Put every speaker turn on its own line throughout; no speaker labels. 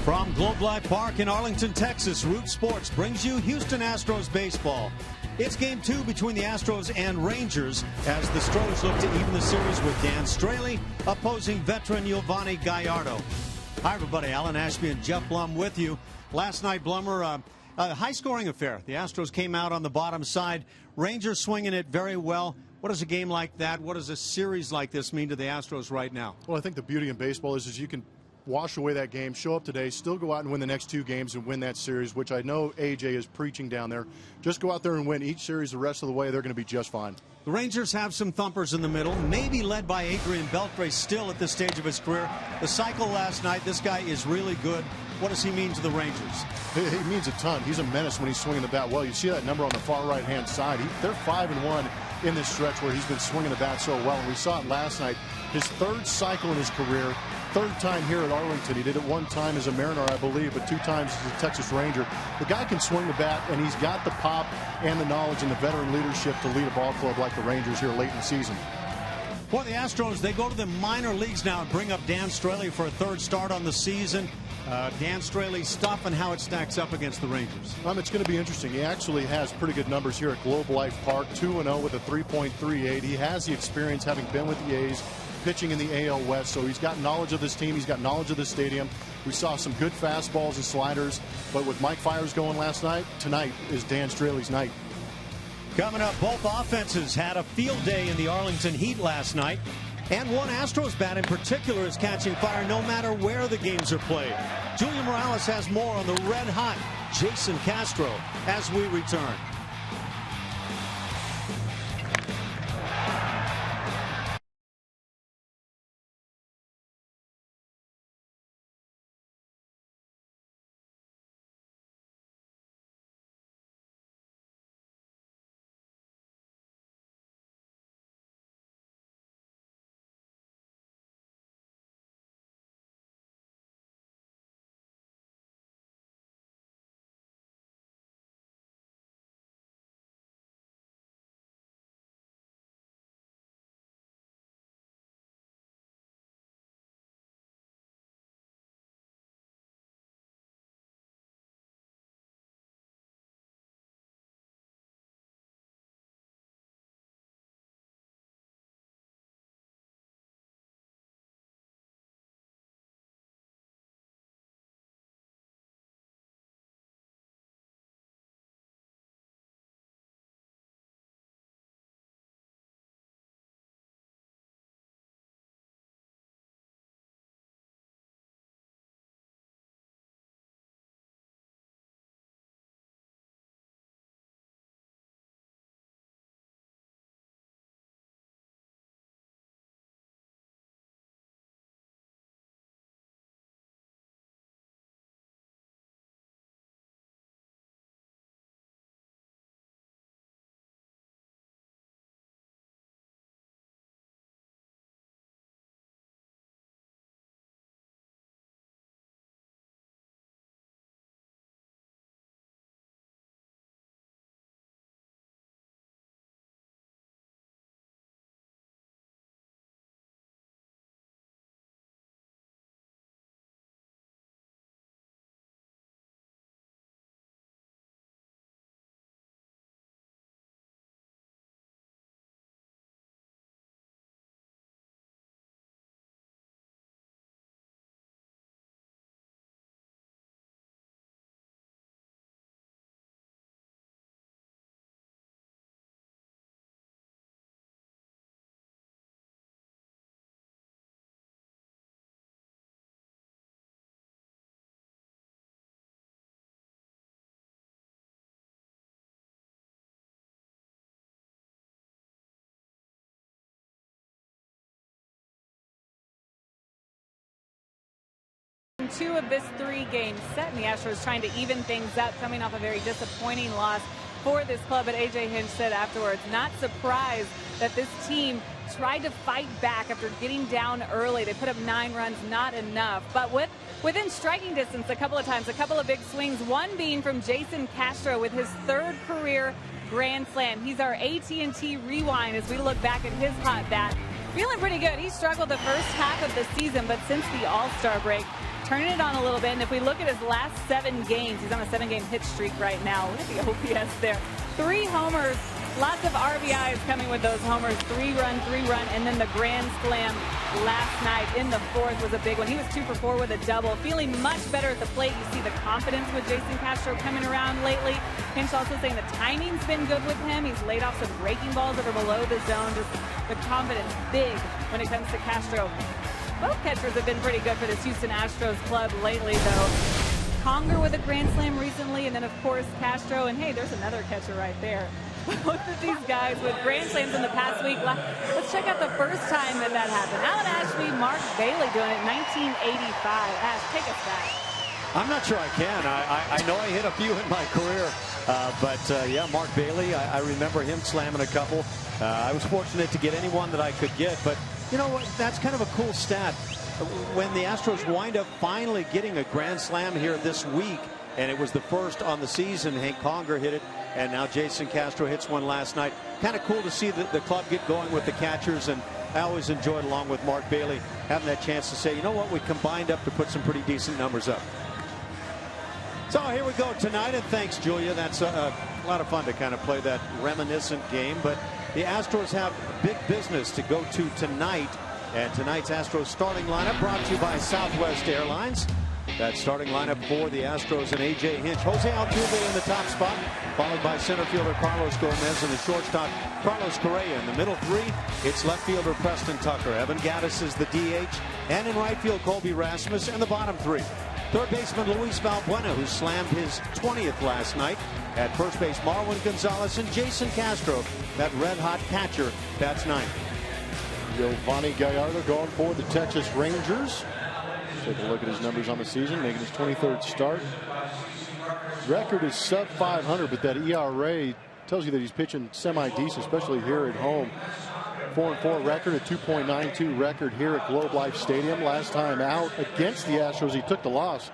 From Globe Life Park in Arlington, Texas, Root Sports brings you Houston Astros baseball. It's Game 2 between the Astros and Rangers as the Stros look to even the series with Dan Straley opposing veteran Giovanni Gallardo. Hi, everybody. Alan Ashby and Jeff Blum with you. Last night, Blummer, a high-scoring affair. The Astros came out on the bottom side. Rangers swinging it very well. What does a game like that, what does a series like this mean to the Astros right now?
Well, I think the beauty in baseball is you can wash away that game, show up today, still go out and win the next 2 games and win that series, which I know AJ is preaching down there. Just go out there and win each series the rest of the way. They're going to be just fine.
The Rangers have some thumpers in the middle, maybe led by Adrian Beltre still at this stage of his career. The cycle last night, this guy is really good. What does he mean to the Rangers?
He means a ton. He's a menace when he's swinging the bat well. You see that number on the far right-hand side. They're 5-1 in this stretch where he's been swinging the bat so well. And we saw it last night. His 3rd cycle in his career, 3rd time here at Arlington. He did it 1 time as a Mariner, I believe, but 2 times as a Texas Ranger. The guy can swing the bat, and he's got the pop and the knowledge and the veteran leadership to lead a ball club like the Rangers here late in the season.
Boy, the Astros, they go to the minor leagues now and bring up Dan Straley for a 3rd start on the season. Dan Straley's stuff and how it stacks up against the Rangers.
It's going to be interesting. He actually has pretty good numbers here at Globe Life Park, 2-0 with a 3.38. He has the experience having been with the A's, pitching in the AL West, so he's got knowledge of this team. He's got knowledge of the stadium. We saw some good fastballs and sliders, but with Mike Fiers going last night, tonight is Dan Straley's night.
Coming up, both offenses had a field day in the Arlington Heat last night. And one Astros bat in particular is catching fire no matter where the games are played. Julian Morales has more on the red-hot Jason Castro as we return.
Two of this 3-game set, and the Astros trying to even things up, coming off a very disappointing loss for this club. But A.J. Hinch said afterwards, not surprised that this team tried to fight back after getting down early. They put up 9 runs, not enough. But within striking distance a couple of times, a couple of big swings, one being from Jason Castro with his 3rd career grand slam. He's our AT&T rewind as we look back at his hot bat. Feeling pretty good. He struggled the first half of the season, but since the All-Star break, turning it on a little bit. And if we look at his last 7 games, he's on a 7-game hit streak right now. Look at the OPS there. 3 homers, lots of RBIs coming with those homers. 3-run, and then the grand slam last night in the 4th was a big one. He was 2 for 4 with a double. Feeling much better at the plate. You see the confidence with Jason Castro coming around lately. Hinch also saying the timing's been good with him. He's laid off some breaking balls that are below the zone. Just the confidence big when it comes to Castro. Both catchers have been pretty good for this Houston Astros club lately, though. Conger with a grand slam recently, and then, of course, Castro. And, hey, there's another catcher right there. Both of these guys with grand slams in the past week. Let's check out the first time that happened. Alan Ashby, Mark Bailey doing it in 1985. Ash, take us back.
I'm not sure I can. I know I hit a few in my career. Yeah, Mark Bailey, I remember him slamming a couple. I was fortunate to get anyone that I could get. But, you know what, that's kind of a cool stat. When the Astros wind up finally getting a grand slam here this week, and it was the first on the season, Hank Conger hit it, and now Jason Castro hits one last night. Kind of cool to see the club get going with the catchers, and I always enjoyed, along with Mark Bailey, having that chance to say, you know what, we combined up to put some pretty decent numbers up. So here we go tonight, and thanks, Julia. That's a lot of fun to kind of play that reminiscent game, but the Astros have big business to go to tonight, and tonight's Astros starting lineup brought to you by Southwest Airlines. That starting lineup for the Astros and A.J. Hinch. Jose Altuve in the top spot, followed by center fielder Carlos Gomez and the shortstop Carlos Correa. In the middle 3, it's left fielder Preston Tucker. Evan Gattis is the DH, and in right field Colby Rasmus, and the bottom 3. Third baseman Luis Valbuena, who slammed his 20th last night. At first base, Marwin Gonzalez, and Jason Castro, that red-hot catcher, bats 9th.
Giovanni Gallardo going for the Texas Rangers. Take a look at his numbers on the season, making his 23rd start. Record is sub 500, but that ERA tells you that he's pitching semi-decent, especially here at home. 4-4 record, a 2.92 record here at Globe Life Stadium. Last time out against the Astros, he took the loss.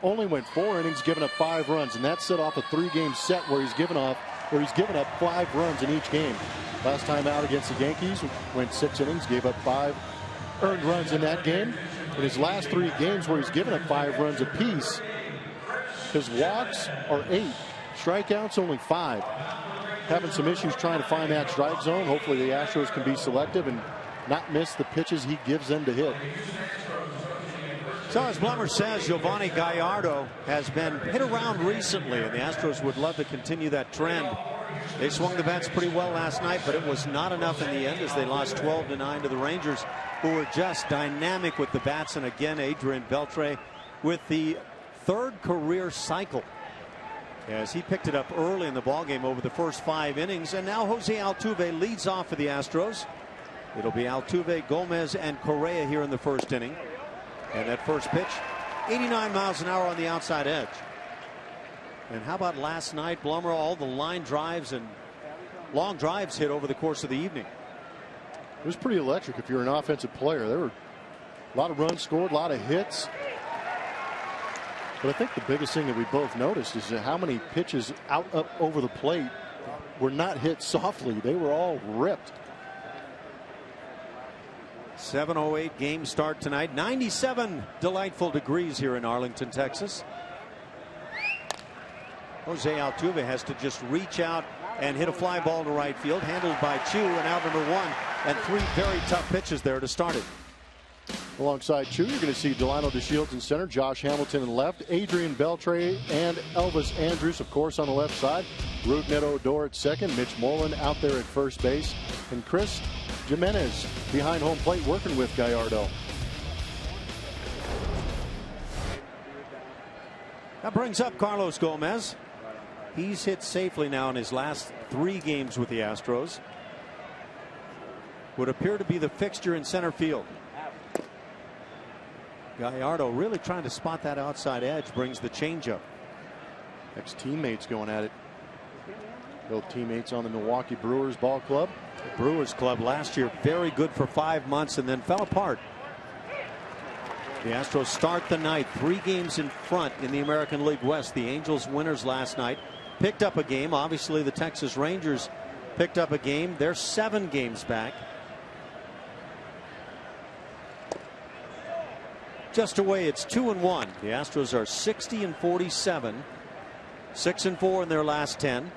Only went 4 innings, giving up 5 runs, and that set off a 3-game set where he's given up 5 runs in each game. Last time out against the Yankees, went 6 innings, gave up 5 earned runs in that game. In his last 3 games where he's given up 5 runs apiece, his walks are 8, strikeouts only 5. Having some issues trying to find that strike zone. Hopefully the Astros can be selective and not miss the pitches he gives them to hit.
So as Blummer says, Giovanni Gallardo has been hit around recently, and the Astros would love to continue that trend. They swung the bats pretty well last night, but it was not enough in the end as they lost 12-9 to the Rangers, who were just dynamic with the bats. And again, Adrian Beltre with the 3rd career cycle, as he picked it up early in the ballgame over the first 5 innings. And now Jose Altuve leads off for the Astros. It'll be Altuve, Gomez, and Correa here in the first inning. And that first pitch, 89 miles an hour on the outside edge. And how about last night, Blummer, all the line drives and long drives hit over the course of the evening?
It was pretty electric if you're an offensive player. There were a lot of runs scored, a lot of hits. But I think the biggest thing that we both noticed is how many pitches out up over the plate were not hit softly. They were all ripped.
7:08 game start tonight. 97 delightful degrees here in Arlington, Texas. Jose Altuve has to just reach out and hit a fly ball to right field, handled by Chu, and out number 1, and 3 very tough pitches there to start it.
Alongside Chu, you're going to see Delano DeShields in center, Josh Hamilton in left, Adrian Beltre and Elvis Andrus, of course, on the left side. Rougned Odor at second, Mitch Moreland out there at first base, and Chris Jimenez behind home plate working with Gallardo.
That brings up Carlos Gomez. He's hit safely now in his last 3 games with the Astros. Would appear to be the fixture in center field. Gallardo really trying to spot that outside edge, brings the changeup.
Ex-teammates going at it. Both teammates on the Milwaukee Brewers ball club.
The Brewers club last year very good for 5 months and then fell apart. The Astros start the night 3 games in front in the American League West. The Angels winners last night picked up a game. Obviously the Texas Rangers picked up a game. They're 7 games back. just away. It's 2-1. The Astros are 60-47, 6-4 in their last 10.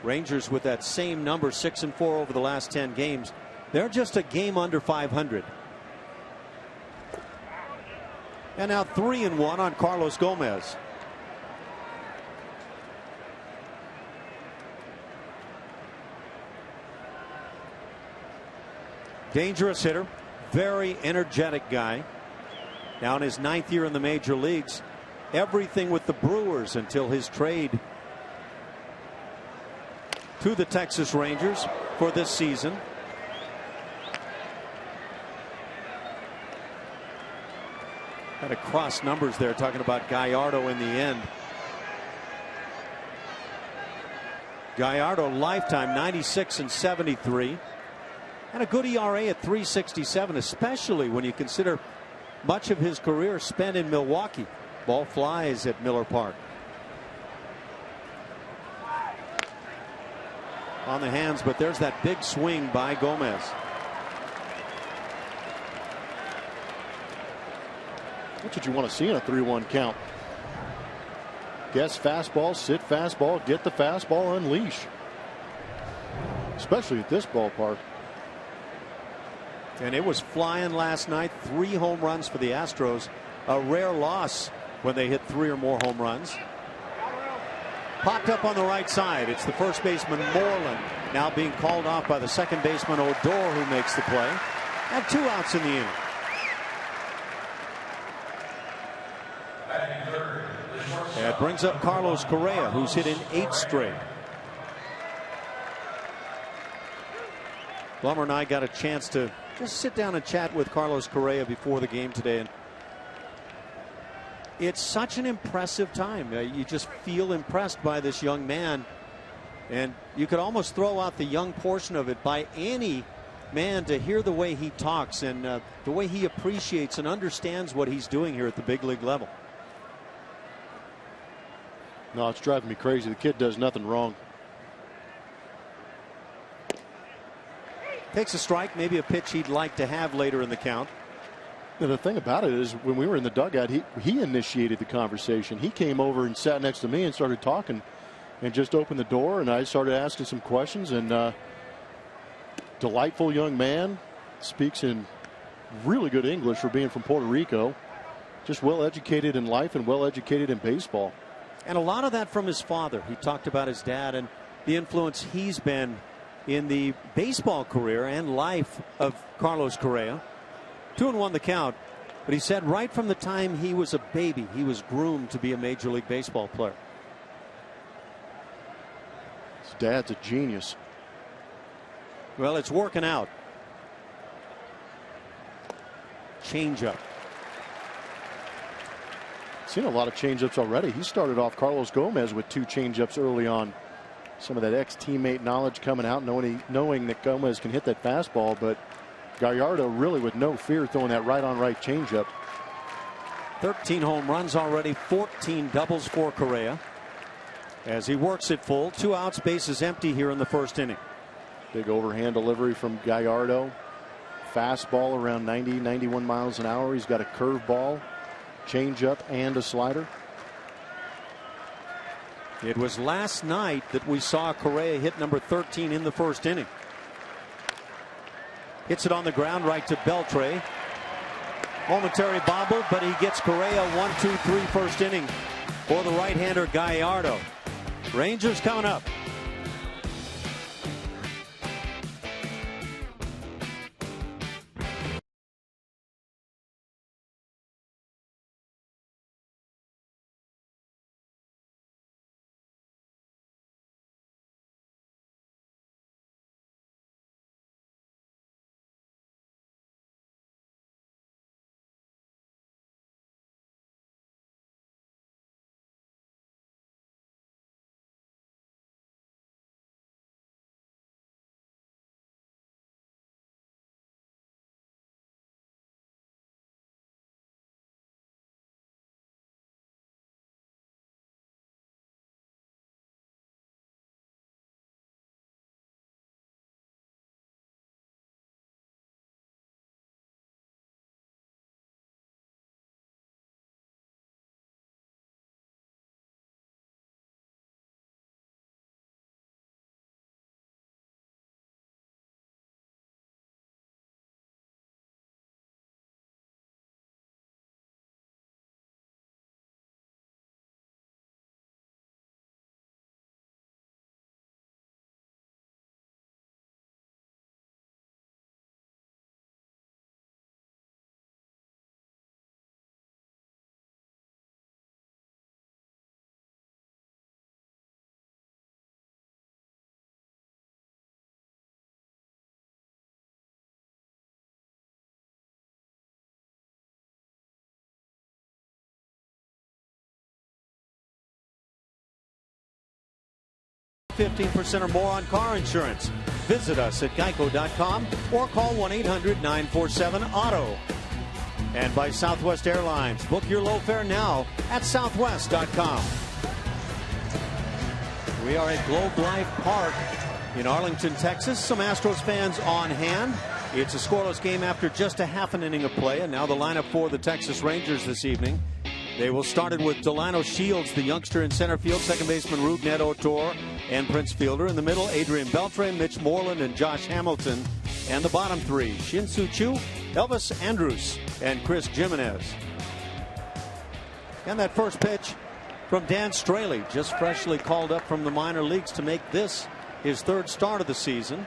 Rangers with that same number, 6-4 over the last 10 games. They're just a game under 500. And now 3-1 on Carlos Gomez. Dangerous hitter, very energetic guy. Now in his 9th year in the major leagues. Everything with the Brewers until his trade to the Texas Rangers for this season. Had to cross numbers there talking about Gallardo in the end. Gallardo lifetime 96 and 73. And a good ERA at 3.67, especially when you consider much of his career spent in Milwaukee. Ball flies at Miller Park. On the hands, but there's that big swing by Gomez.
That's what you want to see in a 3-1 count. Guess fastball, sit fastball, get the fastball, unleash. Especially at this ballpark.
And it was flying last night. 3 home runs for the Astros. A rare loss when they hit 3 or more home runs. Popped up on the right side. It's the first baseman Moreland now being called off by the second baseman Odor, who makes the play. And 2 outs in the inning. That brings up Carlos Correa, who's hit in 8 straight. Plummer and I got a chance to just sit down and chat with Carlos Correa before the game today, and it's such an impressive time. You just feel impressed by this young man, and you could almost throw out the young portion of it by any man to hear the way he talks and the way he appreciates and understands what he's doing here at the big league level.
No, it's driving me crazy. The kid does nothing wrong.
Takes a strike, maybe a pitch he'd like to have later in the count.
And the thing about it is, when we were in the dugout, he initiated the conversation. He came over and sat next to me and started talking and just opened the door, and I started asking some questions. And delightful young man, speaks in really good English for being from Puerto Rico. Just well educated in life and well educated in baseball.
And a lot of that from his father. He talked about his dad and the influence he's been in the baseball career and life of Carlos Correa. 2-1 the count, but he said right from the time he was a baby, he was groomed to be a Major League Baseball player.
His dad's a genius.
Well, it's working out. Changeup.
Seen a lot of changeups already. He started off Carlos Gomez with 2 changeups early on. Some of that ex-teammate knowledge coming out, knowing that Gomez can hit that fastball, but Gallardo really with no fear throwing that right-on-right changeup.
13 home runs already, 14 doubles for Correa. As he works it full, 2 outs, bases empty here in the first inning.
Big overhand delivery from Gallardo. Fastball around 90, 91 miles an hour. He's got a curveball, changeup, and a slider.
It was last night that we saw Correa hit number 13 in the first inning. Hits it on the ground right to Beltre. Momentary bobble, but he gets Correa 1-2-3 first inning for the right-hander Gallardo. Rangers coming up. 15% or more on car insurance. Visit us at geico.com or call 1-800-947-AUTO. And by Southwest Airlines. Book your low fare now at southwest.com. We are at Globe Life Park in Arlington, Texas. Some Astros fans on hand. It's a scoreless game after just a half an inning of play. And now the lineup for the Texas Rangers this evening. They will start it with Delano Shields, the youngster in center field, second baseman Rougned Odor, and Prince Fielder. In the middle, Adrian Beltre, Mitch Moreland, and Josh Hamilton. And the bottom three, Shin-Soo Choo, Elvis Andrus, and Chris Jimenez. And that first pitch from Dan Straley, just freshly called up from the minor leagues to make this his third start of the season.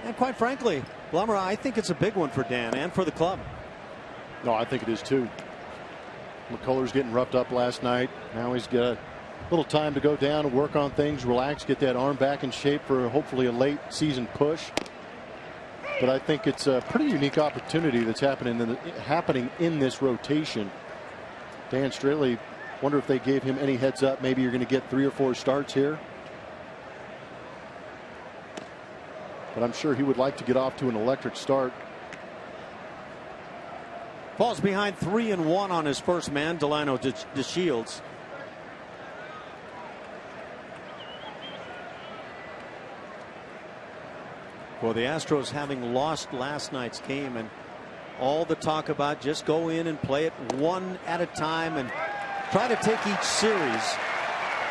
And quite frankly, Blummer, I think it's a big one for Dan and for the club.
No, I think it is too. McCullers getting roughed up last night. Now he's got a little time to go down and work on things, relax, get that arm back in shape for hopefully a late season push. But I think it's a pretty unique opportunity that's happening in this rotation. Dan Straley, wonder if they gave him any heads up. Maybe you're going to get 3 or 4 starts here. But I'm sure he would like to get off to an electric start.
Falls behind 3-1 on his first man, Delano DeShields. Well, the Astros having lost last night's game and all the talk about just go in and play it one at a time and try to take each series.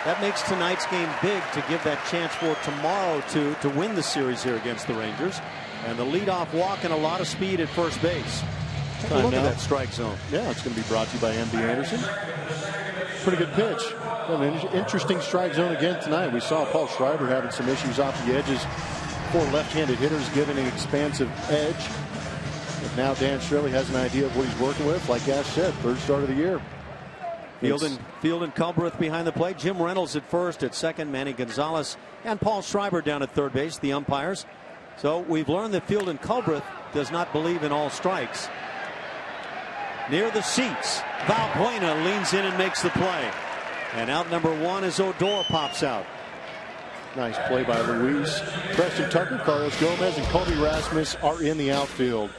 That makes tonight's game big to give that chance for tomorrow to win the series here against the Rangers. And the leadoff walk and a lot of speed at first base. Take a look at that strike zone.
Yeah, it's going to be brought to you by MB Anderson. Pretty good pitch. An interesting strike zone again tonight. We saw Paul Schreiber having some issues off the edges. 4 left-handed hitters giving an expansive edge. But now Dan Straley has an idea of what he's working with. Like Ash said, third start of the year.
Field and Culbreth behind the plate. Jim Reynolds at first, at second, Manny Gonzalez and Paul Schreiber down at third base, the umpires. So we've learned that Field and Culbreth does not believe in all strikes. Near the seats, Valbuena leans in and makes the play. And out number 1 as Odor pops out.
Nice play by Luis. Preston Tucker, Carlos Gomez, and Colby Rasmus are in the outfield.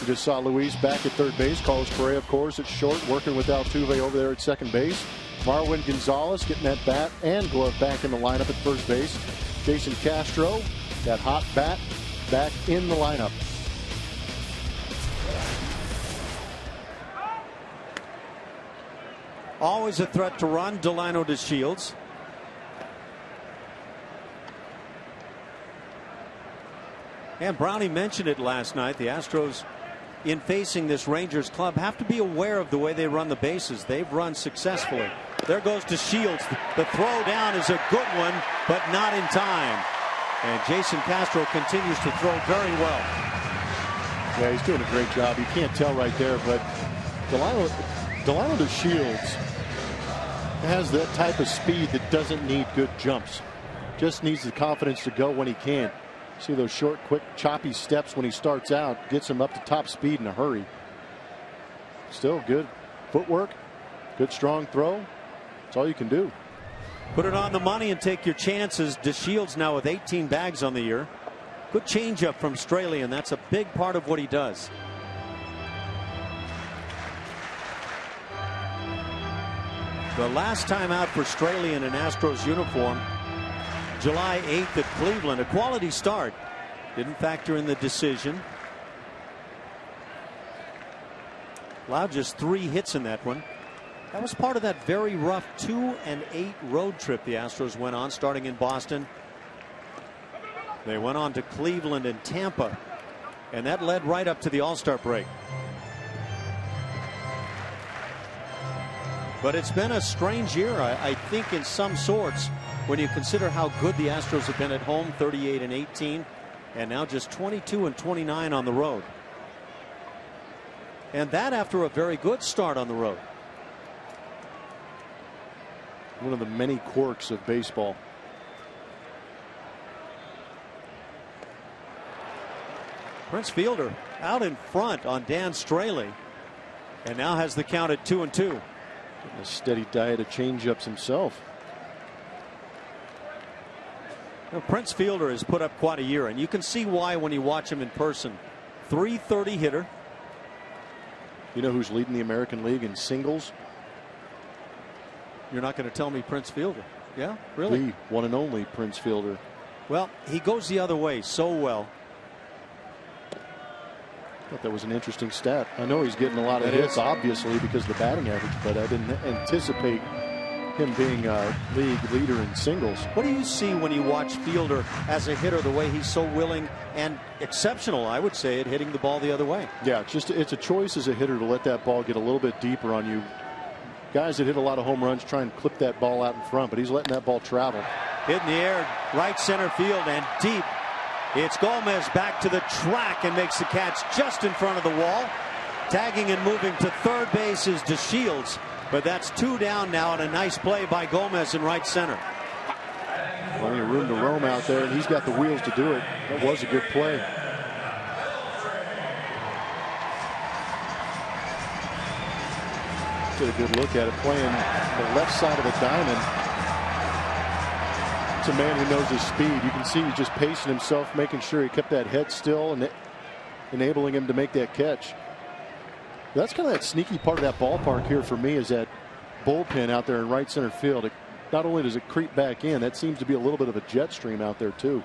We just saw Luis back at third base. Carlos Correa, of course, at short, working with Altuve over there at second base. Marwin Gonzalez getting that bat and glove back in the lineup at first base. Jason Castro, that hot bat, back in the lineup.
Always a threat to run, Delano DeShields. And Brownie mentioned it last night. The Astros, in facing this Rangers club, have to be aware of the way they run the bases. They've run successfully. There goes DeShields. The throw down is a good one, but not in time. And Jason Castro continues to throw very well.
Yeah, he's doing a great job. You can't tell right there, but Delano DeShields has that type of speed that doesn't need good jumps. Just needs the confidence to go when he can. See those short, quick, choppy steps when he starts out. Gets him up to top speed in a hurry. Still good footwork. Good strong throw. That's all you can do.
Put it on the money and take your chances. DeShields now with 18 bags on the year. Good changeup from Straley, and that's a big part of what he does. The last time out for Straley in an Astros uniform, July 8th at Cleveland. A quality start. Didn't factor in the decision. Allowed just 3 hits in that one. That was part of that very rough 2-8 road trip the Astros went on, starting in Boston. They went on to Cleveland and Tampa, and that led right up to the All-Star break. But it's been a strange year, I think, in some sorts, when you consider how good the Astros have been at home, 38-18, and now just 22-29 on the road. And that after a very good start on the road.
One of the many quirks of baseball.
Prince Fielder out in front on Dan Straley, and now has the count at 2-2.
A steady diet of changeups himself.
Well, Prince Fielder has put up quite a year, and you can see why when you watch him in person. .330 hitter.
You know who's leading the American League in singles?
You're not going to tell me Prince Fielder? Yeah, really?
The one and only Prince Fielder.
Well, he goes the other way so well.
I thought that was an interesting stat. I know he's getting a lot of hits, obviously, because of the batting average, but I didn't anticipate him being a league leader in singles.
What do you see when you watch Fielder as a hitter, the way he's so willing and exceptional, I would say, at hitting the ball the other way?
Yeah, it's a choice as a hitter to let that ball get a little bit deeper on you. Guys that hit a lot of home runs try and clip that ball out in front, but he's letting that ball travel.
Hit in the air, right center field and deep. It's Gomez back to the track and makes the catch just in front of the wall. Tagging and moving to third base is DeShields, but that's 2 down now, and a nice play by Gomez in right center.
Plenty of room to roam out there, and he's got the wheels to do it. That was a good play. Get a good look at it, playing the left side of the diamond. It's a man who knows his speed. You can see he's just pacing himself, making sure he kept that head still and enabling him to make that catch. That's kind of that sneaky part of that ballpark here for me, is that bullpen out there in right center field. Not only does it creep back in, that seems to be a little bit of a jet stream out there too.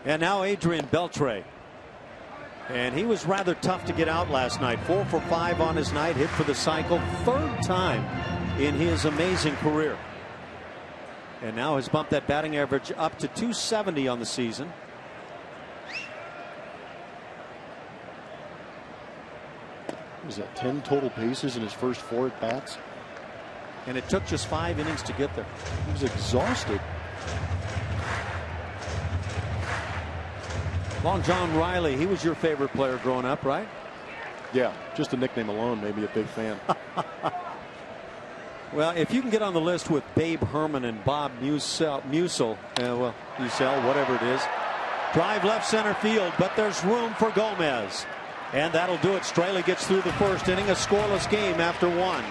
And now Adrian Beltre. And he was rather tough to get out last night. 4 for 5 on his night, hit for the cycle, 3rd time in his amazing career. And now has bumped that batting average up to .270 on the season.
Was that 10 total bases in his first 4 at bats?
And it took just 5 innings to get there.
He was exhausted.
Long John Riley, he was your favorite player growing up, right?
Yeah, just the nickname alone made me a big fan.
Well, if you can get on the list with Babe Herman and Bob Musel, whatever it is. Drive left center field, but there's room for Gomez. And that'll do it. Straley gets through the first inning, a scoreless game after 1.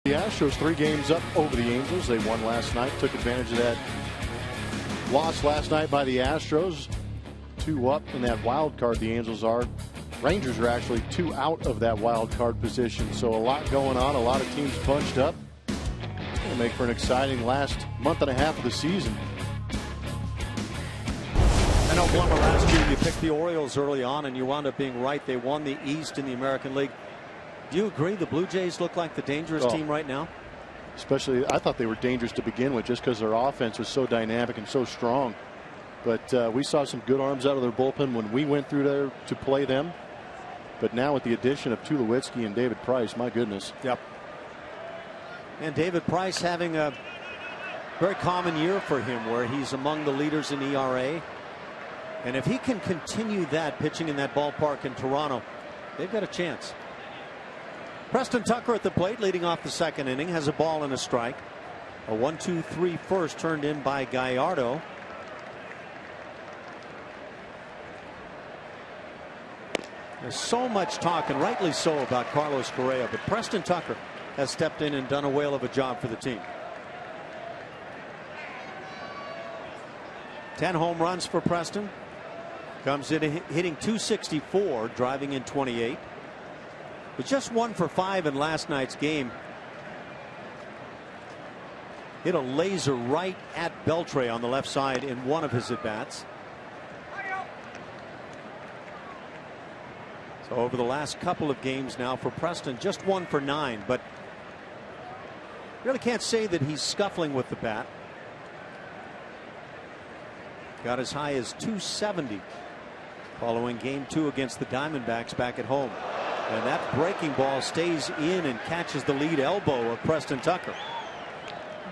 The Astros 3 games up over the Angels. They won last night, took advantage of that loss last night by the Astros. 2 up in that wild card, the Angels are. Rangers are actually 2 out of that wild card position. So a lot going on, a lot of teams bunched up. It's going to make for an exciting last month and a half of the season.
I know, Plummer, last year you picked the Orioles early on and you wound up being right. They won the East in the American League. Do you agree the Blue Jays look like the dangerous team right now?
Especially, I thought they were dangerous to begin with just because their offense was so dynamic and so strong. But we saw some good arms out of their bullpen when we went through there to play them. But now with the addition of Tulowitzki and David Price, my goodness.
Yep. And David Price having a very common year for him where he's among the leaders in ERA. And if he can continue that pitching in that ballpark in Toronto, they've got a chance. Preston Tucker at the plate, leading off the second inning, has a ball and a strike. A 1-2-3 first turned in by Gallardo. There's so much talk, and rightly so, about Carlos Correa, but Preston Tucker has stepped in and done a whale of a job for the team. 10 home runs for Preston. Comes in hitting .264, driving in 28. Was just 1 for 5 in last night's game. Hit a laser right at Beltre on the left side in one of his at-bats. So over the last couple of games now for Preston, just 1 for 9, but really can't say that he's scuffling with the bat. Got as high as .270 following game 2 against the Diamondbacks back at home. And that breaking ball stays in and catches the lead elbow of Preston Tucker.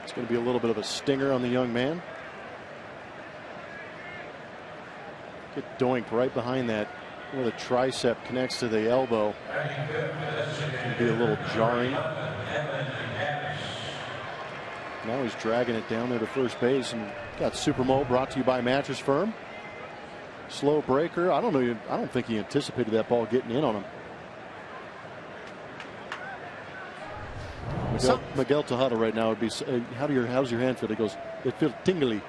It's going to be a little bit of a stinger on the young man. Get doinked right behind that where the tricep connects to the elbow. It'll be a little jarring. Now he's dragging it down there to first base, and got Supermo brought to you by Mattress Firm. Slow breaker. I don't think he anticipated that ball getting in on him. Miguel Tejada right now would be, how's your hand feel? He goes, it feels tingly.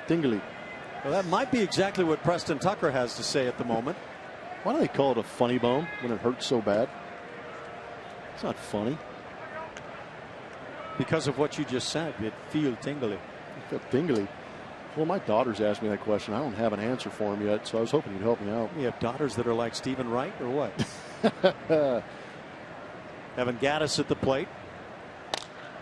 Tingly.
Well, that might be exactly what Preston Tucker has to say at the moment.
Why do they call it a funny bone when it hurts so bad? It's not funny.
Because of what you just said, it feels tingly.
It felt tingly. Well, my daughter's asked me that question. I don't have an answer for him yet, so I was hoping you'd help me out.
You have daughters that are like Stephen Wright, or what? Evan Gattis at the plate.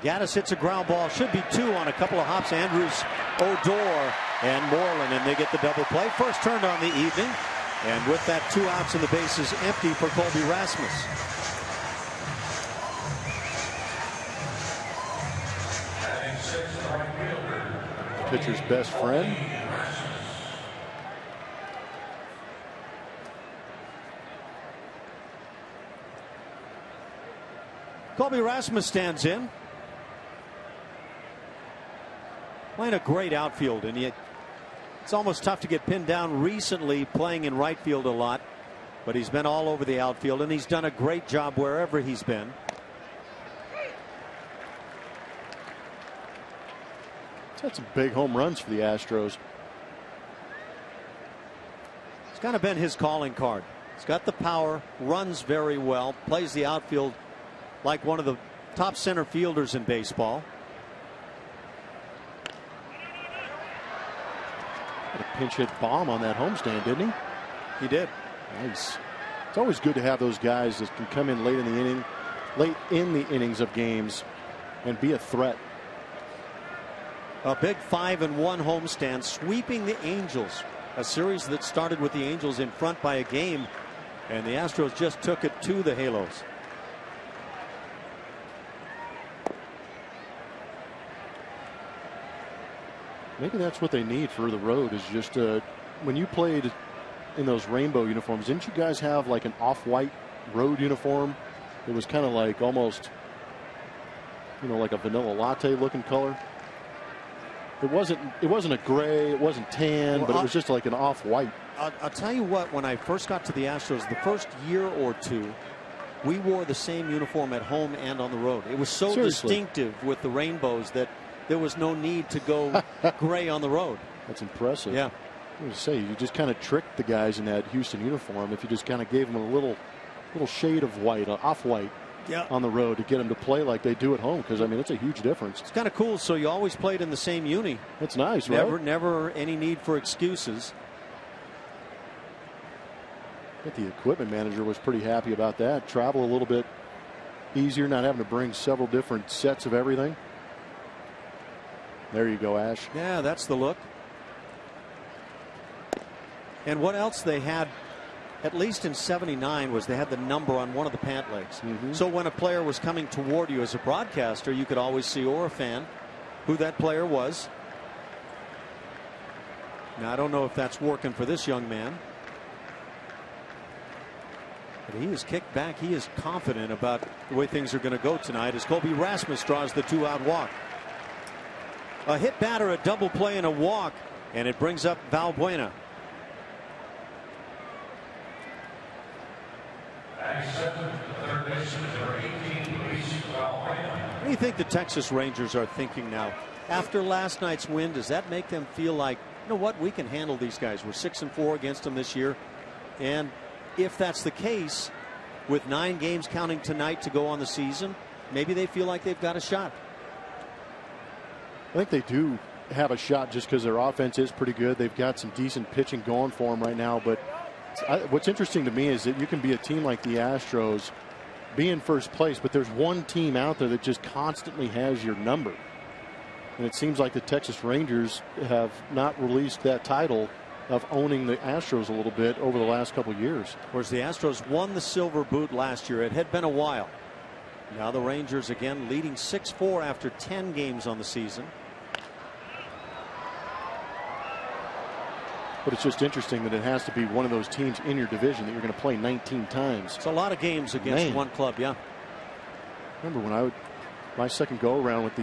Gattis hits a ground ball. Should be 2 on a couple of hops. Andrews, Odor, and Moreland, and they get the double play. First turned on the evening. And with that, 2 outs and the bases empty for Colby Rasmus.
Pitcher's best friend.
Colby Rasmus stands in. Playing a great outfield, and yet it's almost tough to get pinned down recently, playing in right field a lot. But he's been all over the outfield, and he's done a great job wherever he's been.
He's had some big home runs for the Astros.
It's kind of been his calling card. He's got the power, runs very well, plays the outfield like one of the top center fielders in baseball.
Had a pinch hit bomb on that homestand, didn't he?
He did.
Nice. It's always good to have those guys that can come in late in the innings of games and be a threat.
A big 5-1 homestand, sweeping the Angels. A series that started with the Angels in front by a game, and the Astros just took it to the Halos.
Maybe that's what they need for the road, is just when you played in those rainbow uniforms, didn't you guys have like an off-white road uniform? It was kind of like almost, like a vanilla latte looking color. It wasn't a gray, it wasn't tan, but it was just like an off-white.
I'll tell you what, when I first got to the Astros, the first year or two, we wore the same uniform at home and on the road. It was so distinctive with the rainbows that there was no need to go gray on the road.
That's impressive.
Yeah.
I was say, you just kind of tricked the guys in that Houston uniform if you just kind of gave them a little shade of white, off-white, on the road to get them to play like they do at home, because I mean it's a huge difference.
It's kind of cool. So you always played in the same uni.
That's nice, right?
Never any need for excuses.
I think the equipment manager was pretty happy about that. Travel a little bit easier, not having to bring several different sets of everything. There you go, Ash.
Yeah, that's the look. And what else they had, at least in '79, was they had the number on one of the pant legs. So when a player was coming toward you as a broadcaster, you could always see, or a fan, who that player was. Now, I don't know if that's working for this young man. But he is kicked back. He is confident about the way things are going to go tonight as Colby Rasmus draws the 2-out walk. A hit batter, a double play, and a walk, and it brings up Valbuena. What do you think the Texas Rangers are thinking now? After last night's win, does that make them feel like, you know what, we can handle these guys? We're 6-4 against them this year. And if that's the case, with 9 games counting tonight to go on the season, maybe they feel like they've got a shot.
I think they do have a shot just because their offense is pretty good. They've got some decent pitching going for them right now. But what's interesting to me is that you can be a team like the Astros, be in first place, but there's one team out there that just constantly has your number. And it seems like the Texas Rangers have not released that title of owning the Astros a little bit over the last couple of years.
Whereas the Astros won the Silver Boot last year. It had been a while. Now the Rangers again leading 6-4 after 10 games on the season.
But it's just interesting that it has to be one of those teams in your division that you're going to play 19 times.
It's a lot of games against one club, yeah.
Remember when my second go around with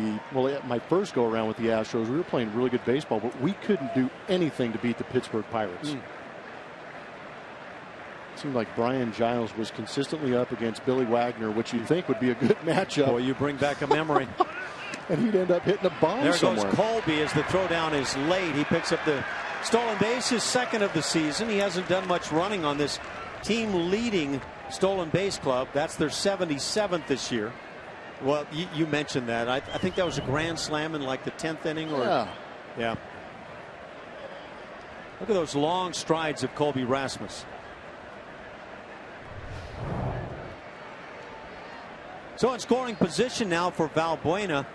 my first go around with the Astros, we were playing really good baseball, but we couldn't do anything to beat the Pittsburgh Pirates. It seemed like Brian Giles was consistently up against Billy Wagner, which you'd think would be a good matchup.
Boy, you bring back a memory.
And he'd end up hitting a bomb
there
somewhere.
Goes Colby as the throwdown is late. He picks up the stolen base, his second of the season. He hasn't done much running on this team leading stolen base club. That's their 77th this year. Well, you mentioned that. I think that was a grand slam in like the 10th inning. Yeah. Look at those long strides of Colby Rasmus. So in scoring position now for Valbuena,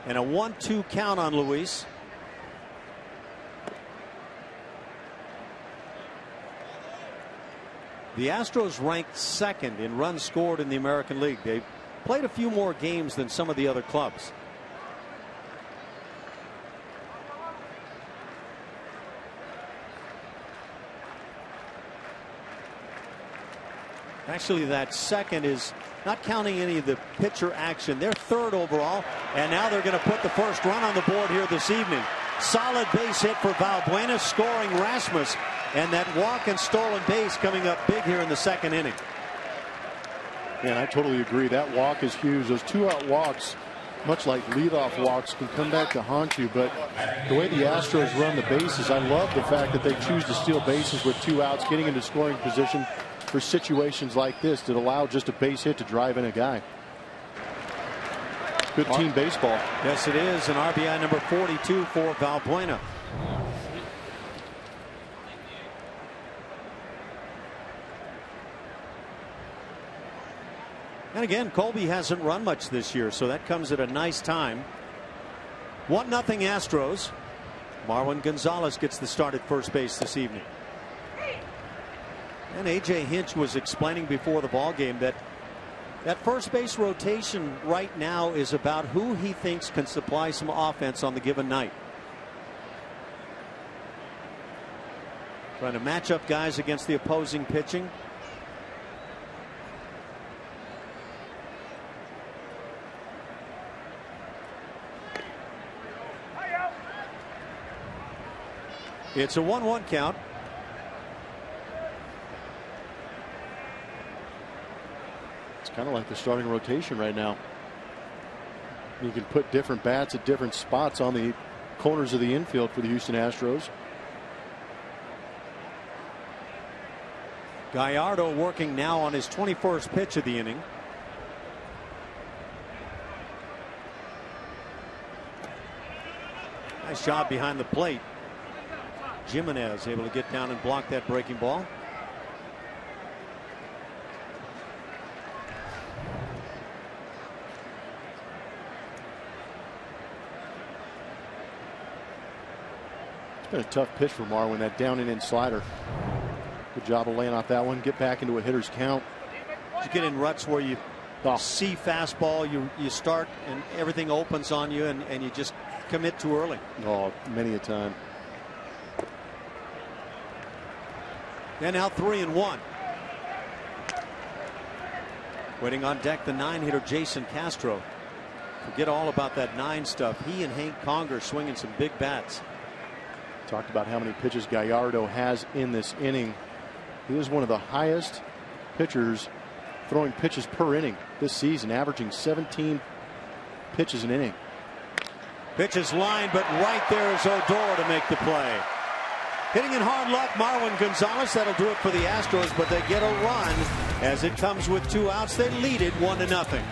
and a 1-2 count on Luis. The Astros ranked second in runs scored in the American League. They've played a few more games than some of the other clubs. Actually, that second is not counting any of the pitcher action. They're third overall, and now they're going to put the first run on the board here this evening. Solid base hit for Valbuena, scoring Rasmus, and that walk and stolen base coming up big here in the second inning.
Yeah, I totally agree. That walk is huge. Those 2-out walks, much like leadoff walks, can come back to haunt you. But the way the Astros run the bases, I love the fact that they choose to steal bases with 2 outs, getting into scoring position for situations like this that allow just a base hit to drive in a guy. Good team baseball.
Yes, it is. An RBI number 42 for Valbuena. And again, Colby hasn't run much this year, so that comes at a nice time. 1-0 Astros. Marwin Gonzalez gets the start at first base this evening. And A.J. Hinch was explaining before the ball game that first base rotation right now is about who he thinks can supply some offense on the given night. Trying to match up guys against the opposing pitching. It's a 1-1 count.
It's kind of like the starting rotation right now. You can put different bats at different spots on the corners of the infield for the Houston Astros.
Gallardo working now on his 21st pitch of the inning. Nice job behind the plate. Jimenez able to get down and block that breaking ball.
It's been a tough pitch for Marwin, that down and in slider. Good job of laying off that one. Get back into a hitter's count.
You get in ruts where you see fastball, you start and everything opens on you, and you just commit too early.
Oh, many a time.
And now 3-1. Waiting on deck, the 9-hitter Jason Castro. Forget all about that 9 stuff. He and Hank Conger swinging some big bats.
Talked about how many pitches Gallardo has in this inning. He is one of the highest pitchers throwing pitches per inning this season, averaging 17 pitches an inning.
Pitch is lined, but right there is Odor to make the play. Hitting in hard luck, Marwin Gonzalez. That'll do it for the Astros, but they get a run as it comes with 2 outs. They lead it 1-0.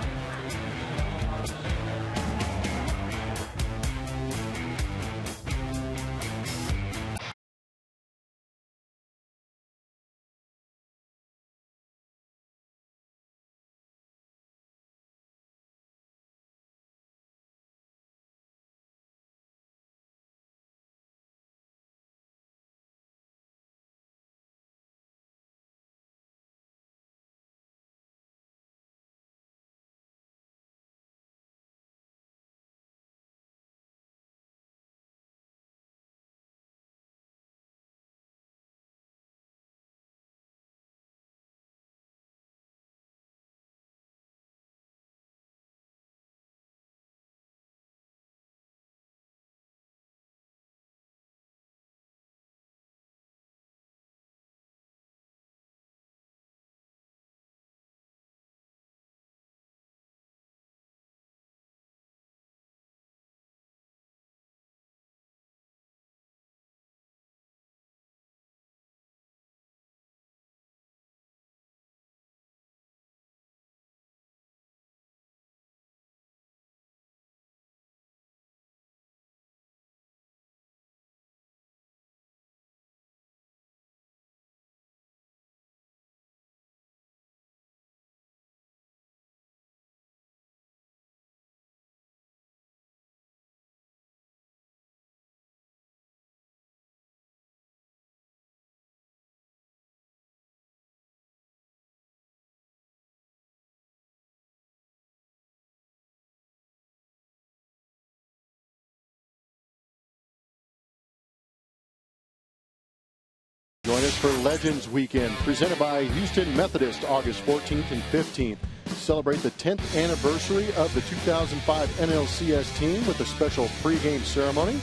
Join us for Legends Weekend, presented by Houston Methodist, August 14th and 15th. Celebrate the 10th anniversary of the 2005 NLCS team with a special pregame ceremony,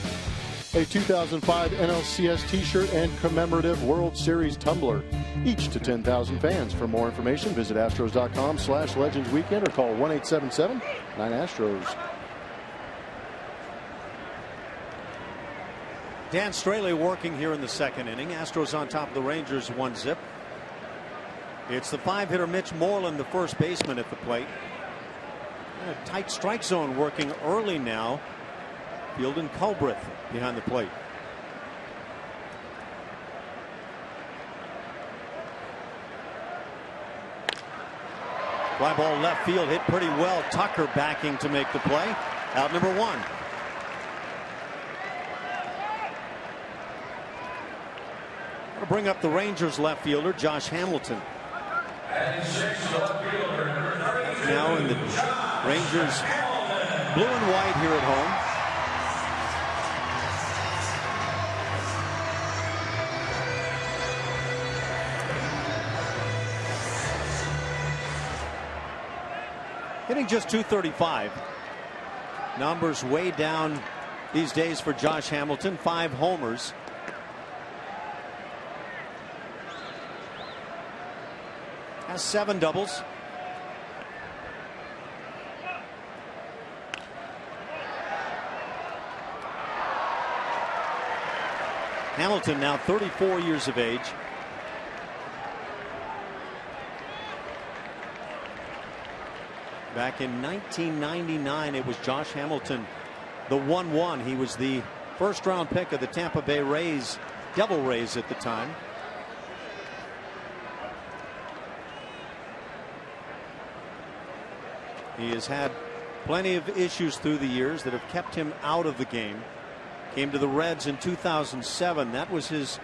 a 2005 NLCS t-shirt, and commemorative World Series tumbler, each to 10,000 fans. For more information, visit Astros.com/LegendsWeekend or call 1-877-9-ASTROS.
Dan Straley working here in the 2nd inning. Astros on top of the Rangers 1-0. It's the 5-hitter Mitch Moreland, the first baseman, at the plate. A tight strike zone working early now. Fielding Culbreth behind the plate. Fly ball left field, hit pretty well. Tucker backing to make the play. Out number 1. Bring up the Rangers left fielder Josh Hamilton. Now in the Rangers blue and white here at home. Hitting just .235. Numbers way down these days for Josh Hamilton. 5 homers. Has 7 doubles. Hamilton now 34 years of age. Back in 1999, it was Josh Hamilton, the 1-1. He was the first-round pick of the Tampa Bay Rays, Devil Rays at the time. He has had plenty of issues through the years that have kept him out of the game. Came to the Reds in 2007. That was his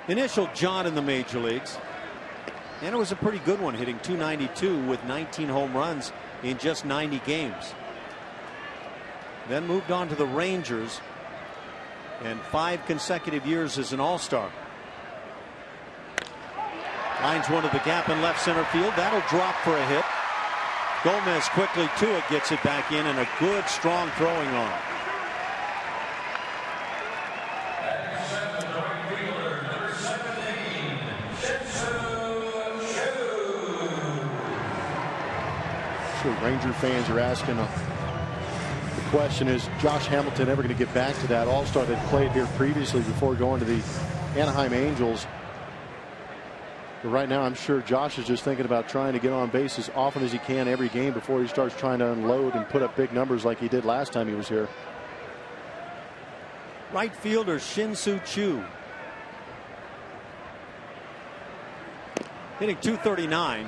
initial jaunt in the major leagues. And it was a pretty good one, hitting .292 with 19 home runs in just 90 games. Then moved on to the Rangers and 5 consecutive years as an All-Star. Lines one to the gap in left center field. That'll drop for a hit. Gomez quickly to it, gets it back in, and a good strong throwing arm.
Sure, Ranger fans are asking. The question is, Josh Hamilton ever going to get back to that all-star that played here previously before going to the Anaheim Angels? But right now, I'm sure Josh is just thinking about trying to get on base as often as he can every game before he starts trying to unload and put up big numbers like he did last time he was here.
Right fielder Shin-Soo Choo, hitting .239.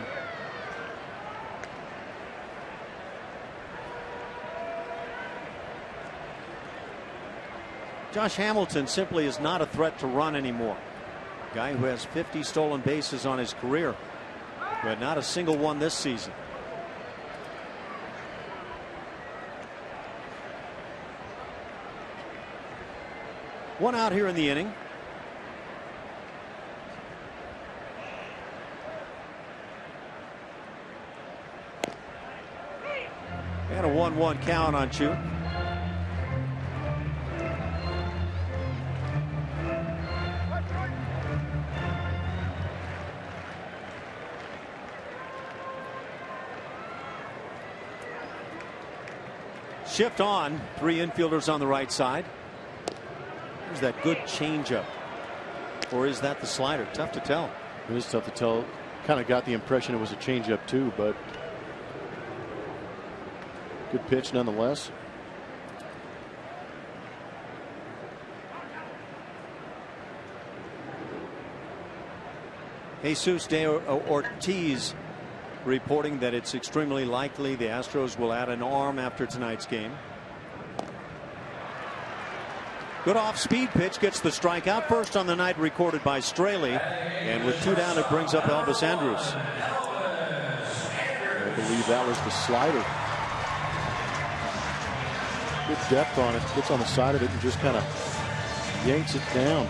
Josh Hamilton simply is not a threat to run anymore. Guy who has 50 stolen bases on his career, but not a single one this season. One out here in the inning. And a 1-1 count on Chu. Shift on. Three infielders on the right side. There's that good changeup. Or is that the slider? Tough to tell.
It is tough to tell. Kind of got the impression it was a changeup too, but good pitch nonetheless.
Jesus de Ortiz reporting that it's extremely likely the Astros will add an arm after tonight's game. Good off-speed pitch, gets the strikeout. First on the night recorded by Straley, and with two down, it brings up Elvis Andrus.
I believe that was the slider. Good depth on it. Gets on the side of it and just kind of yanks it down.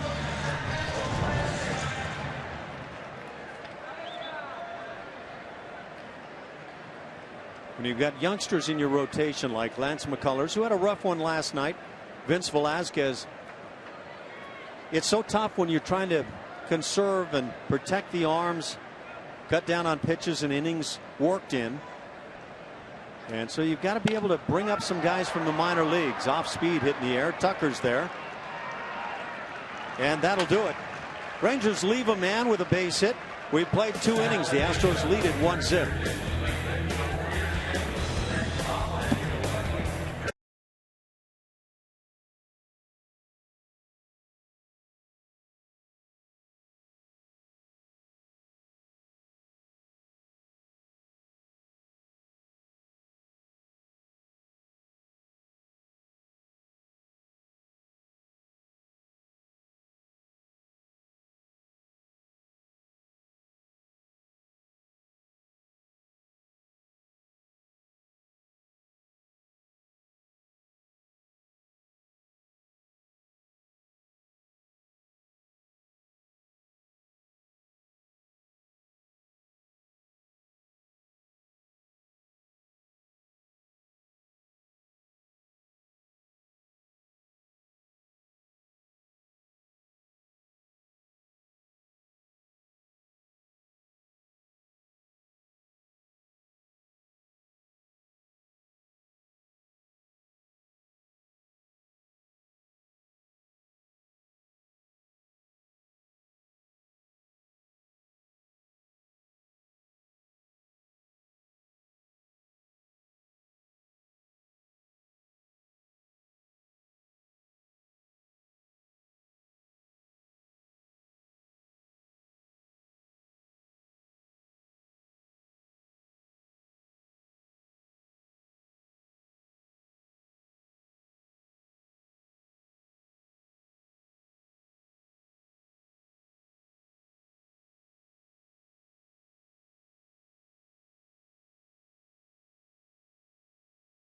When you've got youngsters in your rotation like Lance McCullers, who had a rough one last night, Vince Velasquez, it's so tough when you're trying to conserve and protect the arms, cut down on pitches and innings worked in. And so you've got to be able to bring up some guys from the minor leagues. Off speed, hit in the air. Tucker's there. And that'll do it. Rangers leave a man with a base hit. We've played 2 innings. The Astros lead it 1-0.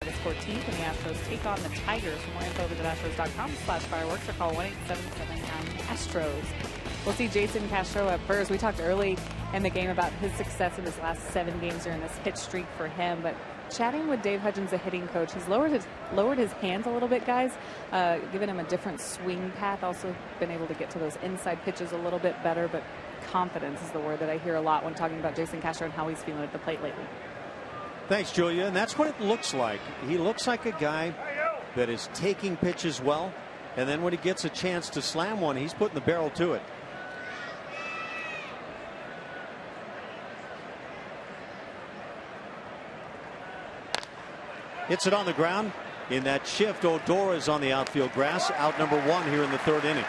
August 14th, and the Astros take on the Tigers. For more info, visit astros.com/fireworks or call 1-877-ASTROS. We'll see Jason Castro at first. We talked early in the game about his success in his last 7 games during this hit streak for him. But chatting with Dave Hudgens, the hitting coach, he's lowered his hands a little bit, guys, giving him a different swing path. Also been able to get to those inside pitches a little bit better. But confidence is the word that I hear a lot when talking about Jason Castro and how he's feeling at the plate lately.
Thanks, Julia. And that's what it looks like. He looks like a guy that is taking pitches well. And then when he gets a chance to slam one, he's putting the barrel to it. Hits it on the ground. In that shift, Odor is on the outfield grass. Out number 1 here in the 3rd inning.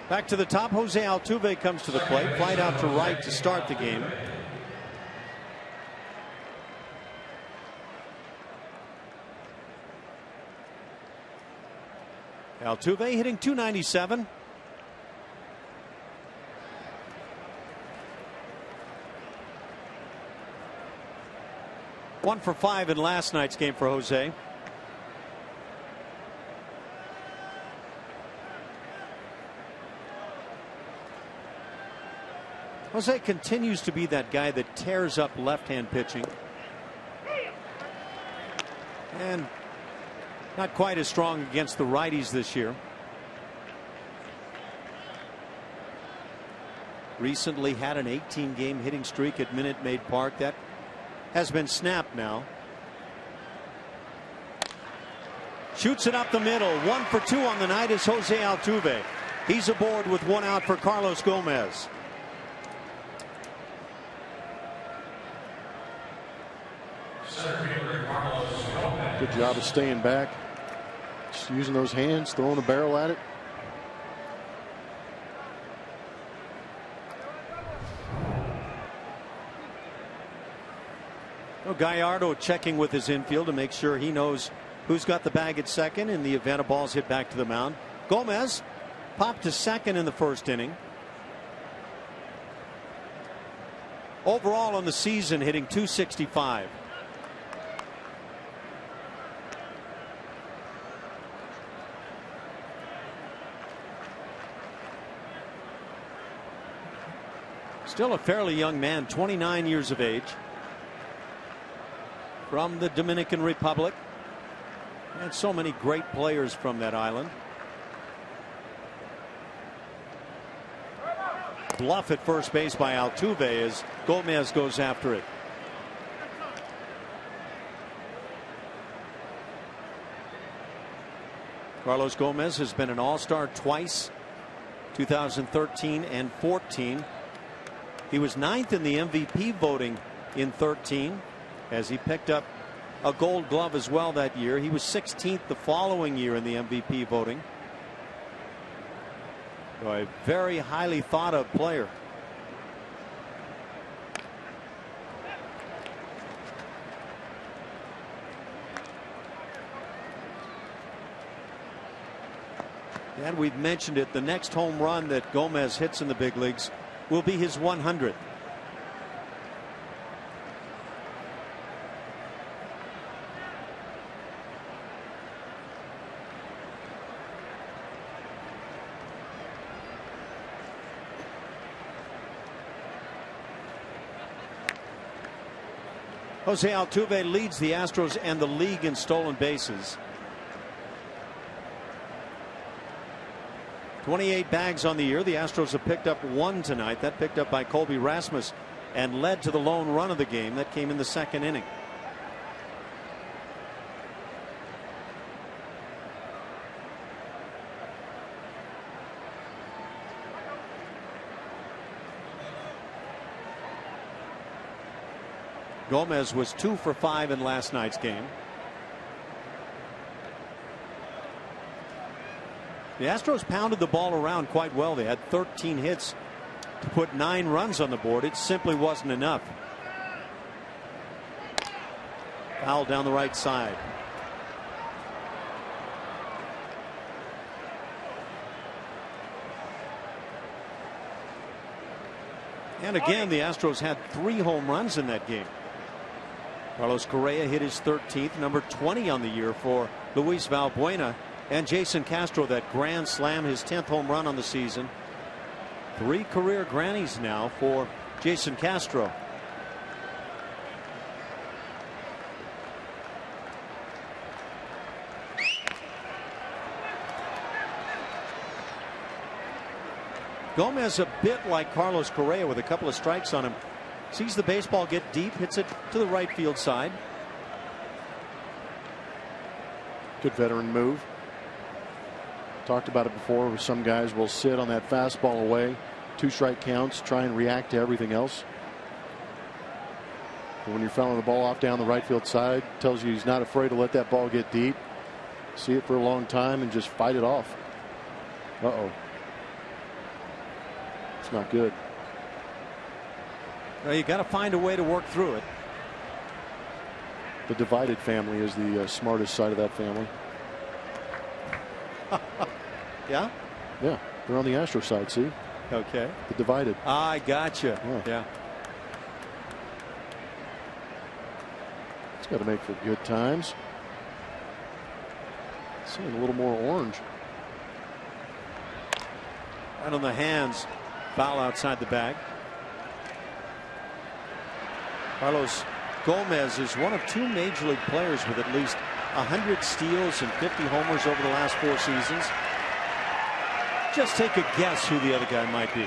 Back to the top, Jose Altuve comes to the plate. Flight out to right to start the game. Altuve hitting .297. One for 5 in last night's game for Jose. Jose continues to be that guy that tears up left-hand pitching. And not quite as strong against the righties this year. Recently had an 18-game hitting streak at Minute Maid Park. That has been snapped now. Shoots it up the middle. 1 for 2 on the night is Jose Altuve. He's aboard with 1 out for Carlos Gomez.
Good job of staying back. Just using those hands, throwing a barrel at it.
Gallardo checking with his infield to make sure he knows who's got the bag at second in the event a ball's hit back to the mound. Gomez popped to second in the 1st inning. Overall on the season hitting .265. Still a fairly young man, 29 years of age. From the Dominican Republic. And so many great players from that island. Bluff at first base by Altuve as Gomez goes after it. Carlos Gomez has been an all-star twice, 2013 and 14. He was 9th in the MVP voting in 13 as he picked up a Gold Glove as well that year. He was 16th the following year in the MVP voting. So a very highly thought of player. And we've mentioned it, the next home run that Gomez hits in the big leagues will be his 100th. Jose Altuve leads the Astros and the league in stolen bases. 28 bags on the year. The Astros have picked up 1 tonight. That picked up by Colby Rasmus and led to the lone run of the game. That came in the 2nd inning. Gomez was 2 for 5 in last night's game. The Astros pounded the ball around quite well. They had 13 hits to put 9 runs on the board. It simply wasn't enough. Foul down the right side. And again, the Astros had 3 home runs in that game. Carlos Correa hit his 13th, number 20 on the year for Luis Valbuena. And Jason Castro, that grand slam, his 10th home run on the season. 3 career grannies now for Jason Castro. Gomez a bit like Carlos Correa with a couple of strikes on him. Sees the baseball get deep, hits it to the right field side.
Good veteran move. Talked about it before, where some guys will sit on that fastball away, 2 strike counts, try and react to everything else. But when you're fouling the ball off down the right field side, tells you he's not afraid to let that ball get deep, see it for a long time, and just fight it off. Uh-oh. It's not good.
Well, you got to find a way to work through it.
The divided family is the smartest side of that family.
Yeah?
Yeah, they're on the Astros side, see?
Okay.
The divided.
I gotcha. Yeah.
It's got to make for good times. Seeing a little more orange.
Right on the hands. Foul outside the bag. Carlos Gomez is one of 2 major league players with at least 100 steals and 50 homers over the last 4 seasons. Just take a guess who the other guy might be.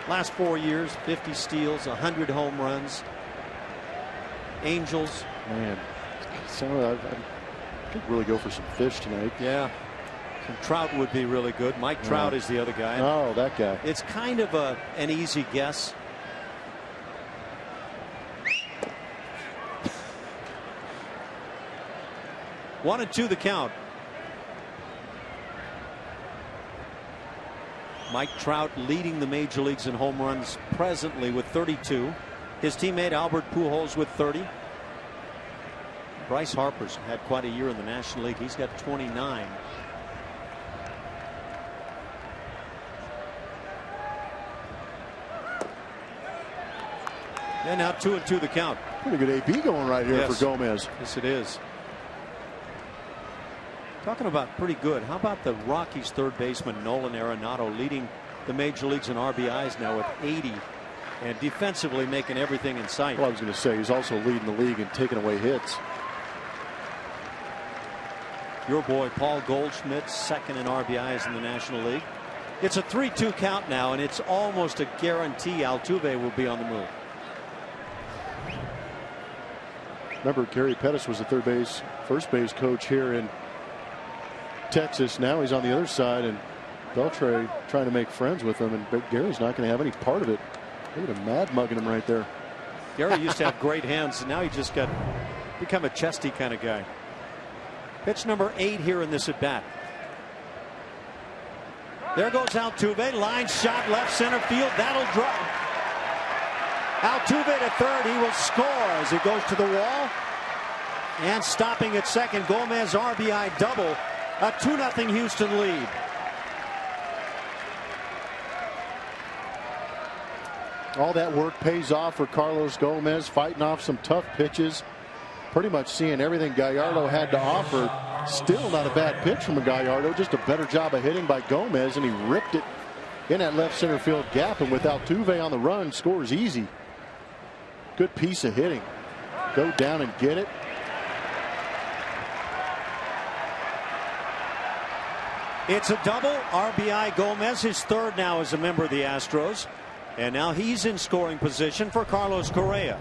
Last 4 years, 50 steals, 100 home runs. Angels.
Man, so I could really go for some fish tonight.
Yeah. Some trout would be really good. Mike Trout is the other guy.
Oh, that guy.
It's kind of an easy guess. One and 2 the count. Mike Trout leading the major leagues in home runs presently with 32. His teammate Albert Pujols with 30. Bryce Harper's had quite a year in the National League. He's got 29. And now 2 and 2 the count.
Pretty good AB going right here for Gomez.
Yes, it is. Talking about pretty good. How about the Rockies third baseman Nolan Arenado leading the major leagues in RBIs now with 80 and defensively making everything in sight.
Well, I was going to say he's also leading the league in taking away hits.
Your boy Paul Goldschmidt second in RBIs in the National League. It's a 3-2 count now, and it's almost a guarantee Altuve will be on the move.
Remember, Gary Pettis was the first base coach here in Texas. Now he's on the other side, and Beltre trying to make friends with him, and Gary's not going to have any part of it. Look at him mad mugging him right there.
Gary used to have great hands, and now he just become a chesty kind of guy. Pitch number 8 here in this at bat. There goes Altuve, line shot left center field. That'll drop. Altuve to third. He will score as he goes to the wall. And stopping at second, Gomez RBI double. A 2-0 Houston lead.
All that work pays off for Carlos Gomez, fighting off some tough pitches. Pretty much seeing everything Gallardo had to offer. Still not a bad pitch from Gallardo, just a better job of hitting by Gomez, and he ripped it in that left center field gap, and with Altuve on the run, scores easy. Good piece of hitting. Go down and get it.
It's a double. RBI Gomez, his third now as a member of the Astros. And now he's in scoring position for Carlos Correa.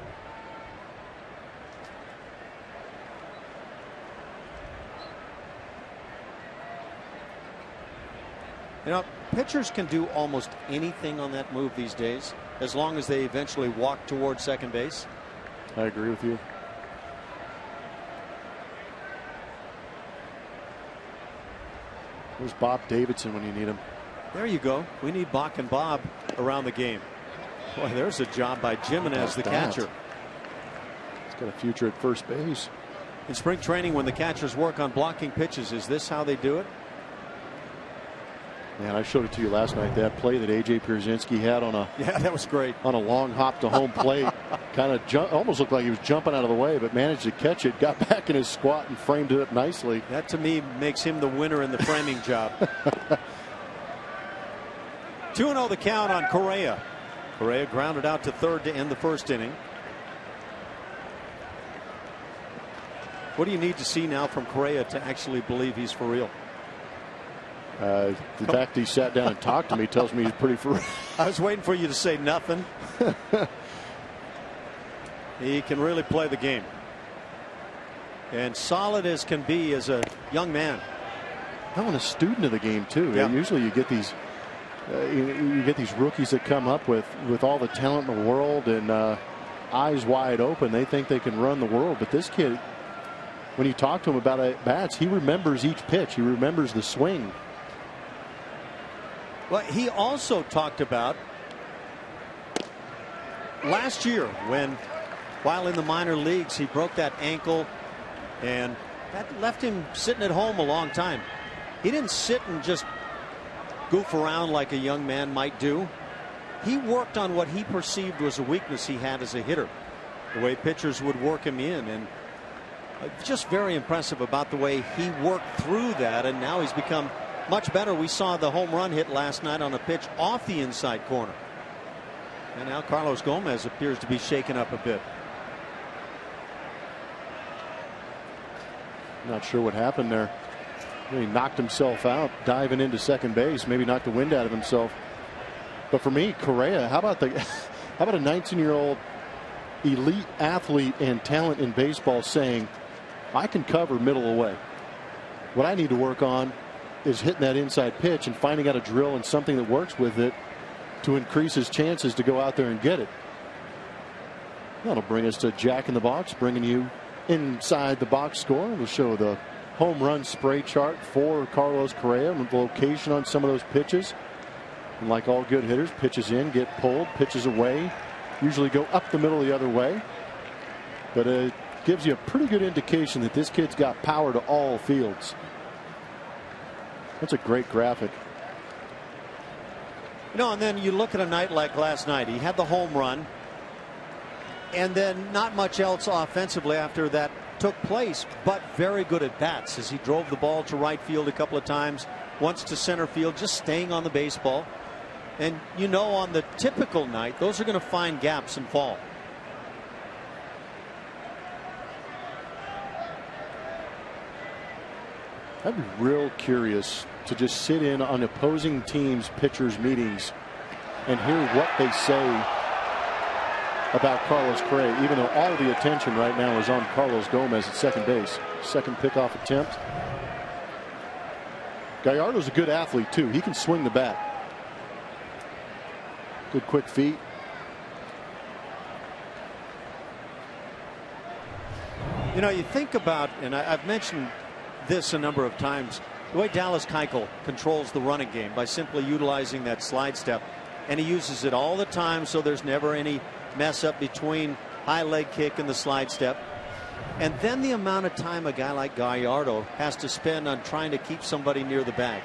You know, pitchers can do almost anything on that move these days, as long as they eventually walk towards second base.
I agree with you. Where's Bob Davidson when you need him?
There you go. We need Bach and Bob around the game. Boy, there's a job by Jimenez, the catcher.
He's got a future at first base.
In spring training, when the catchers work on blocking pitches, is this how they do it?
Man, I showed it to you last night. That play that A.J. Pierzynski had on a
that was great
on a long hop to home plate, kind of almost looked like he was jumping out of the way, but managed to catch it. Got back in his squat and framed it up nicely.
That to me makes him the winner in the framing job. 2-0 the count on Correa. Correa grounded out to third to end the first inning. What do you need to see now from Correa to actually believe he's for real?
The fact he sat down and talked to me tells me he's pretty for real.
I was waiting for you to say nothing. He can really play the game. And solid as can be as a young man.
I'm a student of the game too.
Yeah.
Usually you get these you get these rookies that come up with all the talent in the world and eyes wide open. They think they can run the world. But this kid, when you talk to him about at bats, he remembers each pitch. He remembers the swing.
Well, he also talked about last year when, while in the minor leagues, he broke that ankle and that left him sitting at home a long time. He didn't sit and just goof around like a young man might do. He worked on what he perceived was a weakness he had as a hitter, the way pitchers would work him in, and just very impressive about the way he worked through that, and now he's become much better. We saw the home run hit last night on a pitch off the inside corner. And now Carlos Gomez appears to be shaken up a bit.
Not sure what happened there. He knocked himself out diving into second base, maybe knocked the wind out of himself. But for me, Correa, how about a 19-year-old elite athlete and talent in baseball saying, I can cover middle away. What I need to work on is hitting that inside pitch and finding out a drill and something that works with it to increase his chances to go out there and get it. That'll bring us to Jack in the Box, bringing you inside the box score. We'll show the home run spray chart for Carlos Correa and the location on some of those pitches. And like all good hitters, pitches in, get pulled, pitches away, usually go up the middle the other way. But it gives you a pretty good indication that this kid's got power to all fields. That's a great graphic.
And then you look at a night like last night. He had the home run, and then not much else offensively after that took place, but very good at bats as he drove the ball to right field a couple of times, once to center field, just staying on the baseball. And on the typical night, those are going to find gaps and fall.
I'd be real curious to just sit in on opposing teams' pitchers' meetings and hear what they say about Carlos Correa, even though all the attention right now is on Carlos Gomez at second base. Second pickoff attempt. Gallardo's a good athlete, too. He can swing the bat. Good quick feet.
You think about, and I've mentioned this a number of times, the way Dallas Keuchel controls the running game by simply utilizing that slide step, and he uses it all the time, so there's never any mess up between high leg kick and the slide step. And then the amount of time a guy like Gallardo has to spend on trying to keep somebody near the bag.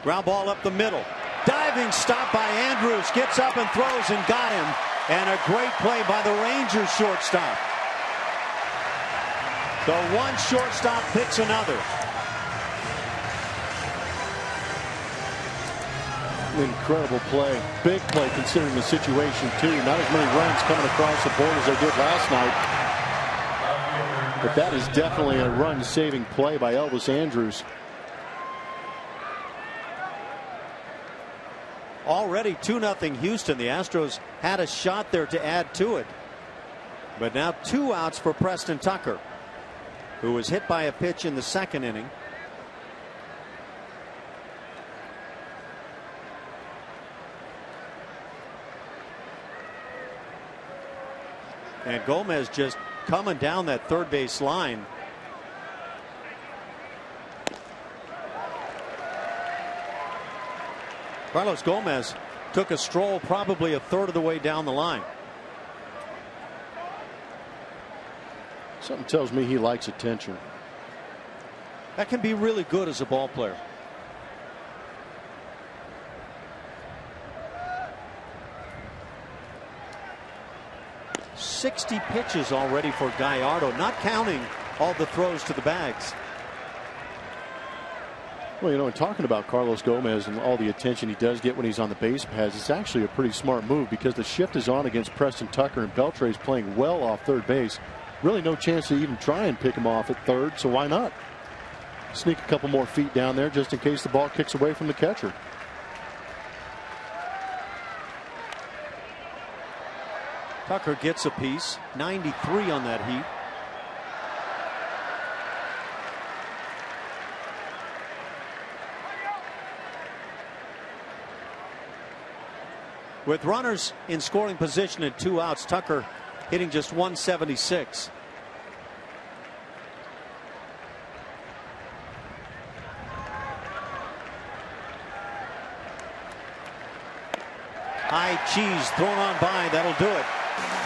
Ground ball up the middle. Diving stop by Andrews. Gets up and throws and got him. And a great play by the Rangers shortstop. The one shortstop picks another.
Incredible play. Big play considering the situation, too. Not as many runs coming across the board as they did last night. But that is definitely a run-saving play by Elvis Andrews.
Already 2-0 Houston. The Astros had a shot there to add to it. But now 2 outs for Preston Tucker, who was hit by a pitch in the second inning. And Gomez just coming down that third base line. Carlos Gomez took a stroll probably a third of the way down the line.
Something tells me he likes attention.
That can be really good as a ball player. "60 pitches already for Gallardo, not counting all the throws to the bags."
Well, you know, in talking about Carlos Gomez and all the attention he does get when he's on the base paths, it's actually a pretty smart move because the shift is on against Preston Tucker, and Beltre's playing well off third base. Really no chance to even try and pick him off at third, so why not? Sneak a couple more feet down there just in case the ball kicks away from the catcher.
Tucker gets a piece. 93 on that heat. With runners in scoring position at 2 outs, Tucker hitting just 176. High cheese thrown on by. That'll do it.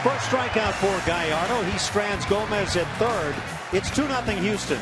First strikeout for Gallardo. He strands Gomez at third. It's 2-0 Houston.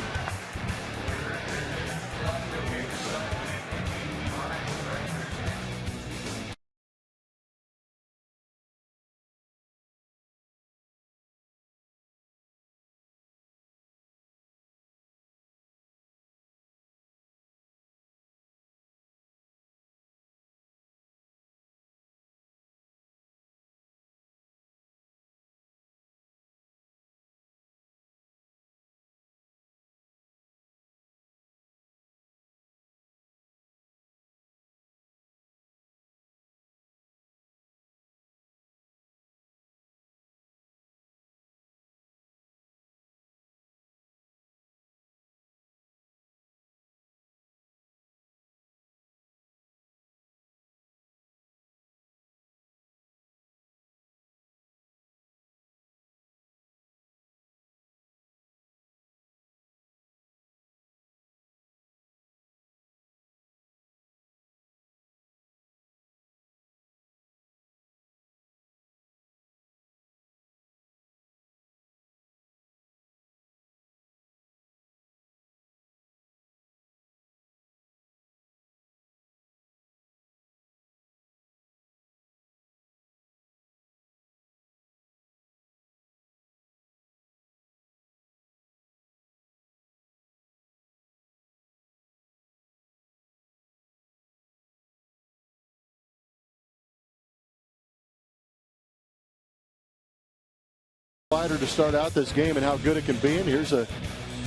Slider to start out this game and how good it can be, and here's a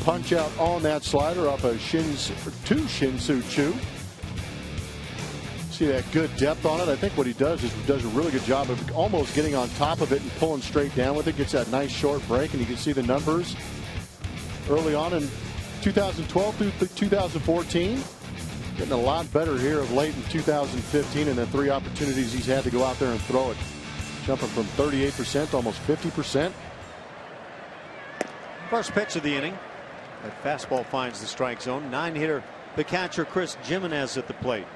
punch out on that slider off a Shin-Soo Choo. See that good depth on it. I think what he does is does a really good job of almost getting on top of it and pulling straight down with it. Gets that nice short break, and you can see the numbers early on in 2012 through 2014. Getting a lot better here of late in 2015, and the 3 opportunities he's had to go out there and throw it. Jumping from 38% to almost 50%.
First pitch of the inning. That fastball finds the strike zone. 9-hitter, the catcher Chris Jimenez at the plate.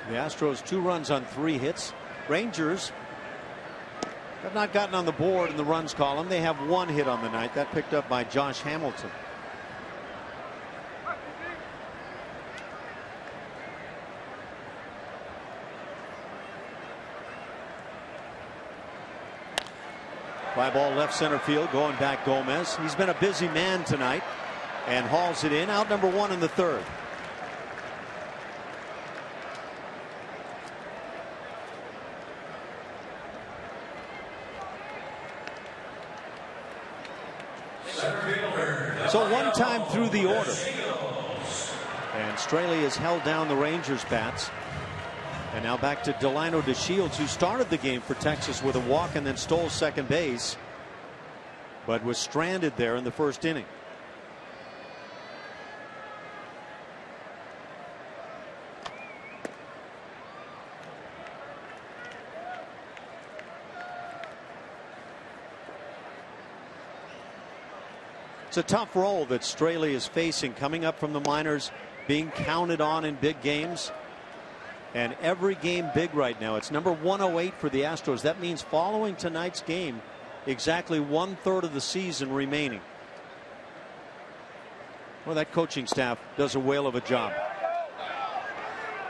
The Astros 2 runs on 3 hits. Rangers have not gotten on the board in the runs column. They have 1 hit on the night. That picked up by Josh Hamilton. Fly ball left center field, going back Gomez. He's been a busy man tonight and hauls it in. Out number 1 in the 3rd. So 1 time through the order. And Straley has held down the Rangers bats. And now back to Delino DeShields, who started the game for Texas with a walk and then stole second base, but was stranded there in the first inning. It's a tough role that Straley is facing, coming up from the minors, being counted on in big games. And every game big right now. It's number 108 for the Astros. That means following tonight's game, exactly 1/3 of the season remaining. Well, that coaching staff does a whale of a job.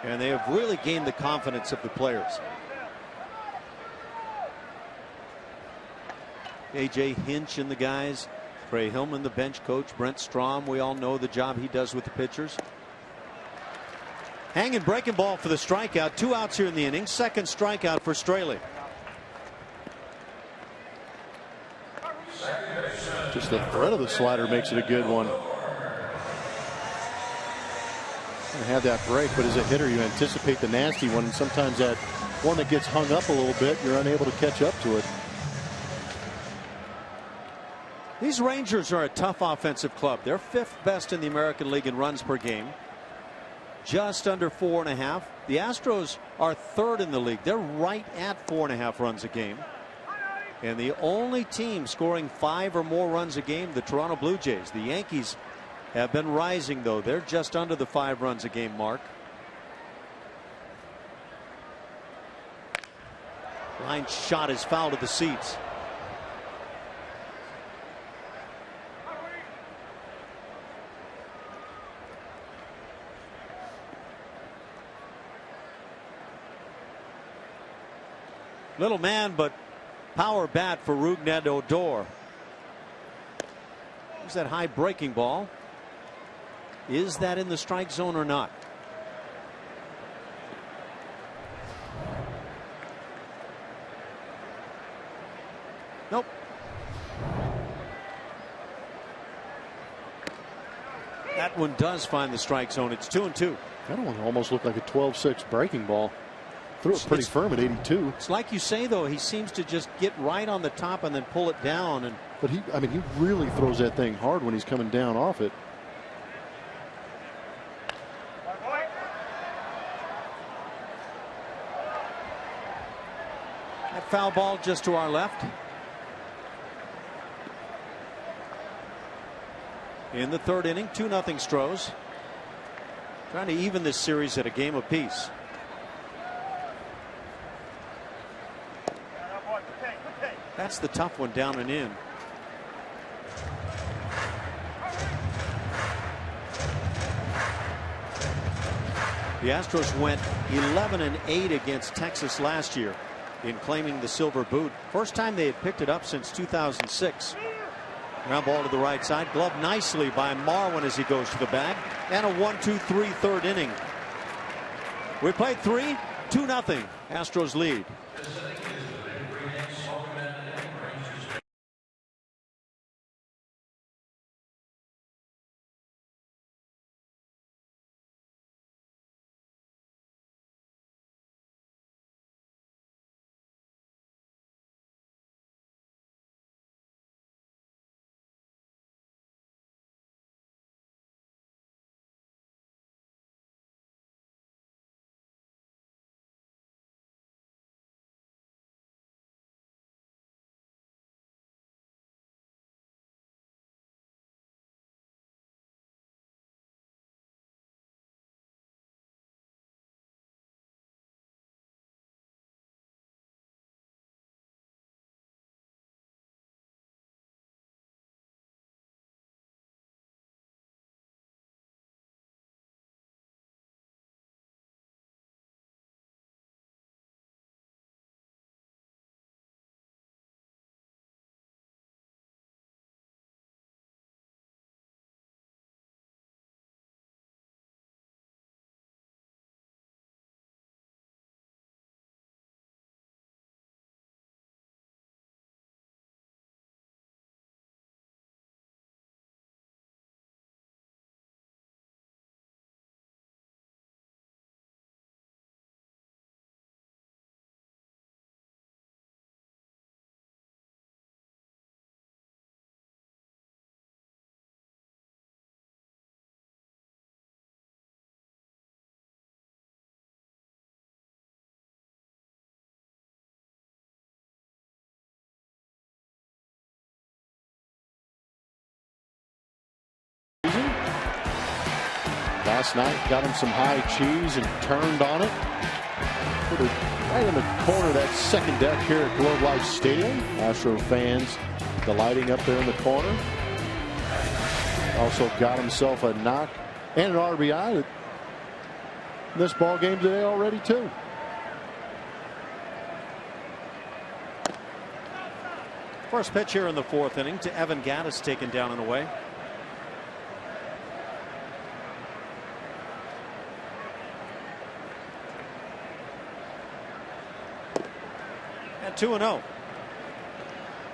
And they have really gained the confidence of the players. A.J. Hinch and the guys. Trey Hillman, the bench coach. Brent Strom, we all know the job he does with the pitchers. Hanging breaking ball for the strikeout. 2 outs here in the inning. Second strikeout for Straley.
Just the threat of the slider makes it a good one. And have that break, but as a hitter, you anticipate the nasty one, and sometimes that one that gets hung up a little bit, you're unable to catch up to it.
These Rangers are a tough offensive club. They're 5th best in the American League in runs per game. Just under 4.5. The Astros are 3rd in the league. They're right at 4.5 runs a game. And the only team scoring 5 or more runs a game, the Toronto Blue Jays. The Yankees have been rising, though. They're just under the 5 runs a game mark. Line shot is foul to the seats. Little man, but power bat for Rougned Odor. There's that high breaking ball. Is that in the strike zone or not? Nope. That one does find the strike zone. It's 2-2.
That one almost looked like a 12-6 breaking ball. Threw it pretty firm at 82.
It's like you say, though, he seems to just get right on the top and then pull it down.
But he really throws that thing hard when he's coming down off it.
That foul ball just to our left. In the 3rd inning, 2-0 Stros. Trying to even this series at a game apiece. That's the tough one, down and in. The Astros went 11-8 against Texas last year in claiming the silver boot. First time they had picked it up since 2006. Ground ball to the right side. Gloved nicely by Marwin as he goes to the bag. And a 1-2-3 3rd inning. We played 3, 2-0. Astros lead.
Last night got him some high cheese and turned on it. Put it right in the corner of that second deck here at Globe Life Stadium. Astro fans delighting up there in the corner. Also got himself a knock and an RBI in this ball game today already too.
First pitch here in the fourth inning to Evan Gattis, taken down and away. At 2-0.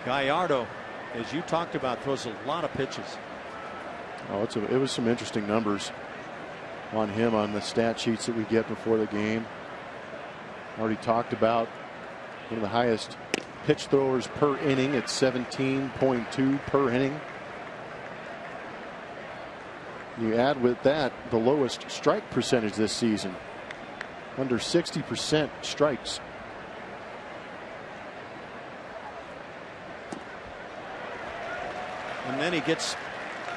Gallardo, as you talked about, throws a lot of pitches.
Oh, it was some interesting numbers on him on the stat sheets that we get before the game. Already talked about one of the highest pitch throwers per inning at 17.2 per inning. You add with that the lowest strike percentage this season, under 60% strikes.
And then he gets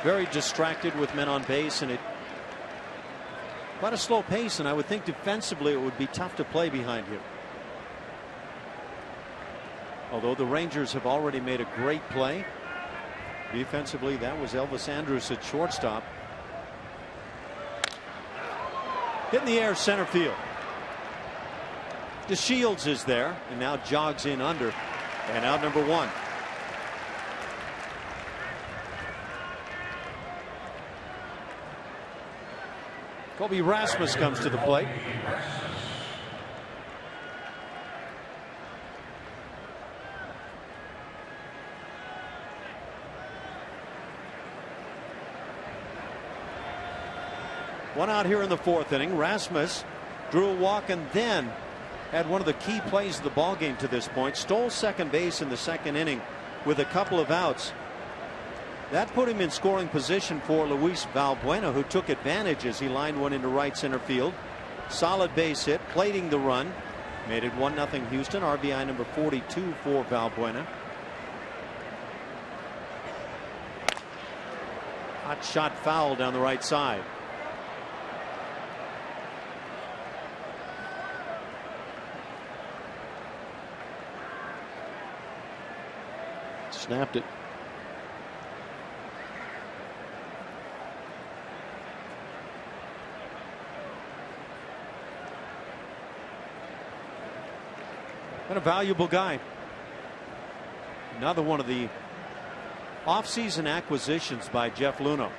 very distracted with men on base, and it quite a slow pace, and I would think defensively it would be tough to play behind him. Although the Rangers have already made a great play defensively, that was Elvis Andrus at shortstop. Hit in the air, center field. DeShields is there and now jogs in under, and out number one. Kobe Rasmus comes to the plate. One out here in the fourth inning. Rasmus drew a walk and then had one of the key plays of the ball game to this point. Stole second base in the second inning with a couple of outs. That put him in scoring position for Luis Valbuena, who took advantage as he lined one into right center field. Solid base hit, plating the run, made it 1-0 Houston. RBI number 42 for Valbuena. Hot shot foul down the right side.
Snapped it.
And a valuable guy. Another one of the offseason acquisitions by Jeff Luhnow.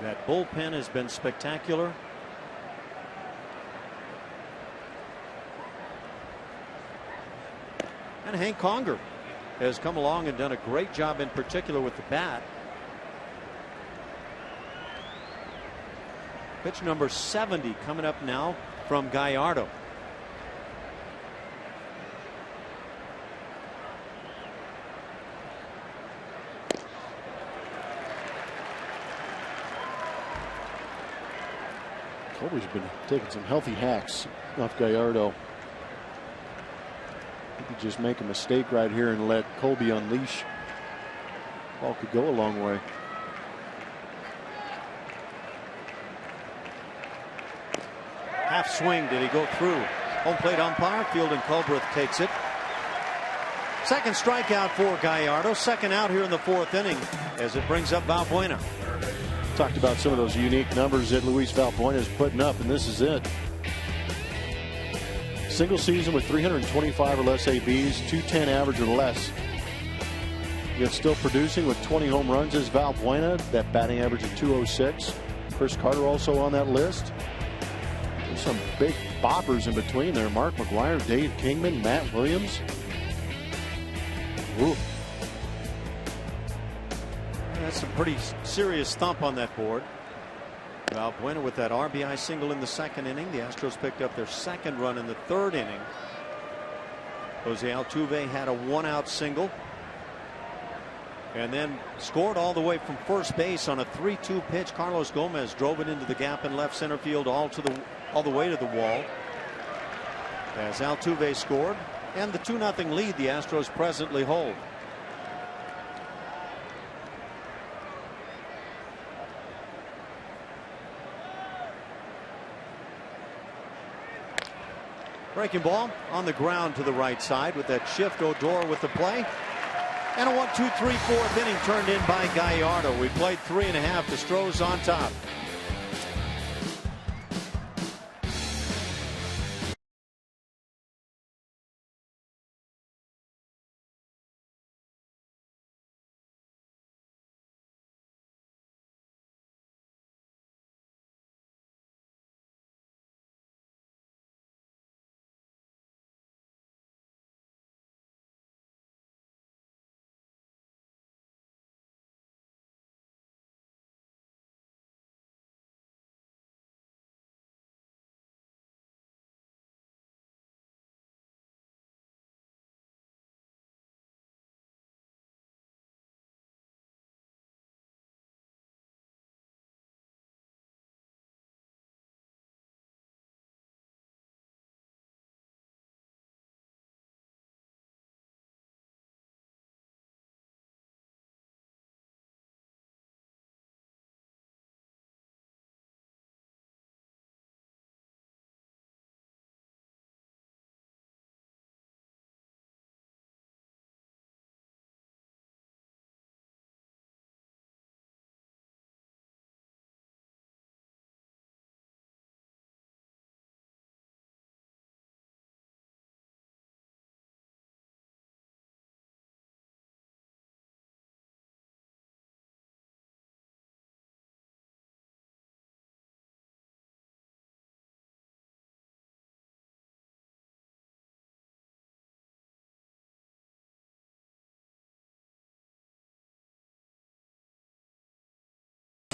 That bullpen has been spectacular. And Hank Conger has come along and done a great job, in particular with the bat. Pitch number 70 coming up now from Gallardo.
Colby's been taking some healthy hacks off Gallardo. He could just make a mistake right here and let Colby unleash. Ball could go a long way.
Half swing. Did he go through? Home plate umpire. Fielding Culbreth takes it. Second strikeout for Gallardo. Second out here in the fourth inning as it brings up Valbuena.
Talked about some of those unique numbers that Luis Valbuena is putting up, and this is it. Single season with 325 or less ABs, 210 average or less. Yet still producing with 20 home runs is Valbuena. That batting average of 206. Chris Carter also on that list. There's some big boppers in between there. Mark McGwire, Dave Kingman, Matt Williams. Ooh.
That's a pretty serious thump on that board. Valbuena with that RBI single in the second inning. The Astros picked up their second run in the third inning. Jose Altuve had a one-out single and then scored all the way from first base on a 3-2 pitch. Carlos Gomez drove it into the gap in left center field all the way to the wall as Altuve scored, and the 2-0 lead the Astros presently hold. Breaking ball on the ground to the right side with that shift. Odor with the play. And a 1-2-3 4th inning turned in by Gallardo. We played 3.5. The Astros on top.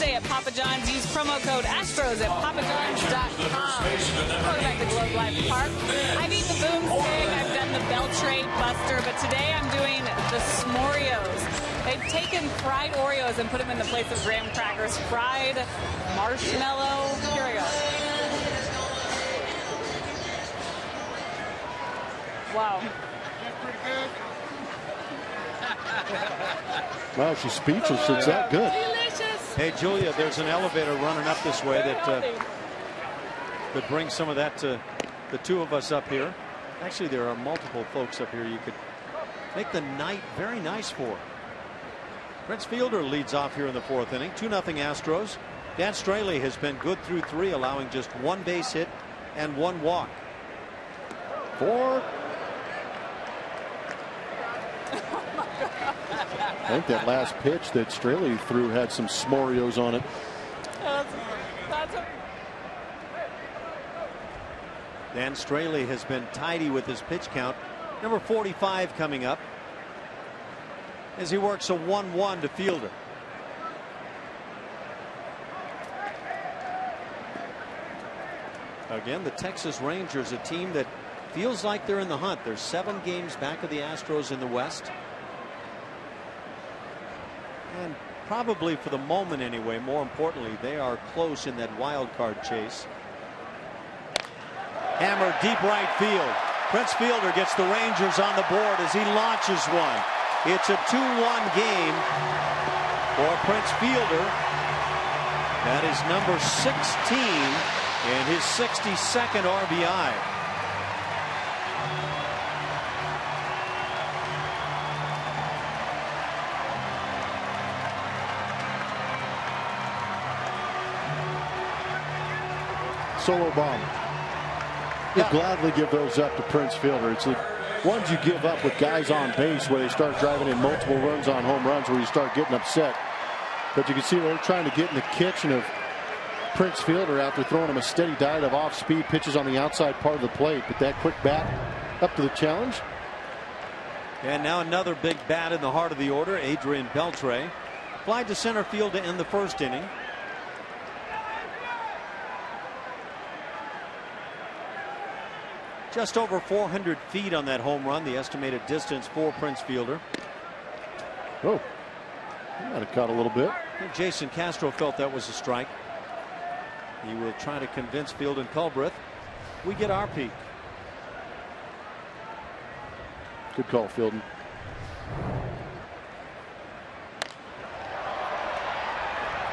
At Papa John's, use promo code Astros at papajohns.com. Welcome back to Globe Life Park. I've eaten the boomstick, I've done the Beltray Buster, but today I'm doing the S'morios. They've taken fried Oreos and put them in the place of graham crackers. Fried marshmallow. Here we go. Wow.
Wow, she's speechless. It's that good.
Hey, Julia, there's an elevator running up this way that could bring some of that to the two of us up here. Actually, there are multiple folks up here you could make the night very nice for. Prince Fielder leads off here in the 4th inning. 2-0 Astros. Dan Straley has been good through 3, allowing just 1 base hit and 1 walk. 4.
I think that last pitch that Straley threw had some S'morios on it.
Dan Straley has been tidy with his pitch count. Number 45 coming up as he works a 1-1 to Fielder. Again, the Texas Rangers, a team that feels like they're in the hunt. They're 7 games back of the Astros in the West. And probably for the moment anyway, more importantly, they are close in that wild card chase. Hammer deep right field. Prince Fielder gets the Rangers on the board as he launches one. It's a 2-1 game for Prince Fielder. That is number 16 and his 62nd RBI.
Solo bomb. You'd gladly give those up to Prince Fielder. It's the ones you give up with guys on base where they start driving in multiple runs on home runs where you start getting upset. But you can see they're trying to get in the kitchen of Prince Fielder after throwing him a steady diet of off-speed pitches on the outside part of the plate. But that quick bat up to the challenge.
And now another big bat in the heart of the order. Adrian Beltre flied to center field to end the 1st inning. Just over 400 feet on that home run, the estimated distance for Prince Fielder.
Oh, he might have caught a little bit.
I think Jason Castro felt that was a strike. He will try to convince Field and Culbreth. We get our peak.
Good call, Fielden.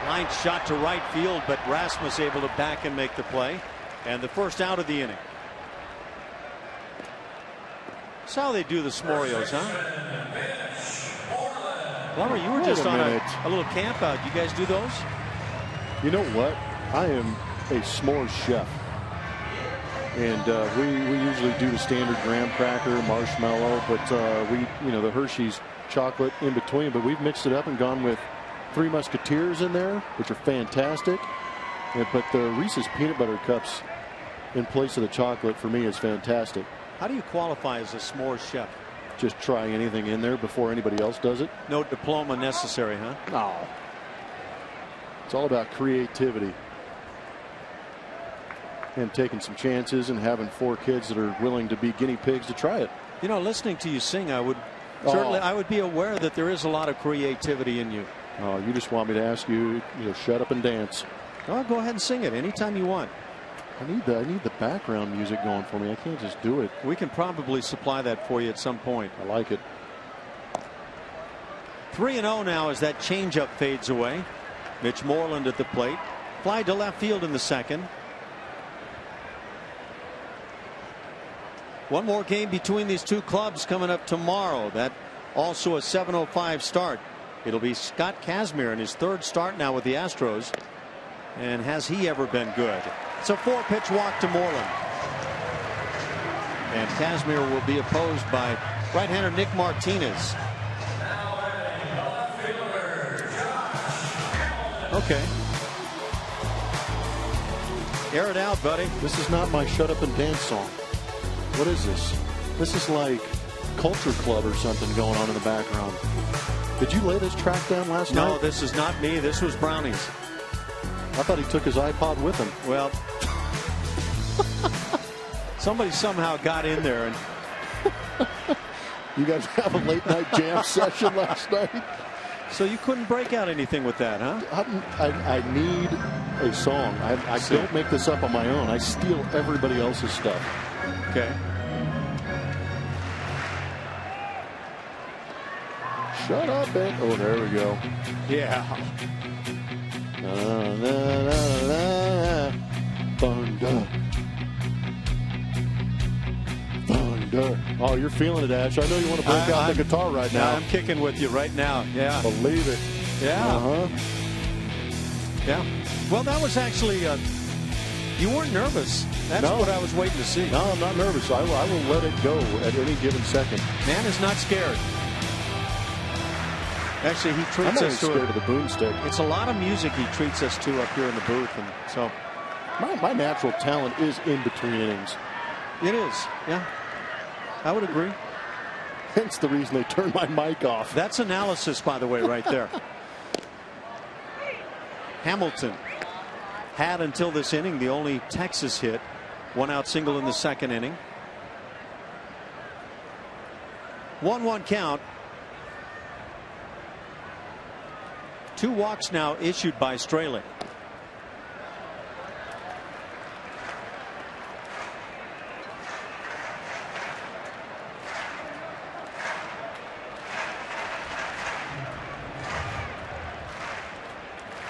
Line shot to right field, but Rasmus able to back and make the play. And the first out of the inning. That's how they do the s'mores, huh? Glover, you were
Wait
just
a
on
minute.
a little camp out. You guys do those?
You know what? I am a s'mores chef. And we usually do the standard graham cracker, marshmallow, but the Hershey's chocolate in between. But we've mixed it up and gone with 3 Musketeers in there, which are fantastic. But the Reese's peanut butter cups in place of the chocolate for me is fantastic.
How do you qualify as a s'mores chef?
Just try anything in there before anybody else does it.
No diploma necessary, huh?
No. It's all about creativity. And taking some chances and having 4 kids that are willing to be guinea pigs to try it.
You know, listening to you sing, I would be aware that there is a lot of creativity in you.
Oh, you just want me to ask you, shut up and dance.
Oh, go ahead and sing it anytime you want.
I need the background music going for me. I can't just do it.
We can probably supply that for you at some point.
I like it.
3-0 now as that changeup fades away. Mitch Moreland at the plate. Fly to left field in the second. One more game between these two clubs coming up tomorrow. That also a 7:05 start. It'll be Scott Kazmir in his 3rd start now with the Astros. And has he ever been good? It's a 4-pitch walk to Moreland. And Kazmir will be opposed by right-hander Nick Martinez. Okay. Air it out, buddy.
This is not my shut up and dance song. What is this? This is like Culture Club or something going on in the background. Did you lay this track down last night?
No, this is not me. This was Brownie's.
I thought he took his iPod with him.
Well, somebody somehow got in there. And
you guys have a late night jam session last night?
So you couldn't break out anything with that, huh?
I need a song. I don't make this up on my own. I steal everybody else's stuff.
Okay.
Shut up, and oh, there we go.
Yeah.
Thunder. Thunder. Oh, you're feeling it, Ash. I know you want to break out the guitar right now.
I'm kicking with you right now. Yeah.
Believe it.
Yeah. Yeah. Well, that was actually, you weren't nervous. That's what I was waiting to see.
No, I'm not nervous. I will let it go at any given second.
Man is not scared. Actually, he treats us to
scared of the boomstick.
It's a lot of music he treats us to up here in the booth, and so
my natural talent is in between innings.
It is, yeah. I would agree.
Hence the reason they turned my mic off.
That's analysis, by the way, right there. Hamilton had until this inning the only Texas hit, 1-out single in the second inning. 1-1 count. 2 walks now issued by Straley.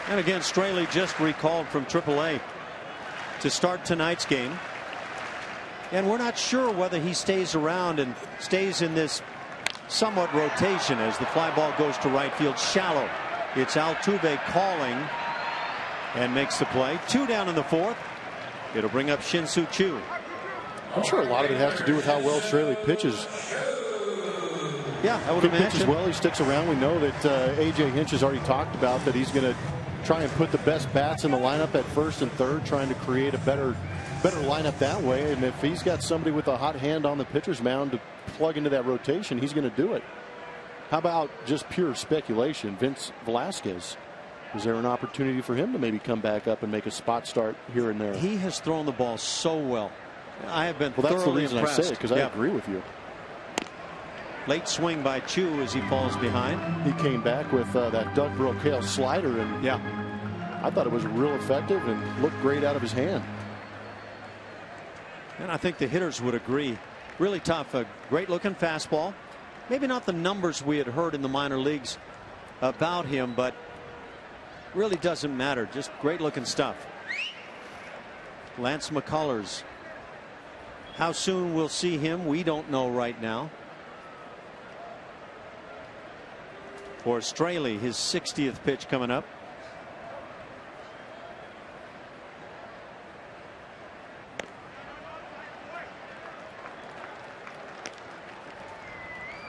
And again, Straley just recalled from AAA to start tonight's game. And we're not sure whether he stays around and stays in this somewhat rotation as the fly ball goes to right field shallow. It's Altuve calling and makes the play. 2 down in the 4th. It'll bring up Shin-Soo Choo.
I'm sure a lot of it has to do with how well Straley pitches.
Yeah, I would imagine.
Pitches well, he sticks around. We know that A.J. Hinch has already talked about that he's going to try and put the best bats in the lineup at first and third, trying to create a better lineup that way. And if he's got somebody with a hot hand on the pitcher's mound to plug into that rotation, he's going to do it. How about just pure speculation? Vince Velasquez. Is there an opportunity for him to maybe come back up and make a spot start here and there?
He has thrown the ball so well. I have been
that's the reason
impressed.
I say it, because I agree with you.
Late swing by Choo as he falls behind.
He came back with that Doug Brocail slider, and I thought it was real effective and looked great out of his hand.
And I think the hitters would agree. Really tough. A great looking fastball. Maybe not the numbers we had heard in the minor leagues about him, but really doesn't matter. Just great looking stuff. Lance McCullers How soon we'll see him, we don't know right now. For Straley, his 60th pitch coming up.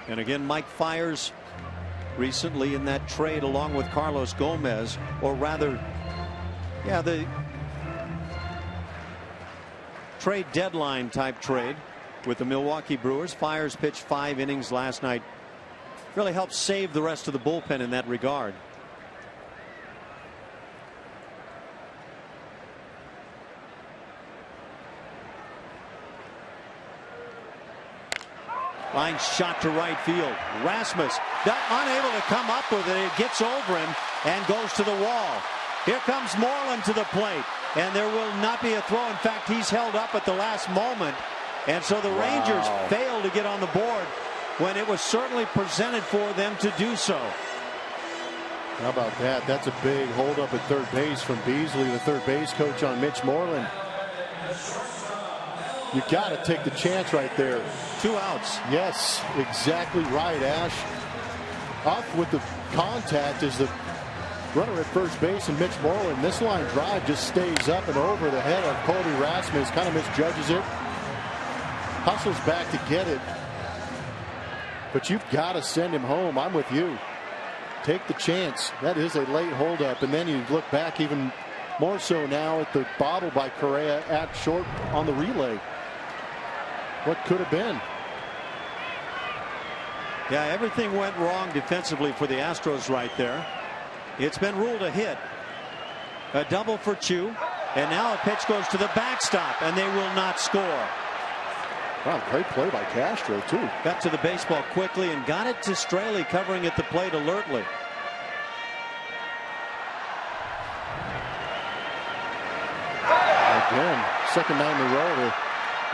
And again, Mike Fiers recently in that trade along with Carlos Gomez, or rather, yeah, the trade deadline type trade with the Milwaukee Brewers. Fiers pitched 5 innings last night. Really helped save the rest of the bullpen in that regard. Line shot to right field. Rasmus unable to come up with it. It gets over him and goes to the wall. Here comes Moreland to the plate, and there will not be a throw. In fact, he's held up at the last moment, and so the Rangers fail to get on the board when it was certainly presented for them to do so.
How about that? That's a big holdup at third base from Beasley, the third base coach, on Mitch Moreland. You got to take the chance right there.
2 outs.
Yes, exactly right, Ash. Off with the contact is the runner at first base, and Mitch Moreland. This line drive just stays up and over the head of Colby Rasmus. Kind of misjudges it. Hustles back to get it. But you've got to send him home. I'm with you. Take the chance. That is a late holdup. And then you look back even more so now at the bobble by Correa at short on the relay. What could have been?
Yeah, everything went wrong defensively for the Astros right there. It's been ruled a hit. A double for Chu. And now a pitch goes to the backstop, and they will not score.
Wow, great play by Castro, too.
Got to the baseball quickly and got it to Straley, covering at the plate alertly.
Again, second night in a row, the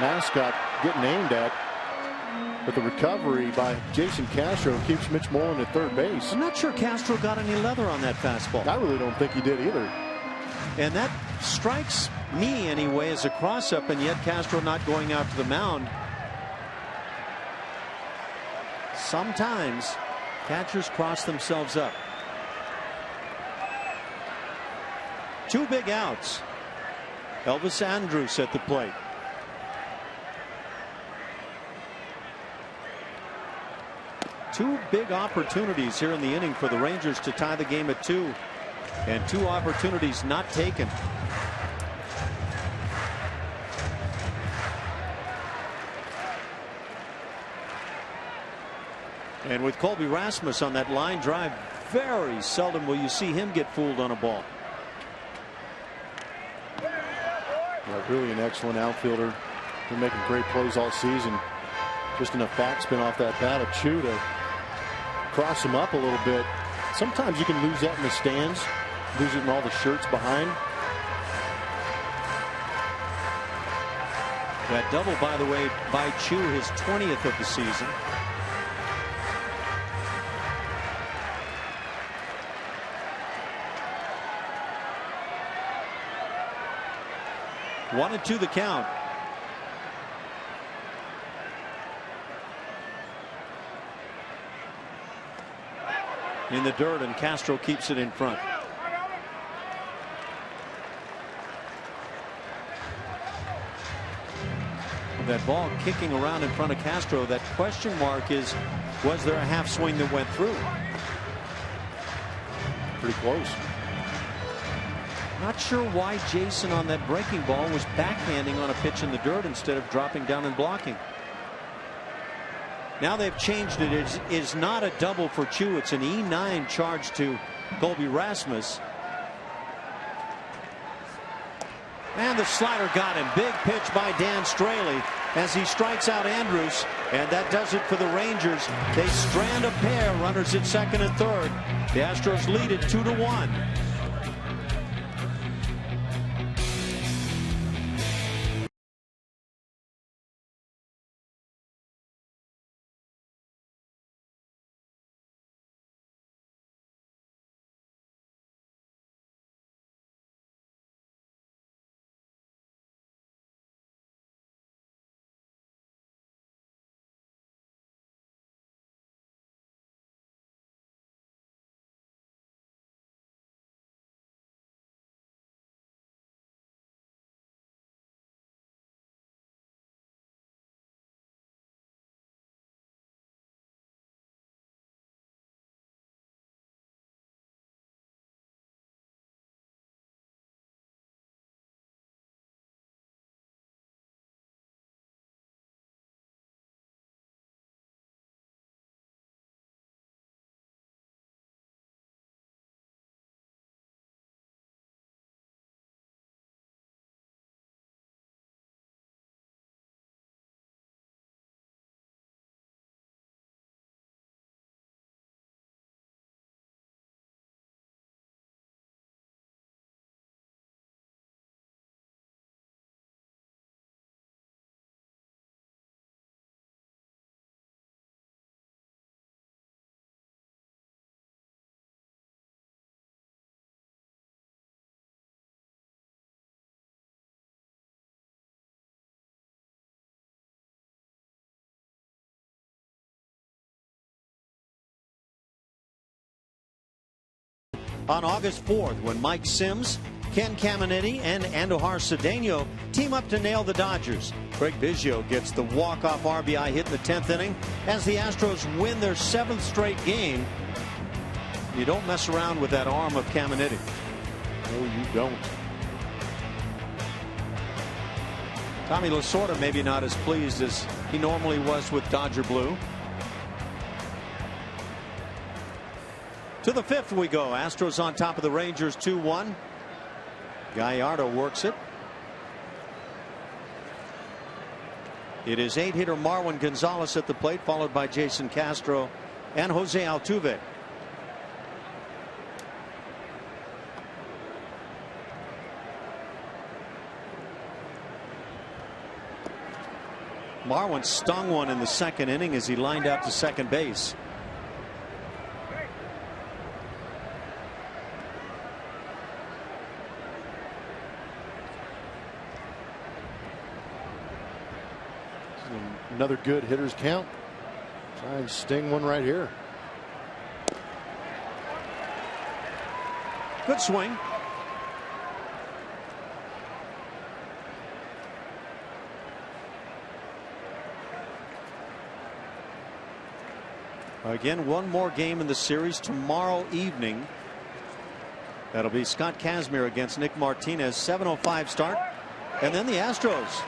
mascot getting aimed at. But the recovery by Jason Castro keeps Mitch Moreland at third base.
I'm not sure Castro got any leather on that fastball.
I really don't think he did either.
And that strikes me anyway as a cross-up, and yet Castro not going out to the mound. Sometimes catchers cross themselves up. 2 big outs. Elvis Andrus at the plate. Two big opportunities here in the inning for the Rangers to tie the game at 2, and 2 opportunities not taken. And with Colby Rasmus on that line drive, very seldom will you see him get fooled on a ball.
Yeah, really an excellent outfielder. Been making great plays all season. Just enough backspin off that bat of Chu to cross him up a little bit. Sometimes you can lose that in the stands, lose it in all the shirts behind.
That double, by the way, by Chu, his 20th of the season. One and 2 the count. In the dirt, and Castro keeps it in front. That ball kicking around in front of Castro. That question mark is, was there a half swing that went through?
Pretty close.
Not sure why Jason on that breaking ball was backhanding on a pitch in the dirt instead of dropping down and blocking. Now they've changed it. It is not a double for Chu. It's an E9 charge to Colby Rasmus. And the slider got him. Big pitch by Dan Straley as he strikes out Andrus. And that does it for the Rangers. They strand a pair, runners at second and third. The Astros lead it 2-1. on August 4th when Mike Sims, Ken Caminiti, and Andujar Cedeno team up to nail the Dodgers. Craig Biggio gets the walk-off RBI hit in the 10th inning as the Astros win their 7th straight game. You don't mess around with that arm of Caminiti.
No, you don't.
Tommy Lasorda maybe not as pleased as he normally was with Dodger blue. To the 5th we go. Astros on top of the Rangers 2-1. Gallardo works it. It is 8-hitter Marwin Gonzalez at the plate, followed by Jason Castro and Jose Altuve. Marwin stung one in the 2nd inning as he lined out to second base.
Another good hitter's count. Try and sting one right here.
Good swing. Again, one more game in the series tomorrow evening. That'll be Scott Kazmir against Nick Martinez. 7:05 start. And then the Astros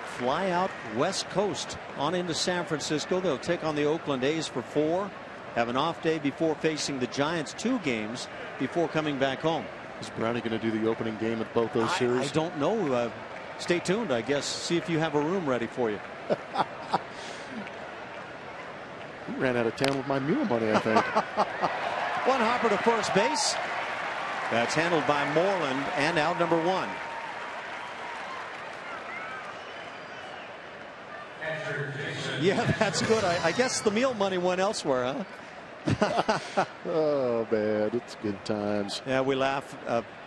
fly out west coast on into San Francisco. They'll take on the Oakland A's for 4. Have an off day before facing the Giants 2 games before coming back home.
Is Brownie going to do the opening game at both those series?
I don't know. Stay tuned, I guess. See if you have a room ready for you.
He ran out of town with my mule money, I think.
One hopper to first base. That's handled by Moreland, and out number 1. Yeah, that's good. I guess the meal money went elsewhere, huh?
Oh, man, it's good times.
Yeah, we laugh.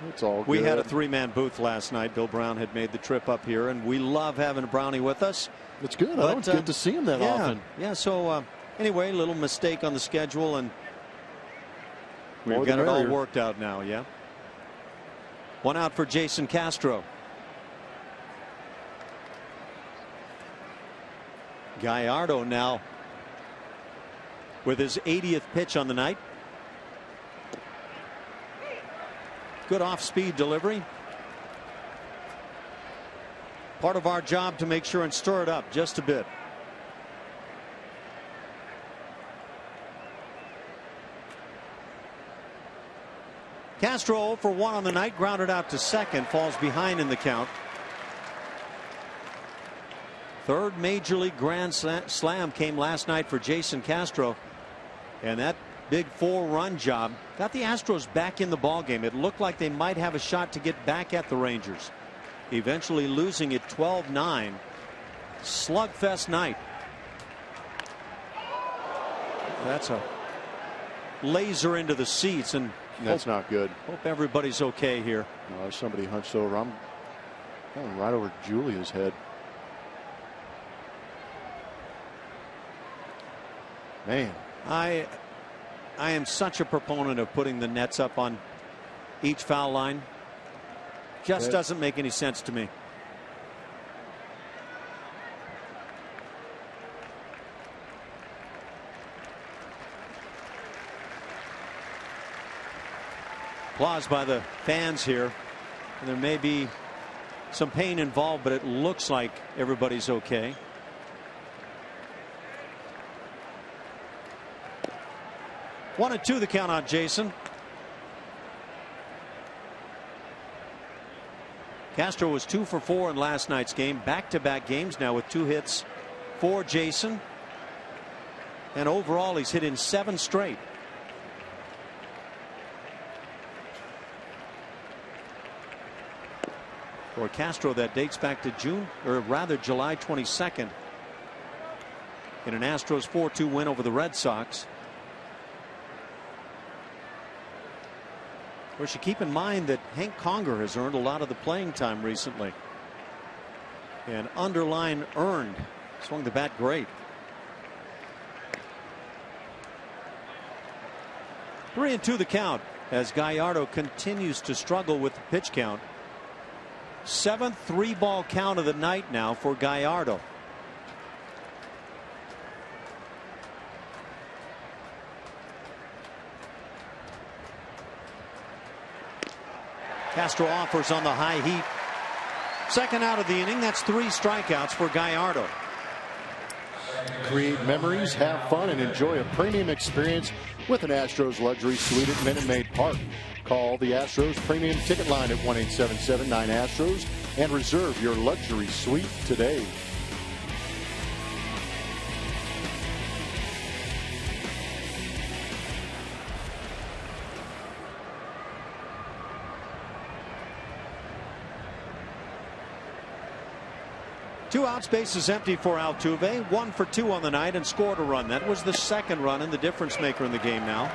It's all good.
We had a 3-man booth last night. Bill Brown had made the trip up here, and we love having Brownie with us.
It's good. I don't get to see him that often.
Yeah, so anyway, a little mistake on the schedule, and we've got it all worked out now, yeah. 1 out for Jason Castro. Gallardo now with his 80th pitch on the night. Good off-speed delivery. Part of our job to make sure and stir it up just a bit. Castro 0 for 1 on the night, grounded out to second, falls behind in the count. 3rd major league grand slam came last night for Jason Castro, and that big 4-run job got the Astros back in the ballgame. It looked like they might have a shot to get back at the Rangers, eventually losing it 12-9. Slugfest night. That's a laser into the seats, and
that's not good.
Hope everybody's okay here.
Somebody hunched over. I'm going right over Julia's head. Man,
I am such a proponent of putting the nets up on each foul line. Just doesn't make any sense to me. Applause by the fans here, and there may be some pain involved, but it looks like everybody's okay. One and 2 the count on Jason. Castro was 2 for 4 in last night's game. Back-to-back games now with 2 hits for Jason. And overall, he's hit in 7 straight. For Castro, that dates back to July 22nd in an Astros 4-2 win over the Red Sox. Of course, you keep in mind that Hank Conger has earned a lot of the playing time recently. And underline earned. Swung the bat great. 3 and 2 the count as Gallardo continues to struggle with the pitch count. 7th 3-ball count of the night now for Gallardo. Castro offers on the high heat. Second out of the inning. That's 3 strikeouts for Gallardo.
Create memories, have fun, and enjoy a premium experience with an Astros luxury suite at Minute Maid Park. Call the Astros premium ticket line at 1-877-9-ASTROS and reserve your luxury suite today.
Two outs, bases empty for Altuve. 1 for 2 on the night and scored a run. That was the second run and the difference maker in the game now.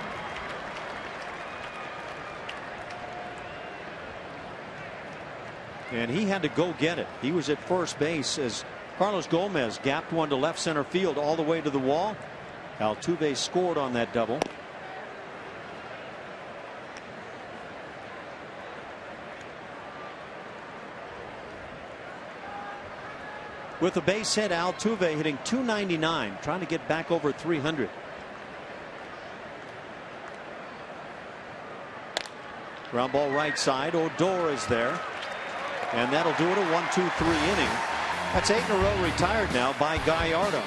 And he had to go get it. He was at first base as Carlos Gomez gapped one to left center field all the way to the wall. Altuve scored on that double. With a base hit, Altuve hitting .299, trying to get back over 300. Ground ball right side. Odor is there. And that'll do it, a 1-2-3 inning. That's 8 in a row retired now by Gallardo.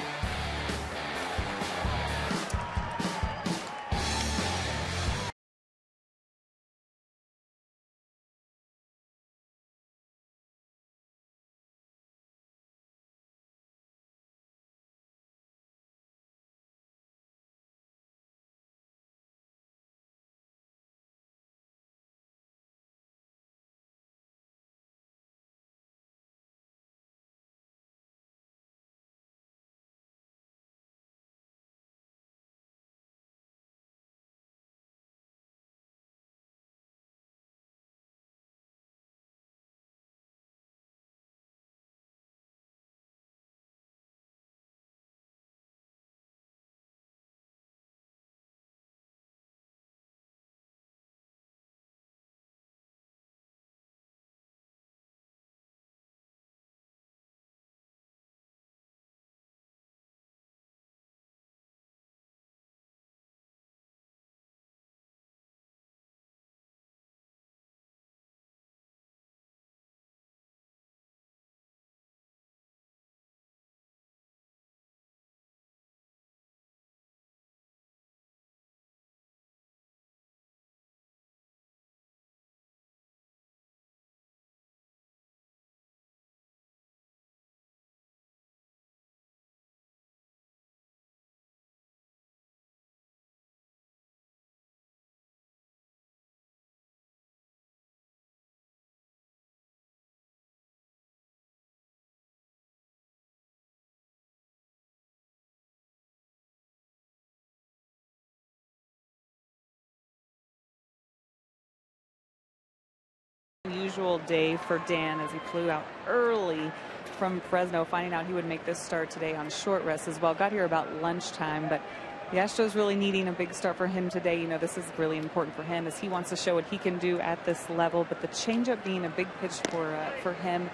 Unusual day for Dan as he flew out early from Fresno, finding out he would make this start today on short rest as well. Got here about lunchtime, but the Astros really needing a big start for him today. You know, this is really important for him as he wants to show what he can do at this level. But the changeup being a big pitch for him,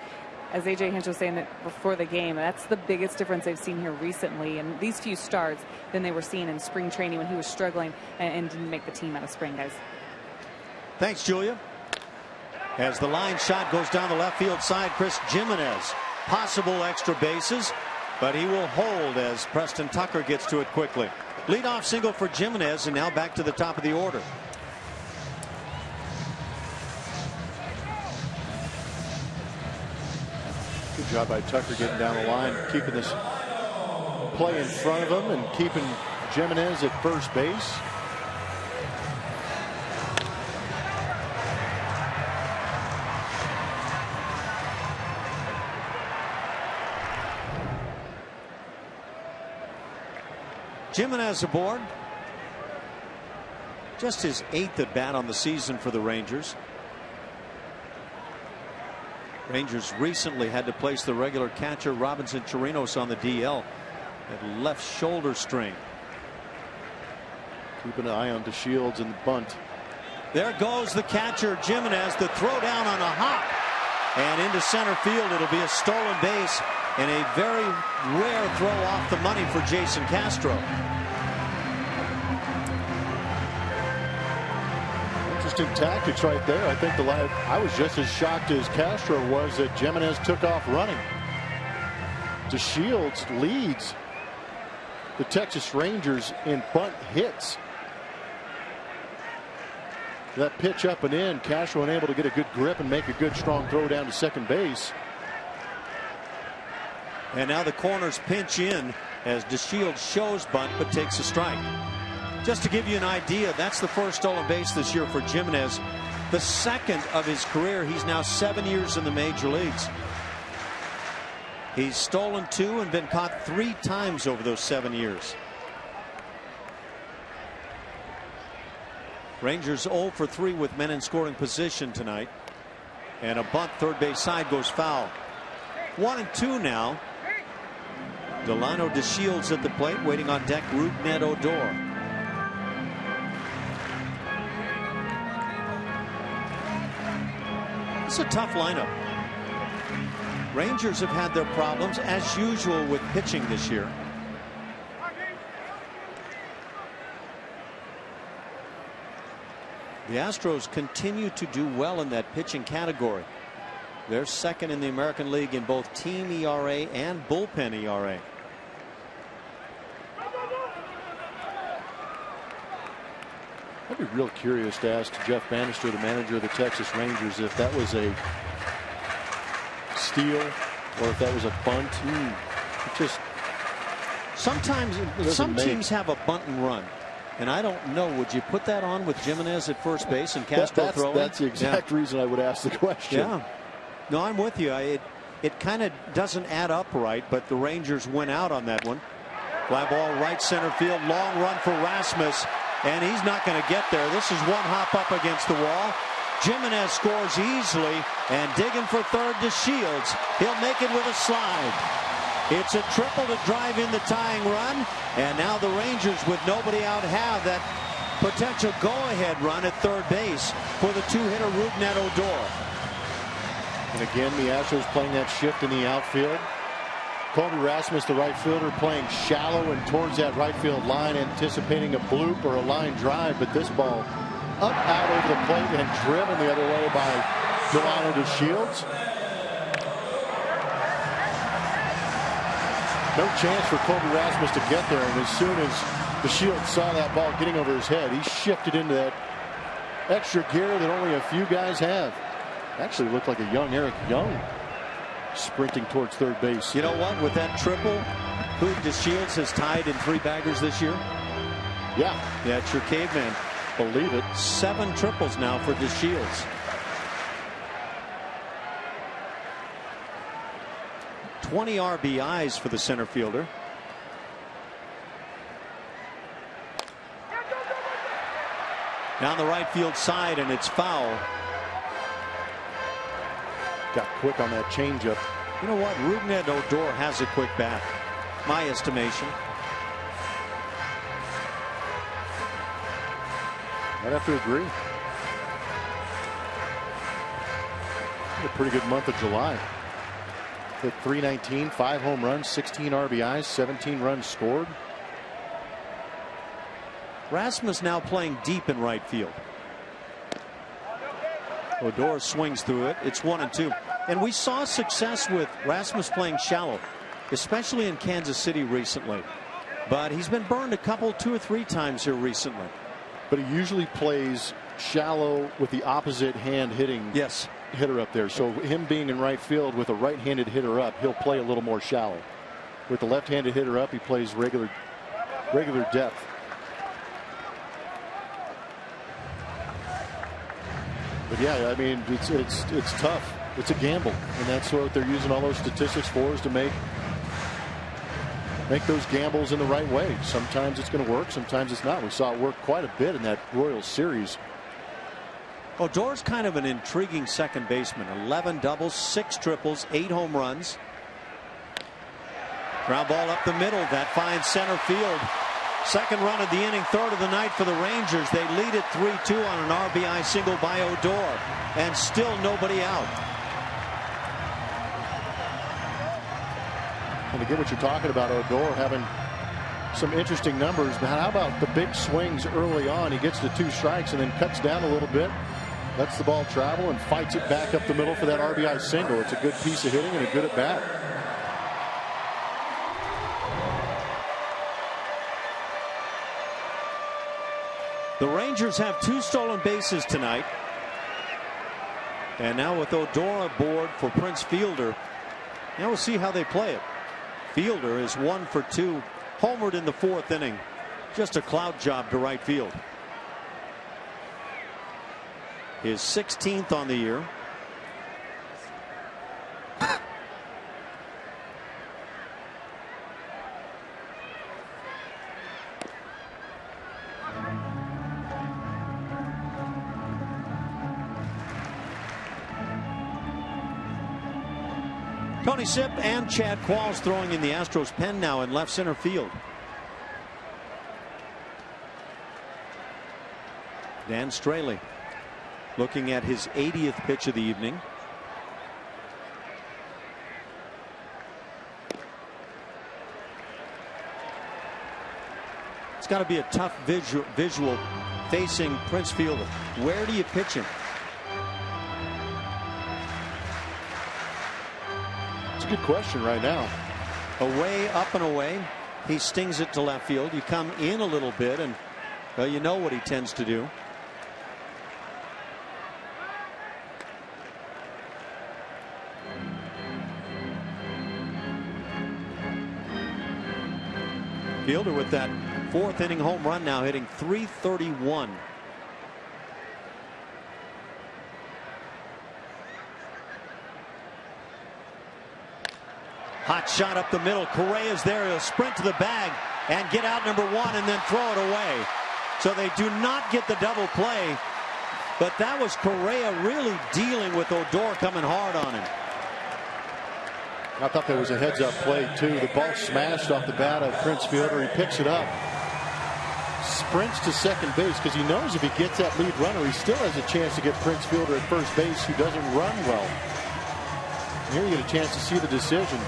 as A.J. Hinch was saying that before the game, that's the biggest difference they've seen here recently. And these few starts than they were seeing in spring training when he was struggling and didn't make the team out of spring, guys.
Thanks, Julia. As the line shot goes down the left field side, Chris Jimenez. Possible extra bases, but he will hold as Preston Tucker gets to it quickly. Leadoff single for Jimenez, and now back to the top of the order.
Good job by Tucker getting down the line, keeping this play in front of him and keeping Jimenez at first base.
Jimenez aboard. Just his 8th at bat on the season for the Rangers. Rangers recently had to place the regular catcher Robinson Chirinos on the DL at left shoulder strain.
Keeping an eye on DeShields and the bunt.
There goes the catcher, Jimenez. The throw down on a hop. And into center field. It'll be a stolen base and a very rare throw off the money for Jason Castro.
Interesting tactics right there. I think I was just as shocked as Castro was that Jimenez took off running. DeShields leads the Texas Rangers in bunt hits. That pitch up and in, Castro unable to get a good grip and make a good strong throw down to second base.
And now the corners pinch in as DeShields shows bunt but takes a strike. Just to give you an idea, that's the first stolen base this year for Jimenez. The second of his career. He's now 7 years in the major leagues. He's stolen 2 and been caught 3 times over those 7 years. Rangers 0 for 3 with men in scoring position tonight. And a bunt third base side goes foul. 1-2 now. Delano DeShields at the plate, waiting on deck Rougned Odor. It's a tough lineup. Rangers have had their problems as usual with pitching this year. The Astros continue to do well in that pitching category. They're second in the American League in both team ERA and bullpen ERA.
I'd be real curious to ask Jeff Bannister, the manager of the Texas Rangers, if that was a steal or if that was a bunt. It just
sometimes some teams have a bunt and run. And I don't know, would you put that on with Jimenez at first base and Castro throwing?
That's the exact reason I would ask the question.
Yeah. No, I'm with you. It kind of doesn't add up right, but the Rangers went out on that one. Fly ball right center field. Long run for Rasmus. And he's not going to get there. This is one hop up against the wall. Jimenez scores easily. And digging for third DeShields. He'll make it with a slide. It's a triple to drive in the tying run. And now the Rangers, with nobody out, have that potential go-ahead run at third base for the two-hitter Rougned Odor.
And again, the Astros playing that shift in the outfield. Colby Rasmus, the right fielder, playing shallow and towards that right field line, anticipating a bloop or a line drive. But this ball up out over the plate and driven the other way by Delano DeShields. No chance for Colby Rasmus to get there, and as soon as DeShields saw that ball getting over his head, he shifted into that extra gear that only a few guys have. Actually looked like a young Eric Young sprinting towards third base.
You know what? With that triple, who DeShields has tied in 3-baggers this year?
Yeah.
Yeah, it's your caveman.
Believe it.
7 triples now for DeShields. 20 RBIs for the center fielder. Down the right field side, and it's foul.
Got quick on that changeup.
You know what? Rougned Odor has a quick bat, my estimation.
I'd have to agree. A pretty good month of July. Hit .319, 5 home runs, 16 RBIs, 17 runs scored.
Rasmus now playing deep in right field. Odor swings through it. It's 1-2. And we saw success with Rasmus playing shallow, especially in Kansas City recently. But he's been burned 2 or 3 times here recently.
But he usually plays shallow with the opposite hand hitting.
Yes.
Hitter up there. So him being in right field with a right-handed hitter up, he'll play a little more shallow. With the left-handed hitter up, he plays regular depth. But yeah, I mean, it's tough. It's a gamble, and that's what they're using all those statistics for, is to make those gambles in the right way. Sometimes it's going to work, sometimes it's not. We saw it work quite a bit in that Royals series.
Odor's kind of an intriguing second baseman. 11 doubles, 6 triples, 8 home runs. Ground ball up the middle. That finds center field. Second run of the inning, third of the night for the Rangers. They lead it 3-2 on an RBI single by Odor, and still nobody out.
And to get what you're talking about, Odor having some interesting numbers, but how about the big swings early on? He gets to 2 strikes and then cuts down a little bit, lets the ball travel, and fights it back up the middle for that RBI single. It's a good piece of hitting and a good at bat.
The Rangers have 2 stolen bases tonight. And now with Odor aboard for Prince Fielder, now we'll see how they play it. Fielder is 1 for 2, homered in the 4th inning. Just a clout job to right field. His 16th on the year. Tony Sipp and Chad Qualls throwing in the Astros pen now in left center field. Dan Straley looking at his 80th pitch of the evening. It's got to be a tough visual facing Prince Fielder. Where do you pitch him?
Good question right now.
Away, up and away. He stings it to left field. You come in a little bit, and well, you know what he tends to do. Fielder with that 4th inning home run now, hitting .331. Hot shot up the middle. Correa's there. He'll sprint to the bag and get out number 1 and then throw it away. So they do not get the double play. But that was Correa really dealing with Odor coming hard on him.
I thought there was a heads-up play, too. The ball smashed off the bat of Prince Fielder. He picks it up. Sprints to second base because he knows if he gets that lead runner, he still has a chance to get Prince Fielder at first base, who doesn't run well. Here you get a chance to see the decision.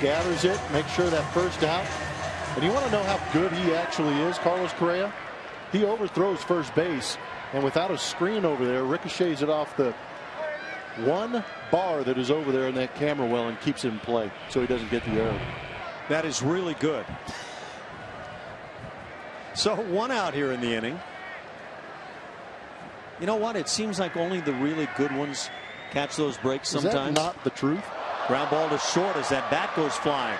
Gathers it, makes sure that first out. And you want to know how good he actually is, Carlos Correa? He overthrows first base, and without a screen over there, ricochets it off the 1 bar that is over there in that camera well and keeps it in play so he doesn't get the error.
That is really good. So 1 out here in the inning. You know what? It seems like only the really good ones catch those breaks sometimes.
Is that not the truth?
Ground ball to short as that bat goes flying.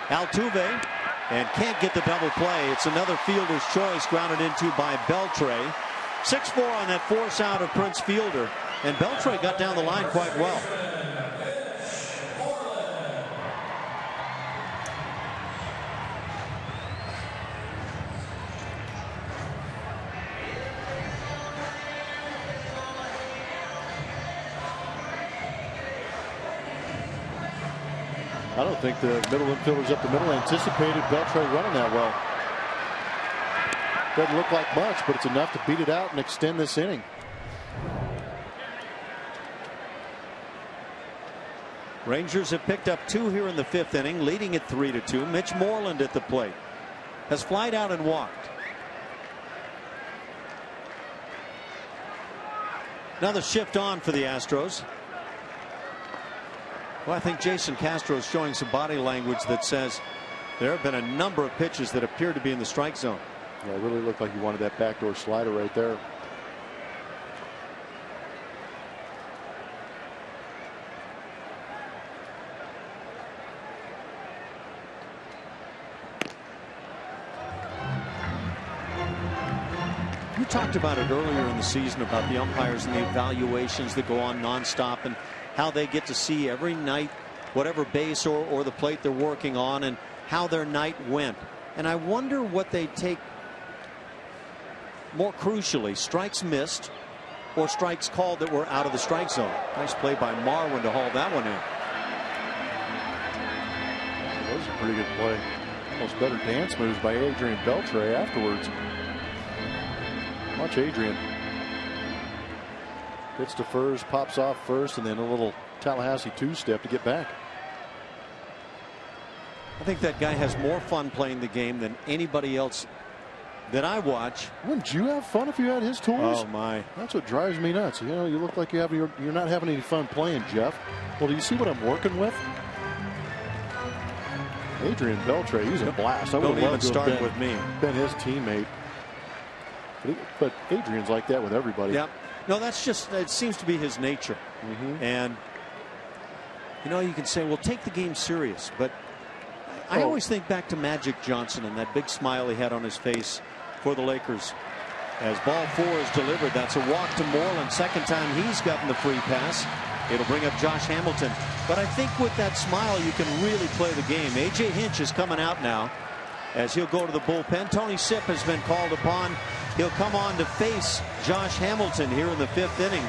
Altuve, and can't get the double play. It's another fielder's choice, grounded into by Beltre. 6-4 on that force out of Prince Fielder, and Beltre got down the line quite well.
I don't think the middle infielders up the middle anticipated Beltre running that well. Doesn't look like much, but it's enough to beat it out and extend this inning.
Rangers have picked up 2 here in the 5th inning, leading it 3-2. Mitch Moreland at the plate has flied out and walked. Another shift on for the Astros. Well, I think Jason Castro is showing some body language that says there have been a number of pitches that appear to be in the strike zone.
Yeah, it really looked like he wanted that backdoor slider right there.
You talked about it earlier in the season about the umpires and the evaluations that go on nonstop and how they get to see every night whatever base or the plate they're working on and how their night went. And I wonder what they take more crucially, strikes missed or strikes called that were out of the strike zone. Nice play by Marwin to haul that one in.
That was a pretty good play. Almost better dance moves by Adrian Beltre afterwards. Watch Adrian. Hits to first, pops off first, and then a little Tallahassee two-step to get back.
I think that guy has more fun playing the game than anybody else that I watch.
Wouldn't you have fun if you had his tools?
Oh my!
That's what drives me nuts. You know, you look like you're not having any fun playing, Jeff. Well, do you see what I'm working with? Adrian Beltre, he's a blast. I would
Don't even start with me.
Been his teammate. But Adrian's like that with everybody.
Yep. No, that's just, it seems to be his nature. And you know, you can say, well, take the game serious, but I always think back to Magic Johnson and that big smile he had on his face for the Lakers. As ball 4 is delivered, that's a walk to Moreland. Second time he's gotten the free pass. It'll bring up Josh Hamilton. But I think with that smile, you can really play the game. A.J. Hinch is coming out now as he'll go to the bullpen. Tony Sipp has been called upon. He'll come on to face Josh Hamilton here in the 5th inning,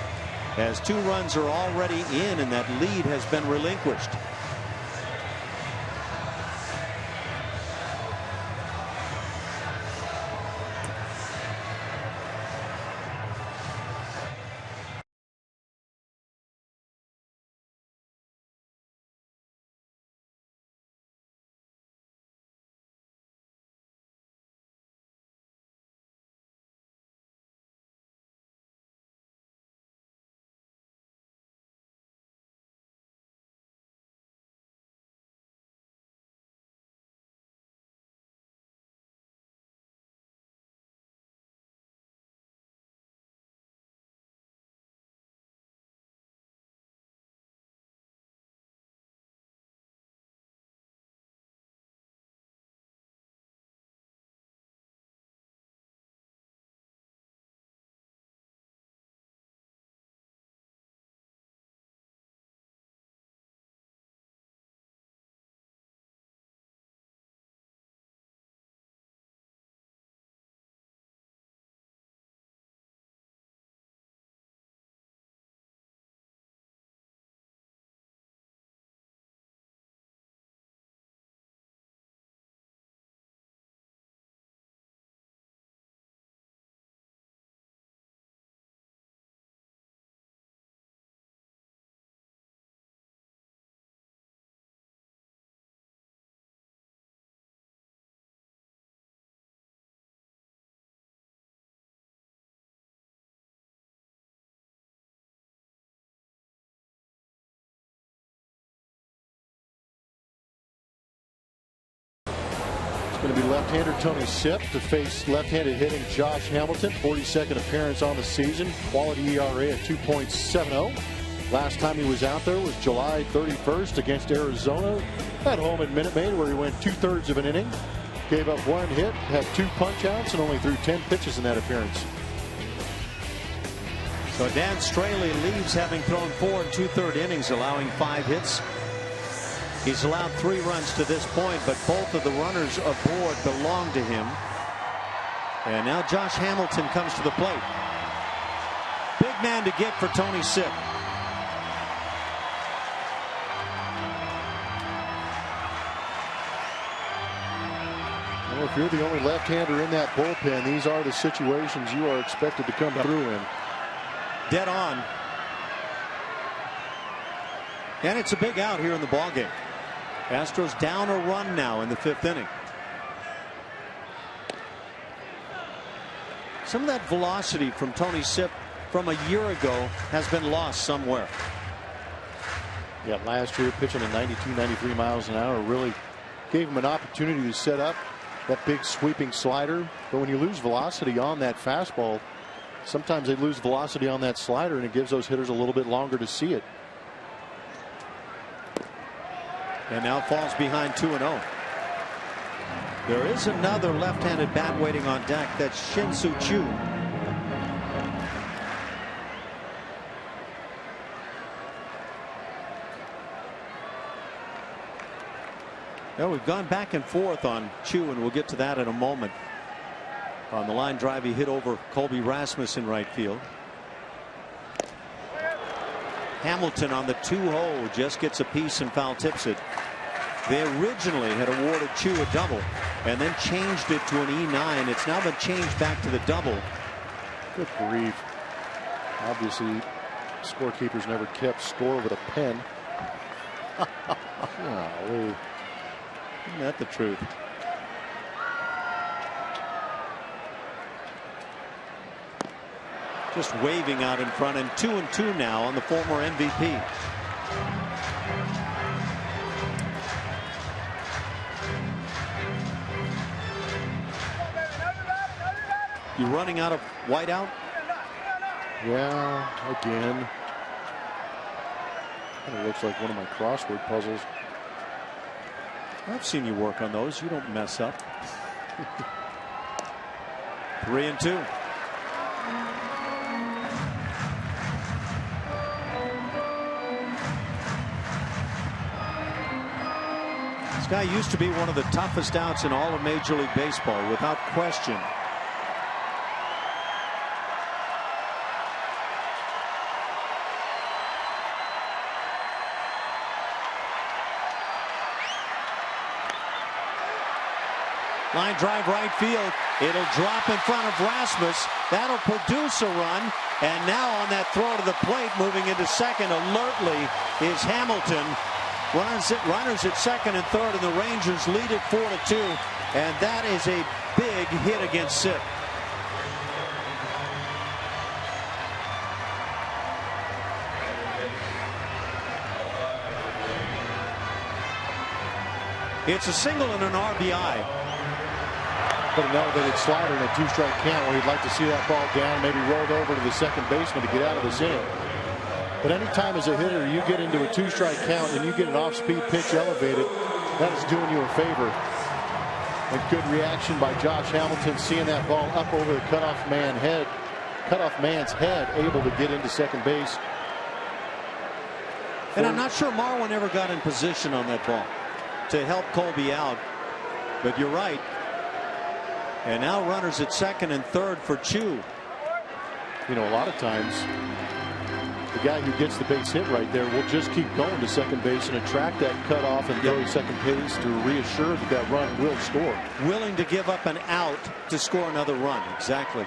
as 2 runs are already in and that lead has been relinquished.
Going to be left-hander Tony Sipp to face left-handed hitting Josh Hamilton. 42nd appearance on the season. Quality ERA at 2.70. Last time he was out there was July 31st against Arizona at home at Minute Maid, where he went 2/3 of an inning. Gave up 1 hit, had 2 punch-outs, and only threw 10 pitches in that appearance.
So Dan Straley leaves, having thrown 4 2/3 innings, allowing 5 hits. He's allowed 3 runs to this point, but both of the runners aboard belong to him. And now Josh Hamilton comes to the plate. Big man to get for Tony Sipp.
Well, if you're the only left-hander in that bullpen, these are the situations you are expected to come through in.
Dead on. And it's a big out here in the ballgame. Astros down a run now in the 5th inning. Some of that velocity from Tony Sipp from a year ago has been lost somewhere.
Yeah, last year pitching at 92, 93 miles an hour really gave him an opportunity to set up that big sweeping slider. But when you lose velocity on that fastball, sometimes they lose velocity on that slider, and it gives those hitters a little bit longer to see it.
And now falls behind 2-0. There is another left-handed bat waiting on deck. That's Shin-Soo Choo. Well, we've gone back and forth on Choo, and we'll get to that in a moment. On the line drive, he hit over Colby Rasmus in right field. Hamilton on the 2-0 just gets a piece and foul tips it. They originally had awarded Chu a double and then changed it to an E9. It's now been changed back to the double.
Good grief. Obviously, scorekeepers never kept score with a pen.
Golly. Isn't that the truth? Just waving out in front, and 2-2 now on the former MVP. You running out of whiteout?
Yeah, again. Kind of looks like one of my crossword puzzles.
I've seen you work on those. You don't mess up. 3-2. This guy used to be one of the toughest outs in all of Major League Baseball, without question. Line drive right field. It'll drop in front of Rasmus. That'll produce a run. And now on that throw to the plate, moving into second alertly, is Hamilton. Runners at second and third, and the Rangers lead it 4-2. And that is a big hit against Sitt. It's a single and an RBI.
Put an elevated slider in a 2-strike count where he'd like to see that ball down, maybe rolled over to the second baseman to get out of this inning. But anytime as a hitter you get into a 2-strike count and you get an off-speed pitch elevated, that is doing you a favor. A good reaction by Josh Hamilton, seeing that ball up over the cutoff man's head, able to get into second base.
And I'm not sure Marwin ever got in position on that ball to help Colby out. But you're right. And now runners at second and third for Chu.
You know, a lot of times the guy who gets the base hit right there will just keep going to second base and attract that cutoff and go to second base to reassure that that run will score.
Willing to give up an out to score another run. Exactly.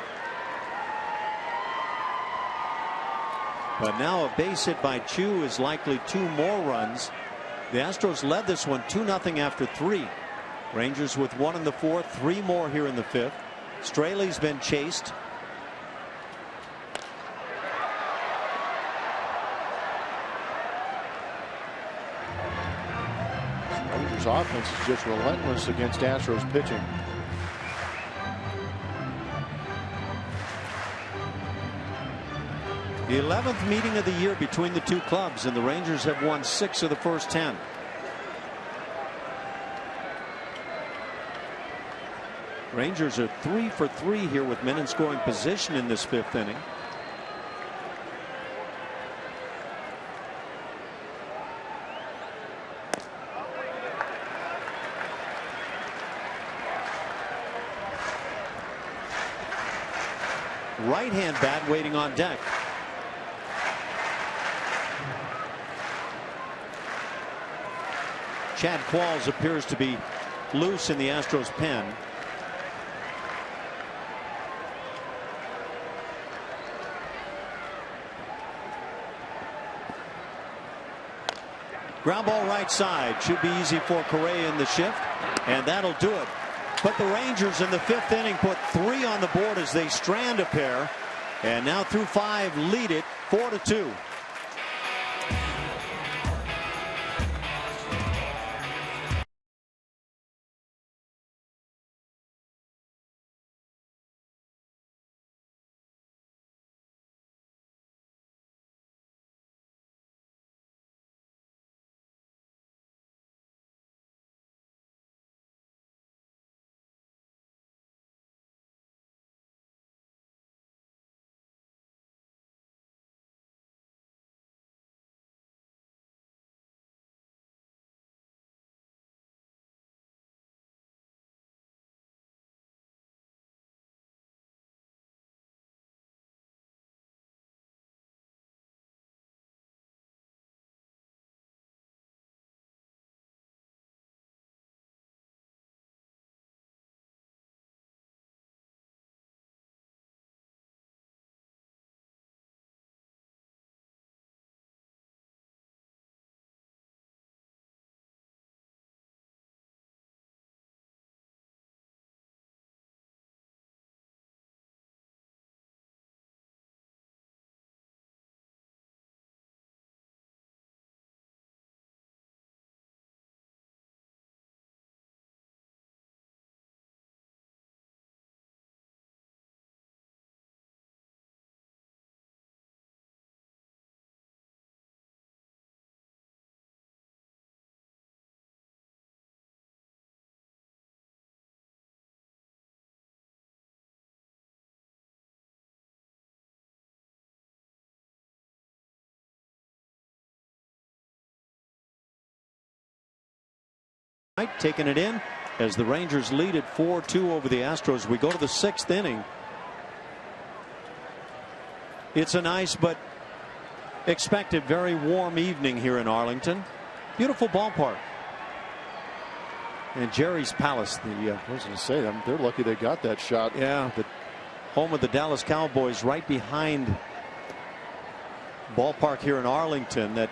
But now a base hit by Chu is likely 2 more runs. The Astros led this one 2-0 after 3. Rangers with 1 in the 4th, 3 more here in the 5th. Straley's been chased.
Rangers offense is just relentless against Astros pitching.
The 11th meeting of the year between the two clubs, and the Rangers have won 6 of the first 10. Rangers are 3 for 3 here with men in scoring position in this 5th inning. Right hand bat waiting on deck. Chad Qualls appears to be loose in the Astros pen. Ground ball right side. Should be easy for Correa in the shift, and that'll do it. But the Rangers in the 5th inning put 3 on the board as they strand a pair, and now through 5 lead it 4-2. Taking it in as the Rangers lead it 4-2 over the Astros. We go to the 6th inning. It's a nice but expected very warm evening here in Arlington. Beautiful ballpark. And Jerry's Palace,
I was going to say, they're lucky they got that shot.
Yeah, the home of the Dallas Cowboys, right behind ballpark here in Arlington, that,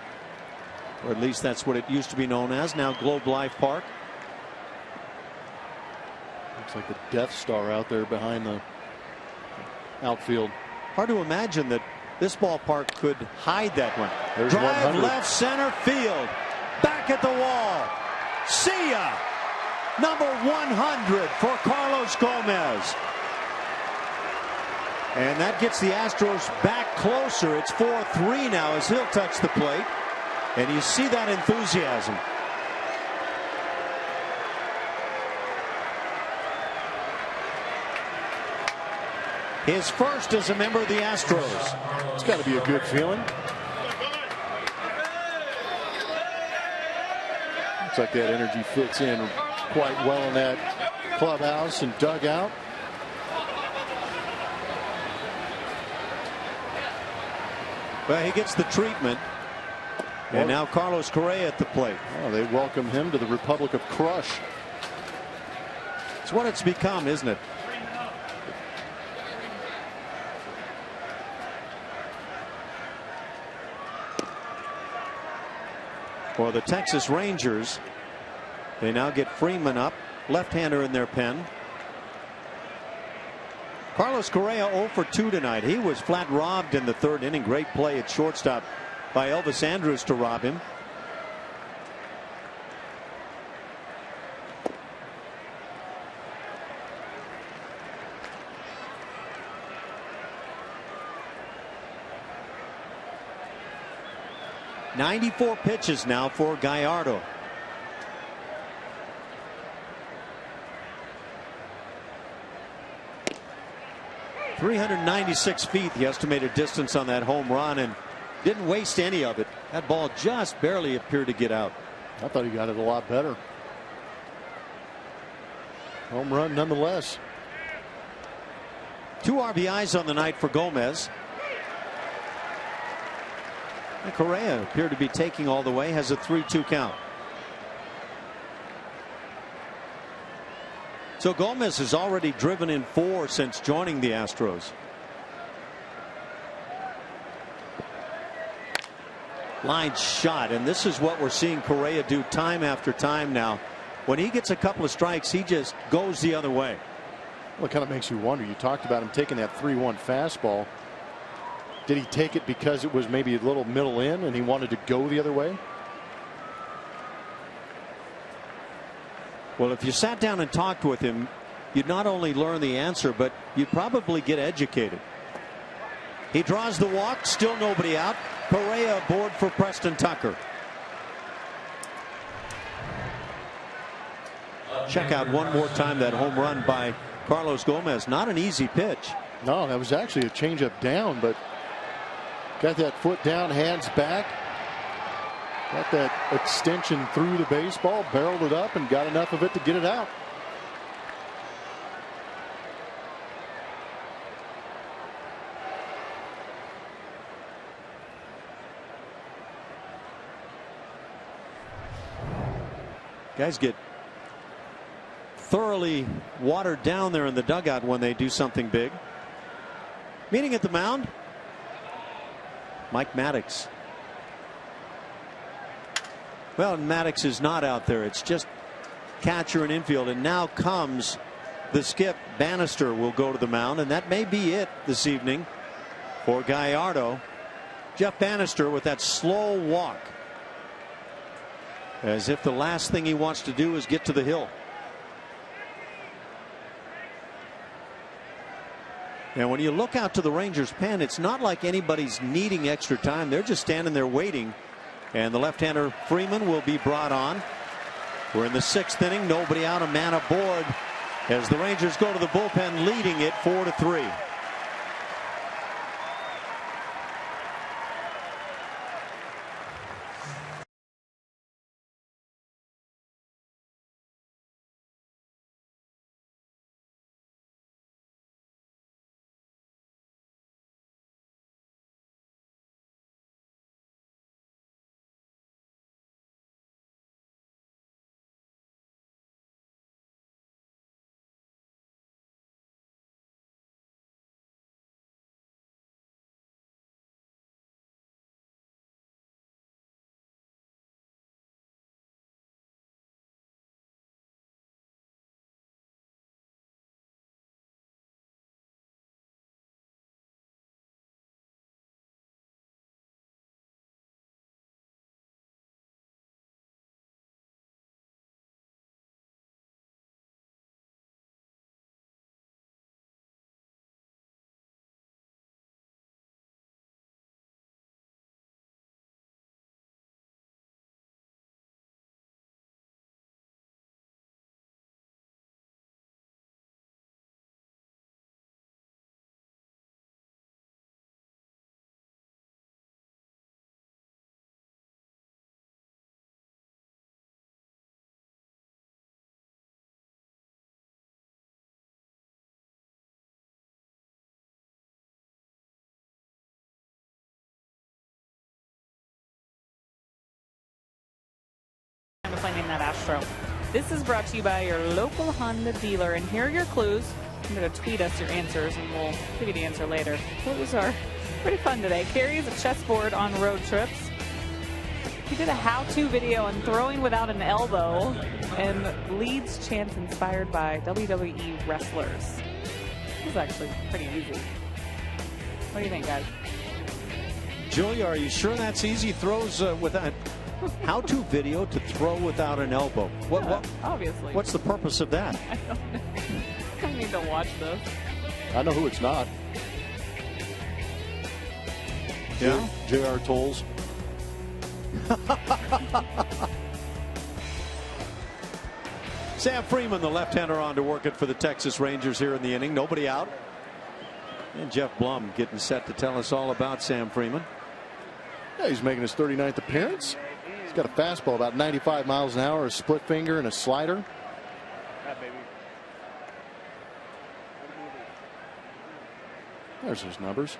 or at least that's what it used to be known as, now Globe Life Park.
Looks like the Death Star out there behind the outfield.
Hard to imagine that this ballpark could hide that one.
There's
Drive
100.
left center field. Back at the wall. See ya. Number 100 for Carlos Gomez. And that gets the Astros back closer. It's 4-3 now as he'll touch the plate. And you see that enthusiasm. His first as a member of the Astros.
It's got to be a good feeling. Looks like that energy fits in quite well in that clubhouse and dugout.
Well, he gets the treatment. And now Carlos Correa at the plate.
Oh, they welcome him to the Republic of Crush.
It's what it's become, isn't it? For the Texas Rangers, they now get Freeman up, left-hander in their pen. Carlos Correa 0 for 2 tonight. He was flat robbed in the 3rd inning. Great play at shortstop by Elvis Andrus to rob him. .94 pitches now for Gallardo. .396 feet, the estimated distance on that home run, and didn't waste any of it. That ball just barely appeared to get out.
I thought he got it a lot better. Home run nonetheless.
2 RBIs on the night for Gomez. And Correa appeared to be taking all the way, has a 3-2 count. So Gomez has already driven in 4 since joining the Astros. Line shot, and this is what we're seeing Correa do time after time now. When he gets a couple of strikes, he just goes the other way.
Well, it kind of makes you wonder. You talked about him taking that 3-1 fastball. Did he take it because it was maybe a little middle in and he wanted to go the other way?
Well, if you sat down and talked with him, you'd not only learn the answer, but you'd probably get educated. He draws the walk, still nobody out. Correa aboard for Preston Tucker. Check out one more time that home run by Carlos Gomez. Not an easy pitch.
No, that was actually a changeup down, but got that foot down, hands back. Got that extension through the baseball, barreled it up, and got enough of it to get it out.
Guys get thoroughly watered down there in the dugout when they do something big. Meeting at the mound, Mike Maddox. Well, Maddox is not out there. It's just catcher and infield. And now comes the skip. Bannister will go to the mound, and that may be it this evening for Gallardo. Jeff Bannister with that slow walk, as if the last thing he wants to do is get to the hill. And when you look out to the Rangers pen, it's not like anybody's needing extra time. They're just standing there waiting. And the left-hander Freeman will be brought on. We're in the 6th inning. Nobody out, a man aboard as the Rangers go to the bullpen, leading it 4-3.
to play Name That Astro. This is brought to you by your local Honda dealer, and here are your clues. I'm going to tweet us your answers, and we'll give you the answer later. Clues are pretty fun today. Carries a chessboard on road trips. He did a how-to video on throwing without an elbow, and leads chants inspired by WWE wrestlers. This is actually pretty easy. What do you think, guys?
Julia, are you sure that's easy? Throws without how-to video to throw without an elbow. What?
Obviously.
What's the purpose of that?
I don't know. I need to watch this.
I know who it's not.
Yeah.
J.R. Tolles.
Sam Freeman, the left-hander, on to work it for the Texas Rangers here in the inning. Nobody out. And Jeff Blum getting set to tell us all about Sam Freeman.
Yeah, he's making his 39th appearance. He's got a fastball about 95 miles an hour, a split finger, and a slider. There's his numbers.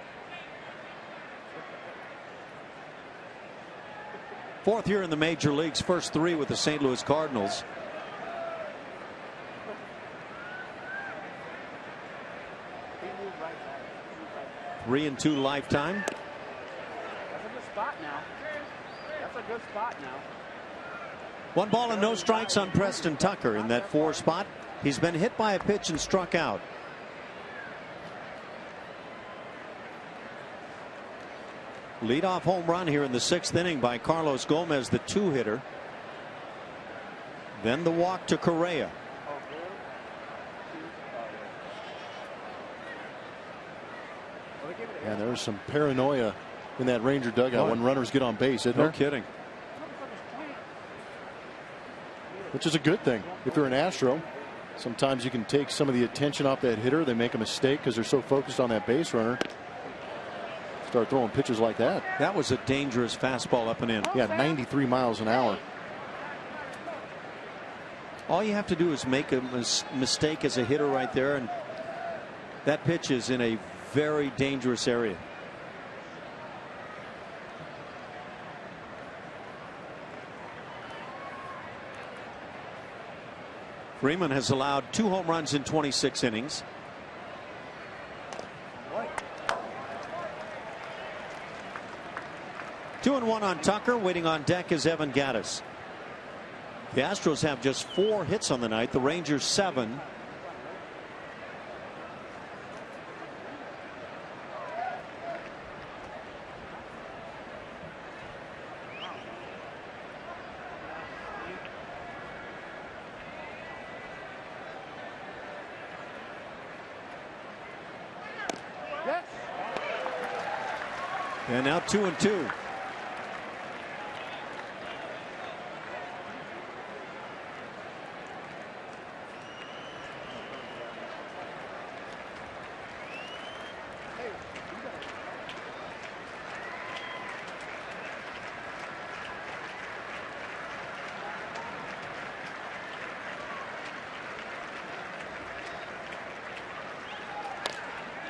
Fourth year in the major leagues, first 3 with the St. Louis Cardinals. Three and 2 lifetime.
That's a good spot now. That's a good spot now.
1 ball and no strikes on Preston Tucker in that 4 spot. He's been hit by a pitch and struck out. Leadoff home run here in the 6th inning by Carlos Gomez, the 2-hitter. Then the walk to Correa.
Yeah, there's some paranoia in that Ranger dugout when runners get on base, isn't there?
No kidding.
Which is a good thing. If you're an Astro, sometimes you can take some of the attention off that hitter. They make a mistake because they're so focused on that base runner. Start throwing pitches like that.
That was a dangerous fastball up and in.
Yeah, 93 miles an hour.
All you have to do is make a mistake as a hitter right there, and that pitch is in a very dangerous area. Freeman has allowed 2 home runs in 26 innings. Two and 1 on Tucker. Waiting on deck is Evan Gattis. The Astros have just 4 hits on the night. The Rangers 7. And now 2 and 2.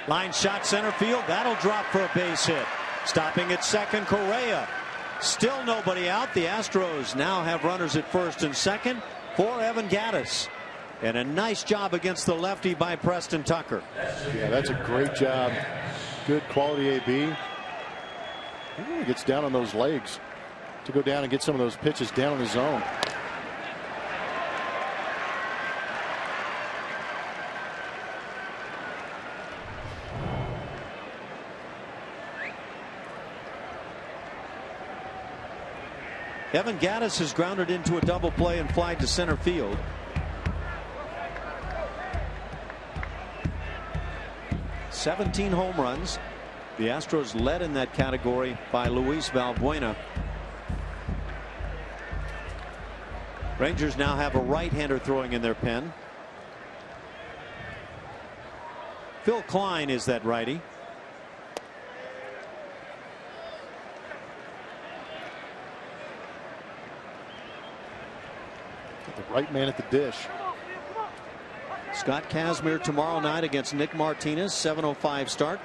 Line shot center field. That'll drop for a base hit. Stopping at second, Correa. Still nobody out. The Astros now have runners at first and second for Evan Gattis. And a nice job against the lefty by Preston Tucker.
Yeah, that's a great job. Good quality AB. He really gets down on those legs to go down and get some of those pitches down in the zone.
Evan Gattis has grounded into a double play and fly to center field. "17 home runs. The Astros led in that category by Luis Valbuena. Rangers now have a right-hander throwing in their pen. Phil Klein is that righty.
The right man at the dish.
Scott Kazmir tomorrow night against Nick Martinez, 7:05 start.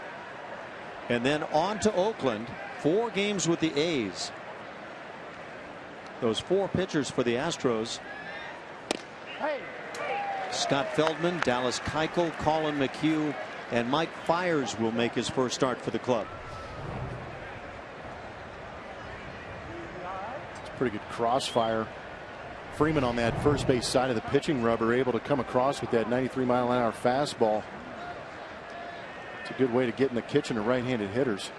And then on to Oakland, 4 games with the A's. Those 4 pitchers for the Astros: Scott Feldman, Dallas Keuchel, Colin McHugh, and Mike Fiers will make his first start for the club.
It's a pretty good crossfire. Freeman on that first base side of the pitching rubber, able to come across with that 93-mile-an-hour fastball. It's a good way to get in the kitchen of right-handed hitters.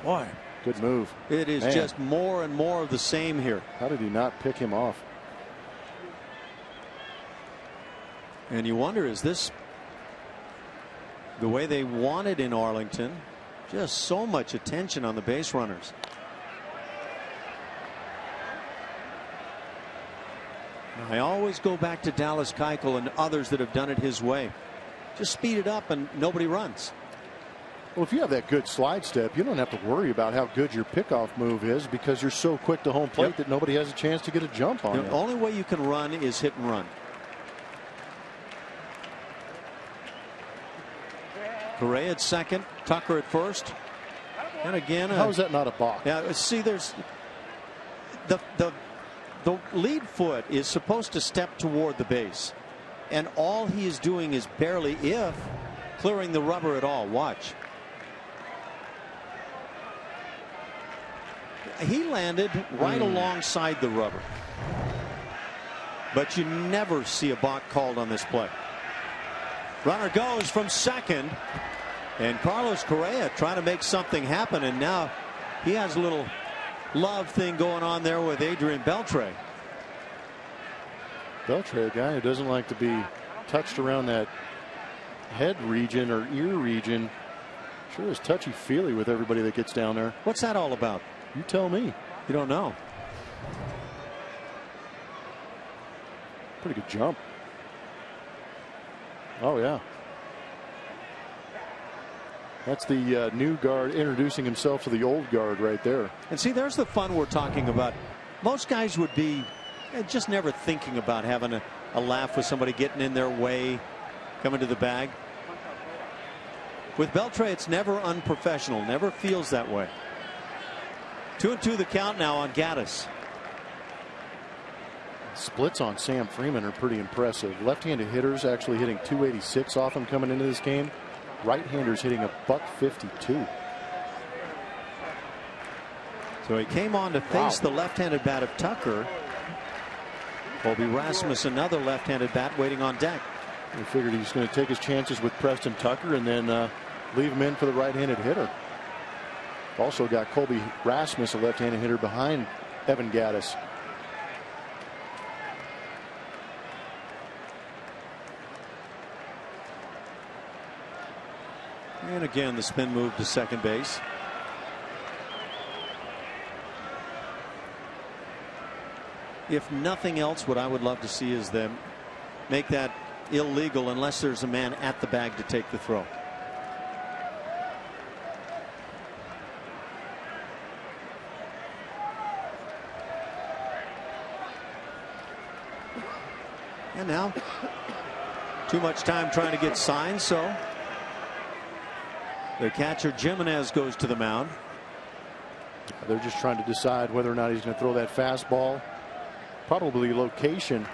Boy,
good move.
It is just more and more of the same here.
How did he not pick him off?
And you wonder, is this the way they want it in Arlington? Just so much attention on the base runners. I always go back to Dallas Keuchel and others that have done it his way. Just speed it up and nobody runs.
Well, if you have that good slide step, you don't have to worry about how good your pickoff move is, because you're so quick to home plate that nobody has a chance to get a jump on you.
The only way you can run is hit and run. Correa at second, Tucker at first, and again.
How is that not a balk?
Yeah, see, there's the lead foot is supposed to step toward the base, and all he is doing is barely, if clearing the rubber at all. Watch. He landed right alongside the rubber, but you never see a balk called on this play. Runner goes from second, and Carlos Correa trying to make something happen, and now he has a little love thing going on there with Adrian Beltre.
Beltre, a guy who doesn't like to be touched around that head region or ear region. Sure is touchy-feely with everybody that gets down there.
What's that all about?
You tell me.
You don't know.
Pretty good jump. Oh, yeah. That's the new guard introducing himself to the old guard right there.
And see, there's the fun we're talking about. Most guys would be just never thinking about having a laugh with somebody getting in their way, coming to the bag. With Beltre, it's never unprofessional, never feels that way. 2-2 the count now on Gaddis.
Splits on Sam Freeman are pretty impressive. Left-handed hitters actually hitting .286 off him coming into this game. Right-handers hitting a .152.
So he came on to face the left-handed bat of Tucker. Colby Rasmus, another left-handed bat, waiting on deck.
We figured he was going to take his chances with Preston Tucker and then leave him in for the right-handed hitter. Also got Colby Rasmus, a left-handed hitter, behind Evan Gaddis.
And again, the spin move to second base. If nothing else, what I would love to see is them make that illegal unless there's a man at the bag to take the throw. And now, too much time trying to get signed, so the catcher Jimenez goes to the mound.
They're just trying to decide whether or not he's going to throw that fastball. Probably location.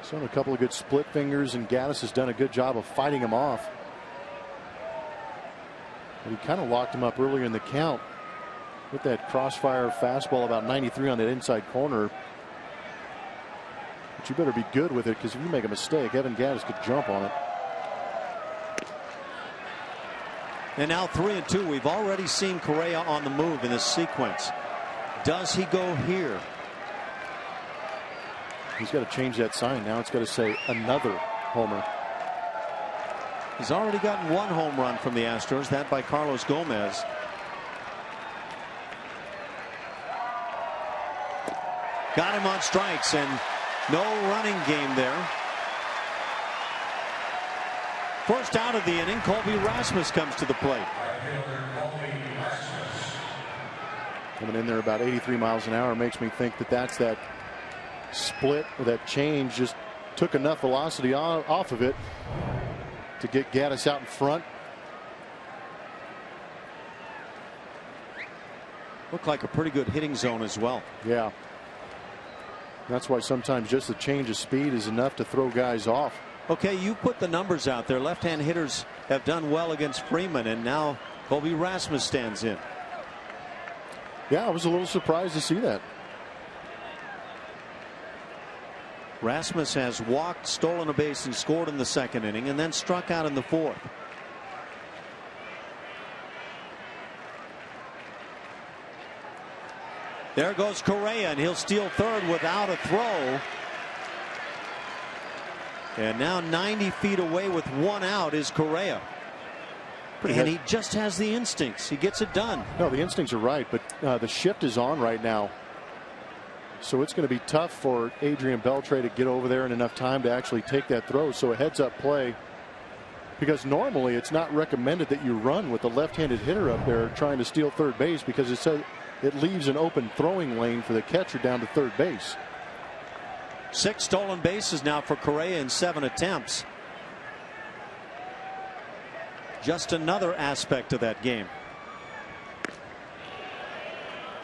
So a couple of good split fingers, and Gaddis has done a good job of fighting him off. But he kind of locked him up earlier in the count with that crossfire fastball about 93 on that inside corner. But you better be good with it, because if you make a mistake, Evan Gaddis could jump on it.
And now 3-2. We've already seen Correa on the move in this sequence. Does he go here?
He's got to change that sign. Now it's got to say another homer.
He's already gotten one home run from the Astros, that by Carlos Gomez. Got him on strikes, and no running game there. First out of the inning, Colby Rasmus comes to the plate.
Coming in there about 83 miles an hour makes me think that that's that split, or that change just took enough velocity off of it to get Gaddis out in front.
Looked like a pretty good hitting zone as well.
Yeah. That's why sometimes just a change of speed is enough to throw guys off.
Okay, you put the numbers out there. Left-hand hitters have done well against Freeman, and now Colby Rasmus stands in.
Yeah, I was a little surprised to see that.
Rasmus has walked, stolen a base, and scored in the second inning, and then struck out in the fourth. There goes Correa, and he'll steal third without a throw. And now 90 feet away with one out is Correa. And he just has the instincts. He gets it done.
No, the instincts are right, but the shift is on right now. So it's going to be tough for Adrian Beltre to get over there in enough time to actually take that throw. So a heads-up play, because normally it's not recommended that you run with the left-handed hitter up there trying to steal third base, because it leaves an open throwing lane for the catcher down to third base.
6 stolen bases now for Correa in 7 attempts. Just another aspect of that game.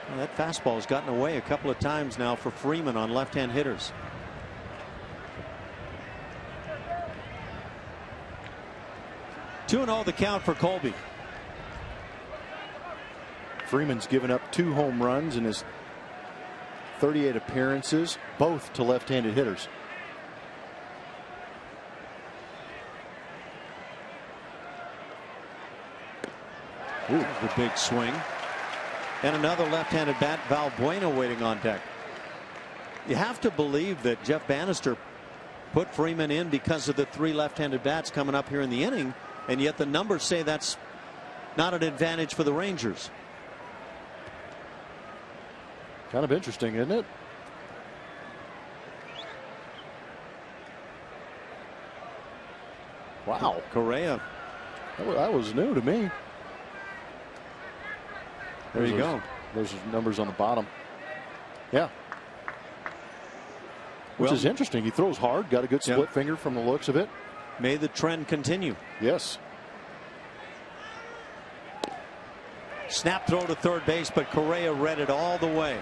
Well, that fastball has gotten away a couple of times now for Freeman on left-hand hitters. Two and all the count for Colby.
Freeman's given up 2 home runs in his 38 appearances, both to left-handed hitters.
Ooh, the big swing. And another left-handed bat, Valbuena, waiting on deck. You have to believe that Jeff Bannister put Freeman in because of the 3 left-handed bats coming up here in the inning, and yet the numbers say that's not an advantage for the Rangers.
Kind of interesting, isn't it? Wow.
Correa.
That was new to me.
There you go.
Those numbers on the bottom. Yeah. Which is interesting. He throws hard, got a good split finger from the looks of it.
May the trend continue.
Yes.
Snap throw to third base, but Correa read it all the way.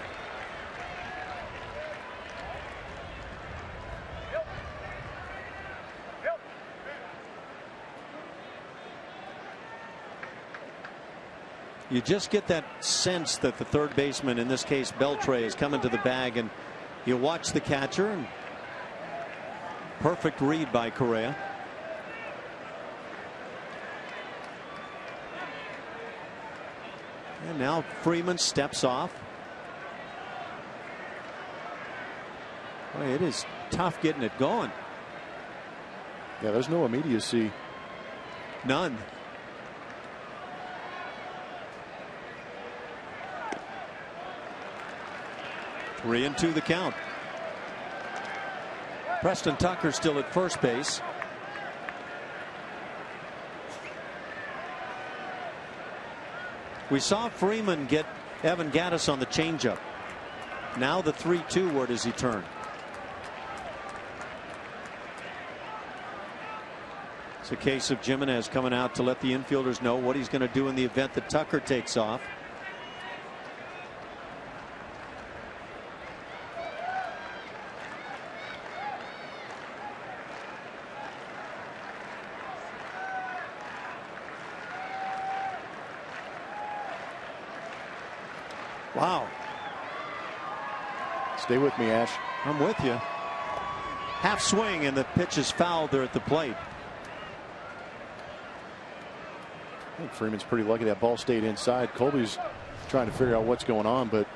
You just get that sense that the third baseman, in this case Beltre, is coming to the bag, and you watch the catcher, and perfect read by Correa. And now Freeman steps off. Boy, it is tough getting it going.
Yeah, there's no immediacy.
None. Three and 2 the count. Preston Tucker still at first base. We saw Freeman get Evan Gattis on the changeup. Now the 3-2. Where does he turn? It's a case of Jimenez coming out to let the infielders know what he's going to do in the event that Tucker takes off. Wow.
Stay with me, Ash.
I'm with you. Half swing, and the pitch is fouled there at the plate.
I think Freeman's pretty lucky that ball stayed inside. Colby's trying to figure out what's going on, but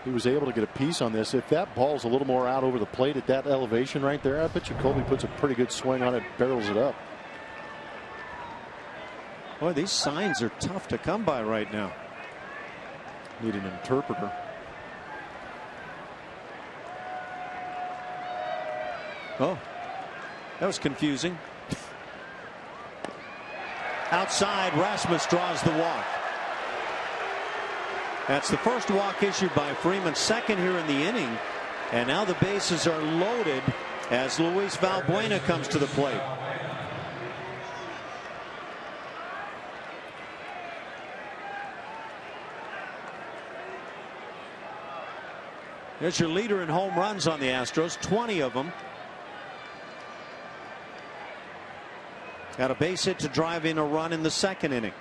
he was able to get a piece on this. If that ball's a little more out over the plate at that elevation right there, I bet you Colby puts a pretty good swing on it, barrels it up.
Boy, these signs are tough to come by right now.
Need an interpreter.
Oh, that was confusing. Outside, Rasmus draws the walk. That's the first walk issued by Freeman, second here in the inning. And now the bases are loaded as Luis Valbuena comes to the plate. There's your leader in home runs on the Astros, 20 of them. Got a base hit to drive in a run in the second inning.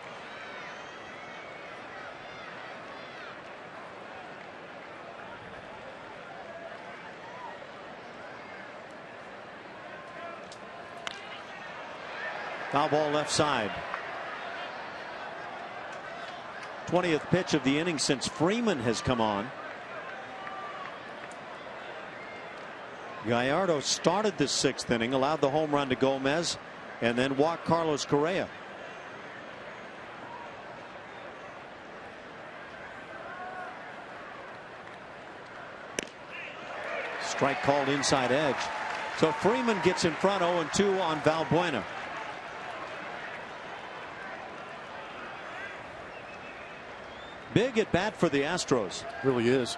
Foul ball left side. 20th pitch of the inning since Freeman has come on. Gallardo started the 6th inning, allowed the home run to Gomez, and then walked Carlos Correa. Strike called inside edge. So Freeman gets in front 0-2 on Valbuena. Big at bat for the Astros.
Really is.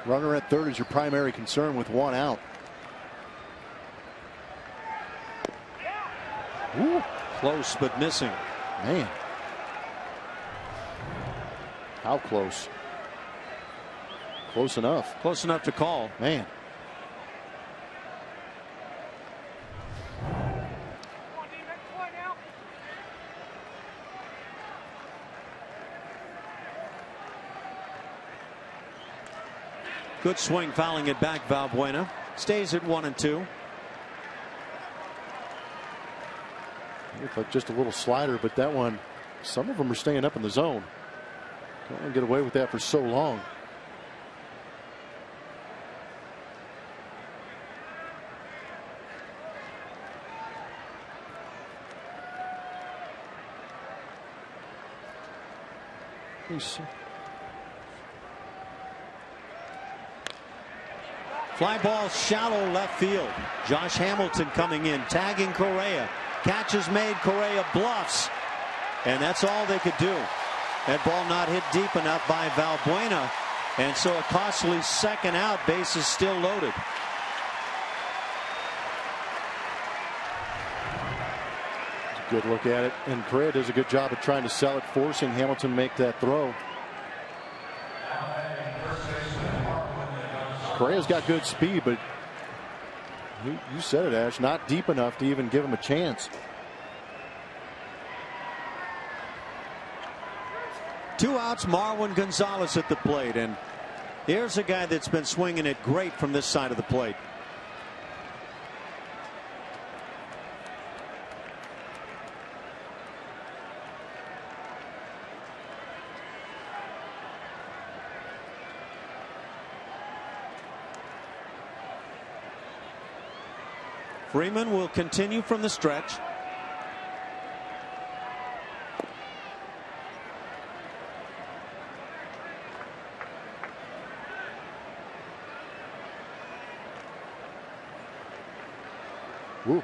Runner at third is your primary concern with one out.
Ooh, close but missing.
Man. How close? Close enough.
Close enough to call.
Man.
Good swing, fouling it back. Valbuena stays at 1-2.
Looked like just a little slider, but that one, some of them are staying up in the zone. Can't get away with that for so long.
Fly ball shallow left field. Josh Hamilton coming in, tagging Correa. Catch is made. Correa bluffs. And that's all they could do. That ball not hit deep enough by Valbuena. And so a costly second out. Base is still loaded.
Good look at it. And Correa does a good job of trying to sell it, forcing Hamilton to make that throw. Correa's got good speed, but you said it, Ash, not deep enough to even give him a chance.
2 outs, Marwin Gonzalez at the plate, and here's a guy that's been swinging it great from this side of the plate. Freeman will continue from the stretch.
Woo.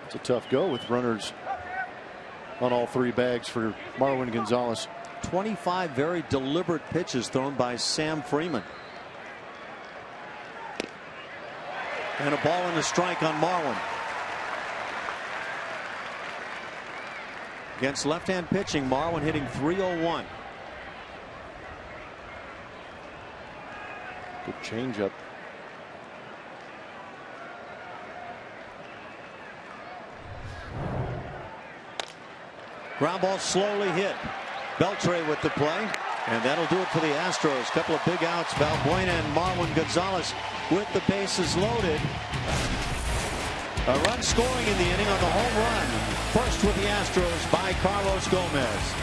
It's a tough go with runners on all 3 bags for Marwin Gonzalez.
25 very deliberate pitches thrown by Sam Freeman. And a ball and a strike on Marwin. Against left-hand pitching, Marwin hitting .301.
Good changeup.
Ground ball slowly hit. Beltre with the play. And that'll do it for the Astros. Couple of big outs. Valbuena and Marwin Gonzalez with the bases loaded. A run scoring in the inning on the home run. First with the Astros by Carlos Gomez.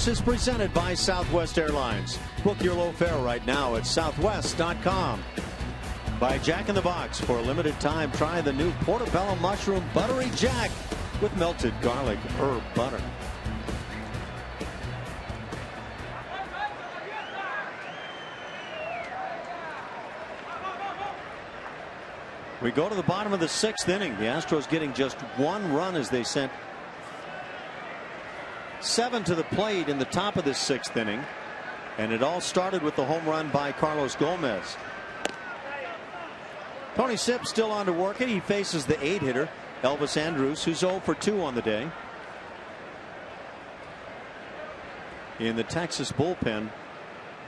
Sports is presented by Southwest Airlines. Book your low fare right now at southwest.com. By Jack in the Box. For a limited time, try the new Portobello Mushroom Buttery Jack with melted garlic herb butter. We go to the bottom of the 6th inning. The Astros getting just 1 run as they sent 7 to the plate in the top of this 6th inning. And it all started with the home run by Carlos Gomez. Tony Sipp still on to work it. He faces the 8-hitter, Elvis Andrus, who's 0 for 2 on the day. In the Texas bullpen,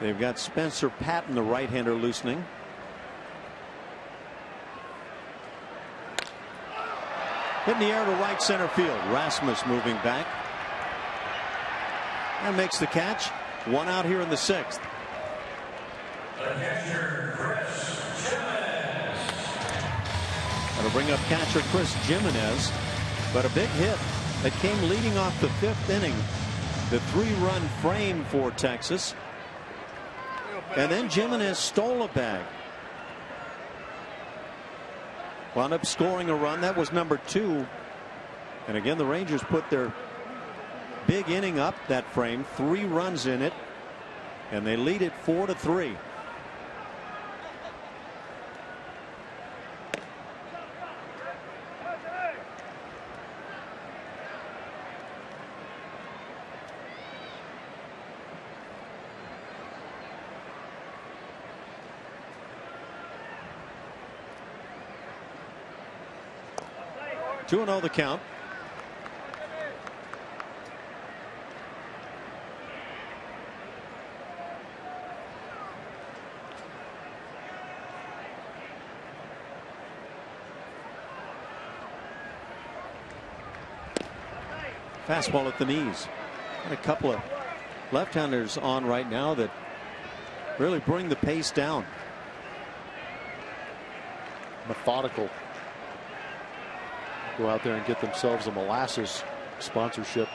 they've got Spencer Patton, the right-hander, loosening. Hit in the air to right center field. Rasmus moving back. And makes the catch. 1 out here in the 6th. That'll bring up catcher Chris Jimenez. But a big hit that came leading off the 5th inning. The 3-run frame for Texas. And then Jimenez stole a bag. Wound up scoring a run. That was number 2. And again, the Rangers put their big inning up that frame. 3 runs in it. And they lead it 4-3. Two and 0 the count. Fastball at the knees. And a couple of left-handers on right now that really bring the pace down.
Methodical. Go out there and get themselves a molasses sponsorship.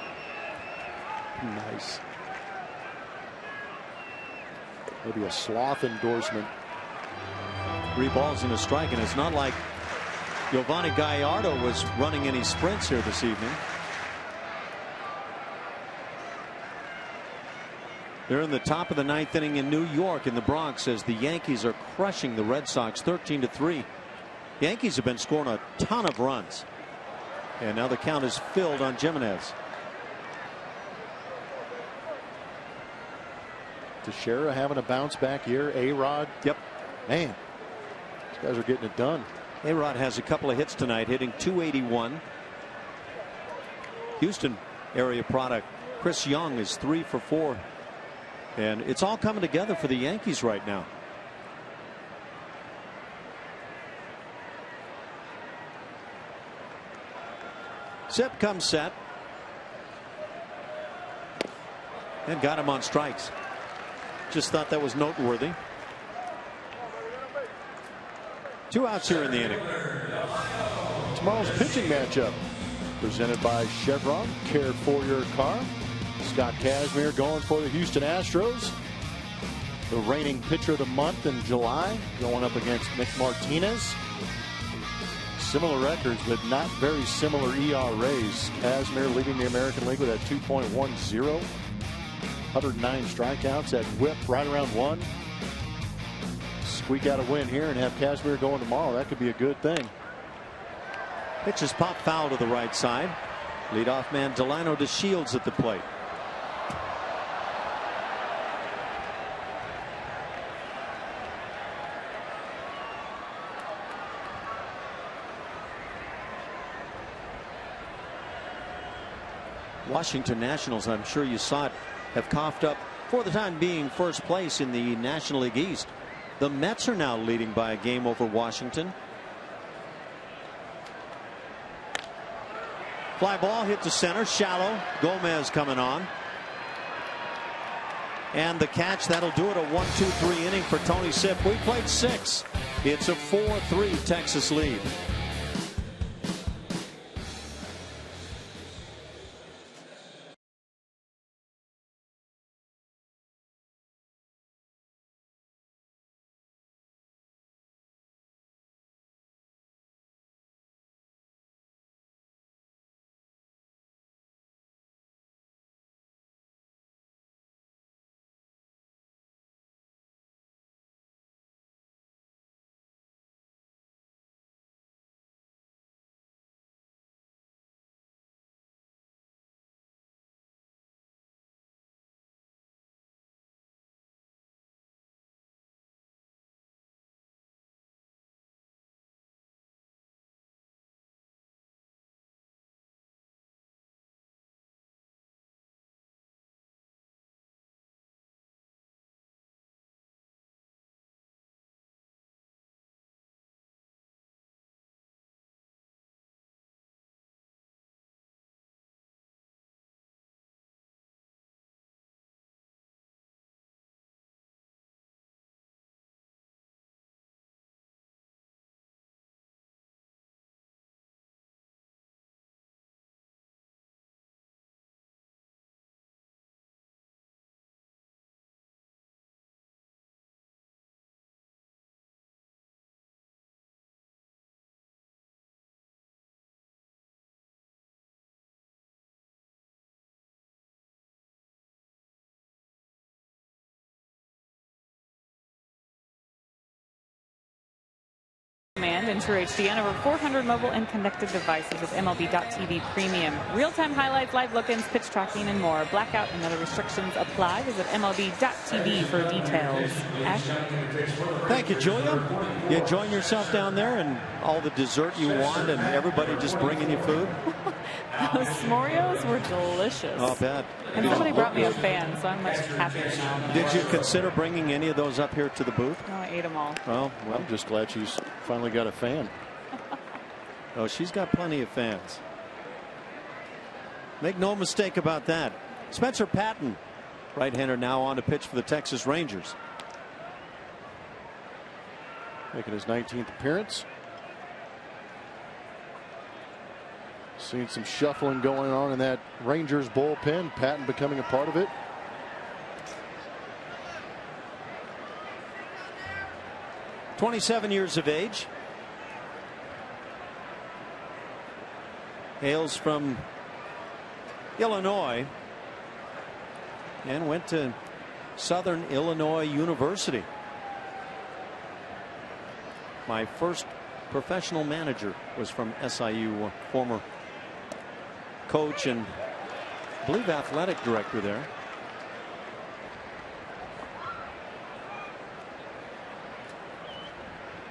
Nice. Maybe a sloth endorsement.
3 balls and a strike, and it's not like Giovanni Gallardo was running any sprints here this evening. They're in the top of the 9th inning in New York in the Bronx as the Yankees are crushing the Red Sox 13-3. The Yankees have been scoring a ton of runs. And now the count is filled on Jimenez.
Teixeira having a bounce back year. A-Rod.
Yep.
Man, these guys are getting it done.
A-Rod has a couple of hits tonight, hitting .281. Houston area product Chris Young is 3 for 4. And it's all coming together for the Yankees right now. Sipp comes set. And got him on strikes. Just thought that was noteworthy. 2 outs here in the inning.
Tomorrow's pitching matchup presented by Chevron. Care for your car. Scott Kazmir going for the Houston Astros. The reigning pitcher of the month in July, going up against Nick Martinez. Similar records, but not very similar ERAs. Kazmir leading the American League with that 2.10. 109 strikeouts at whip right around 1. Squeak out a win here and have Kazmir going tomorrow. That could be a good thing.
Pitches pop foul to the right side. Leadoff man Delano DeShields at the plate. Washington Nationals, I'm sure you saw it, have coughed up for the time being first place in the National League East. The Mets are now leading by a game over Washington. Fly ball hit to center, shallow. Gomez coming on. And the catch, that'll do it. A 1-2-3 inning for Tony Sipp. We played 6. It's a 4-3 Texas lead.
Command in True HD on over 400 mobile and connected devices with MLB.TV Premium. Real-time highlights, live look-ins, pitch tracking, and more. Blackout and other restrictions apply. Visit MLB.TV for details. Ash?
Thank you, Julia. You enjoying yourself down there and all the dessert you want and everybody just bringing you food?
Those s'mores were delicious.
Oh, bad.
And somebody brought me a fan, so I'm much happier now.
Did you consider bringing any of those up here to the booth?
No, I ate them all.
Oh, well,
I'm just glad she's finally got a fan.
oh, she's got plenty of fans. Make no mistake about that. Spencer Patton, right-hander, now on to pitch for the Texas Rangers.
Making his 19th appearance. Seen some shuffling going on in that Rangers bullpen. Patton becoming a part of it.
"27 years of age. Hails from Illinois and went to Southern Illinois University. My first professional manager was from SIU, former coach and I believe athletic director there.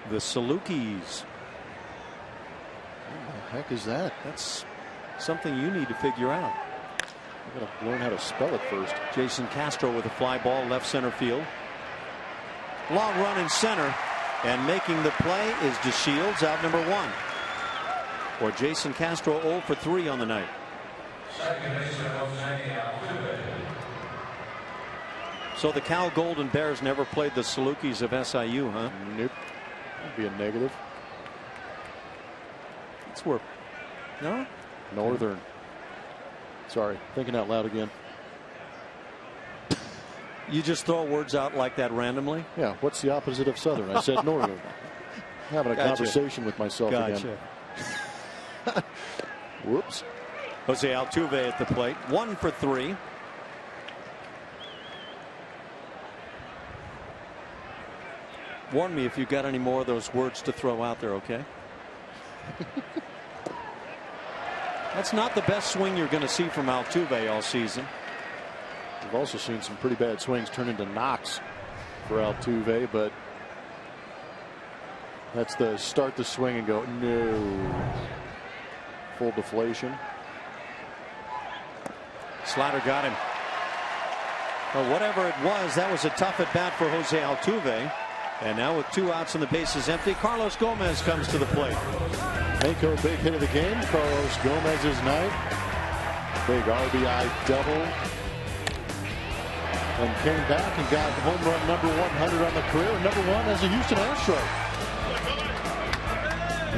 The Salukis.
What the heck is that?
That's something you need to figure out.
I gotta learn how to spell it first.
Jason Castro with a fly ball left center field. Long run in center, and making the play is DeShields, out number 1. Or Jason Castro 0 for 3 on the night. So the Cal Golden Bears never played the Salukis of SIU, huh?
Nope. That'd be a negative.
It's where. No?
Northern. Sorry, thinking out loud again.
You just throw words out like that randomly?
Yeah, what's the opposite of Southern? I said Northern. Having a conversation with myself again. Whoops.
Jose Altuve at the plate, 1 for 3. Warn me if you got any more of those words to throw out there, okay? That's not the best swing you're going to see from Altuve all season.
We've also seen some pretty bad swings turn into knocks for Altuve, but that's the start the swing and go no. Full deflation.
Slider got him. Well, whatever it was, that was a tough at bat for Jose Altuve. And now with 2 outs and the bases empty, Carlos Gomez comes to the plate.
Mako, big hit of the game. Carlos Gomez's night. Big RBI double. And came back and got home run number 100 on the career. Number 1 as a Houston Astro.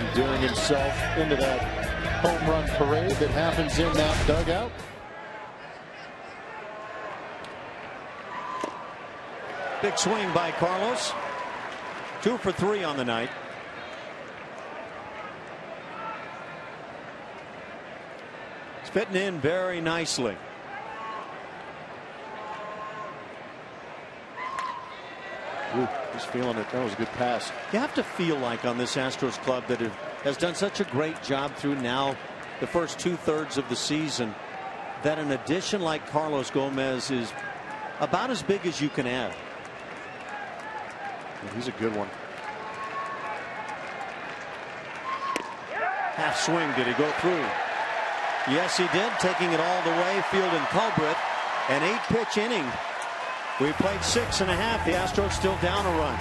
Endearing himself into that home run parade that happens in that dugout.
Big swing by Carlos. 2 for 3 on the night. It's fitting in very nicely.
Ooh, he's feeling it. That was a good pass.
You have to feel like on this Astros club that it has done such a great job through now the first 2/3 of the season that an addition like Carlos Gomez is about as big as you can add.
He's a good one.
Half swing. Did he go through? Yes, he did. Taking it all the way. Fielding Culbreth. An 8-pitch inning. We played 6.5. The Astros still down a run.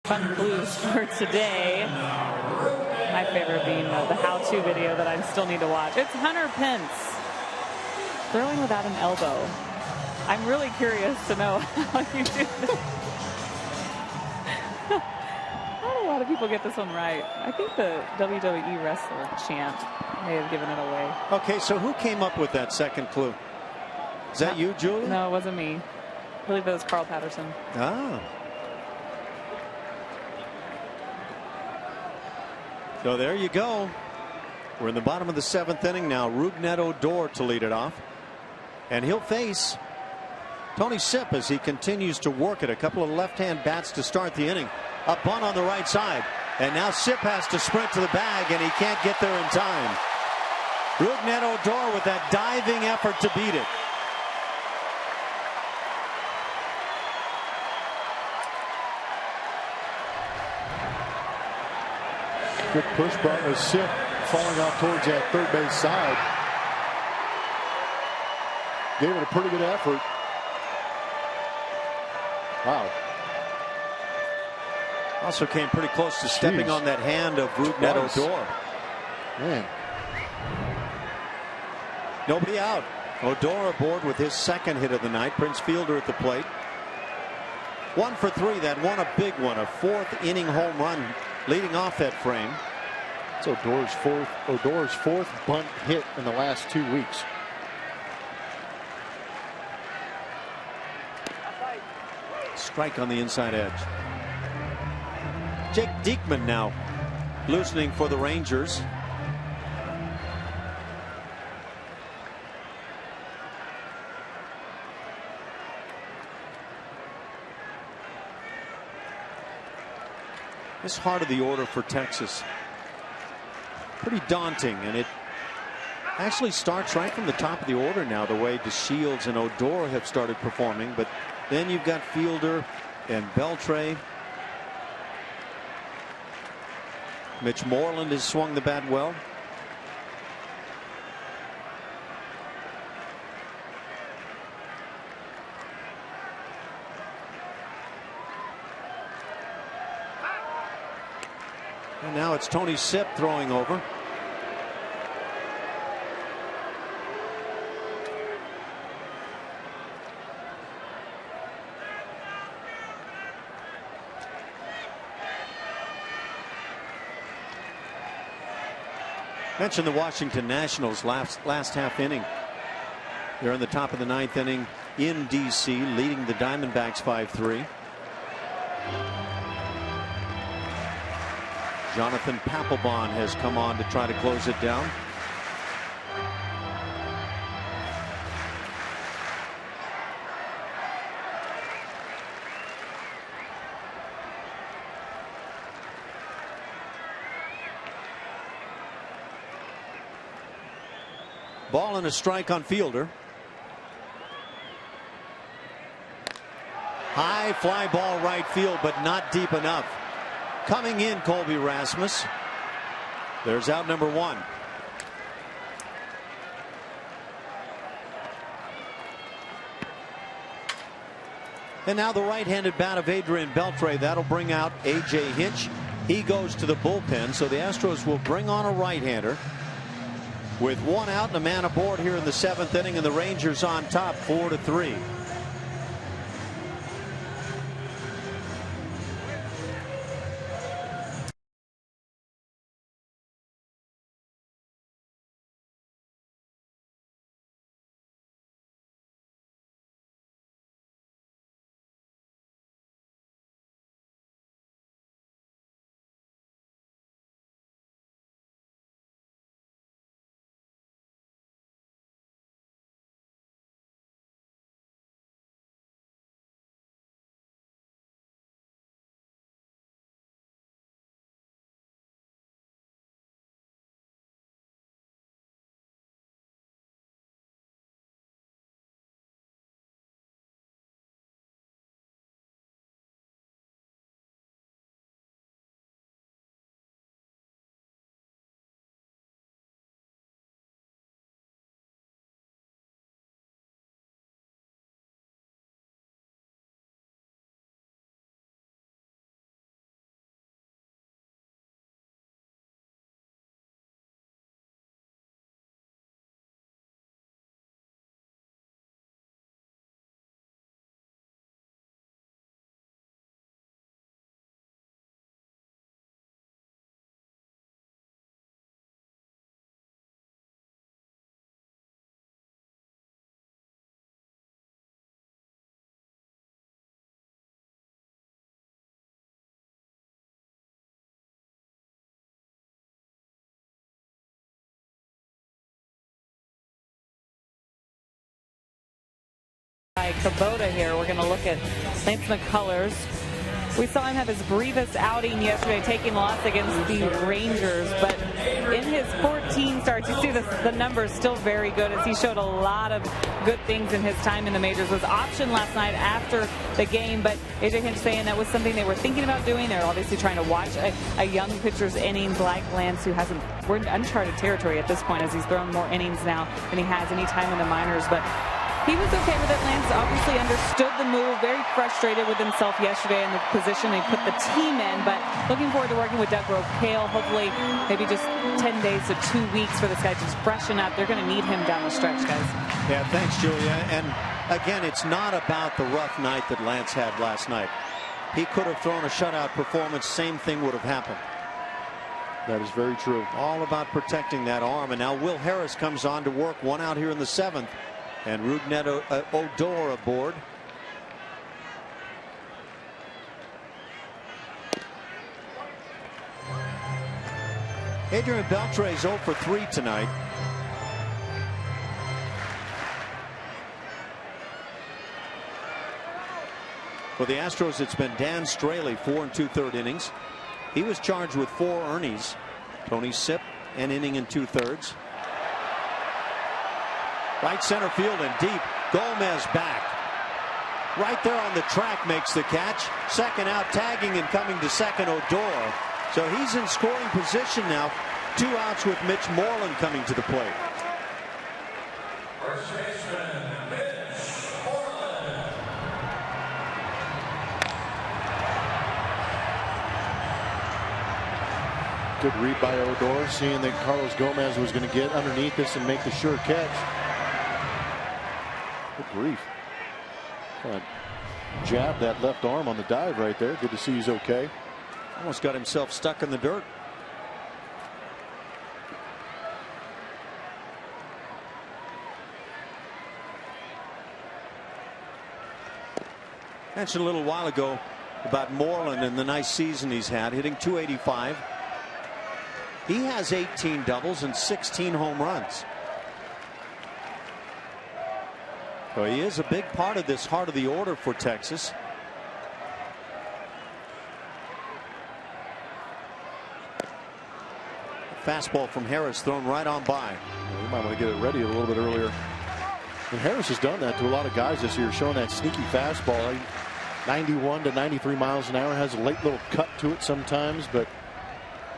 Fun clues for today. My favorite being the how-to video that I still need to watch. It's Hunter Pence throwing without an elbow. I'm really curious to know how you do this. Not a lot of people get this one right. I think the WWE wrestler chant may have given it away.
Okay, so who came up with that second clue? Is that you, Julie?
No, it wasn't me. I believe it was Carl Patterson.
Ah. So there you go. We're in the bottom of the 7th inning now. Rougned Odor to lead it off. And he'll face Tony Sipp as he continues to work it. A couple of left-hand bats to start the inning. A bunt on the right side. And now Sipp has to sprint to the bag, and he can't get there in time. Rougned Odor with that diving effort to beat it.
Good push bunt was Sipp falling off towards that third base side. Gave it a pretty good effort. Wow.
Also came pretty close to stepping on that hand of Rougned Odor.
Man.
Nobody out. Odor aboard with his second hit of the night. Prince Fielder at the plate. 1 for 3. That one a big one. A 4th inning home run leading off that frame.
It's Odor's fourth bunt hit in the last 2 weeks.
Strike on the inside edge. Jake Diekman now loosening for the Rangers. This heart of the order for Texas, pretty daunting, and it actually starts right from the top of the order now, the way DeShields and Odor have started performing. But then you've got Fielder and Beltre. Mitch Moreland has swung the bat well. And now it's Tony Sipp throwing over. Mentioned the Washington Nationals last half inning. They're in the top of the 9th inning in D.C., leading the Diamondbacks 5-3. Jonathan Papelbon has come on to try to close it down. Ball and a strike on Fielder. High fly ball right field, but not deep enough. Coming in, Colby Rasmus. There's out number 1. And now the right-handed bat of Adrian Beltre. That'll bring out A.J. Hinch. He goes to the bullpen, so the Astros will bring on a right-hander with 1 out and a man aboard here in the 7th inning, and the Rangers on top 4-3.
Kubota here. We're going to look at Lance McCullers. We saw him have his briefest outing yesterday, taking loss against the Rangers. But in his 14 starts, you see the numbers still very good, as he showed a lot of good things in his time in the majors. Was optioned last night after the game, but A.J. Hinch saying that was something they were thinking about doing. They're obviously trying to watch a young pitcher's innings like Lance, who hasn't. We're in uncharted territory at this point, as he's thrown more innings now than he has any time in the minors. But he was okay with it. Lance obviously understood the move, very frustrated with himself yesterday in the position they put the team in, but looking forward to working with Doug Rocaille. Hopefully maybe just 10 days to 2 weeks for this guy to just freshen up. They're going to need him down the stretch, guys.
Yeah, thanks, Julia. And again, it's not about the rough night that Lance had last night. He could have thrown a shutout performance. Same thing would have happened.
That is very true.
All about protecting that arm. And now Will Harris comes on to work, one out here in the 7th. And Rougned Odor aboard. Adrian Beltre is 0 for 3 tonight. For the Astros, it's been Dan Straley, 4 2/3 innings. He was charged with 4 earnings. Tony Sipp, an inning and 2/3. Right center field and deep. Gomez back. Right there on the track, makes the catch. Second out, tagging and coming to second, Odor. So he's in scoring position now. 2 outs with Mitch Moreland coming to the plate.
First baseman, Mitch Moreland.
Good read by Odor, seeing that Carlos Gomez was going to get underneath this and make the sure catch. Good grief. Jab that left arm on the dive right there. Good to see he's okay.
Almost got himself stuck in the dirt. Mentioned a little while ago about Moreland and the nice season he's had, hitting .285. He has 18 doubles and 16 home runs. So he is a big part of this heart of the order for Texas. Fastball from Harris thrown right on by.
We might want to get it ready a little bit earlier. And Harris has done that to a lot of guys this year, showing that sneaky fastball. 91 to 93 miles an hour, has a late little cut to it sometimes, but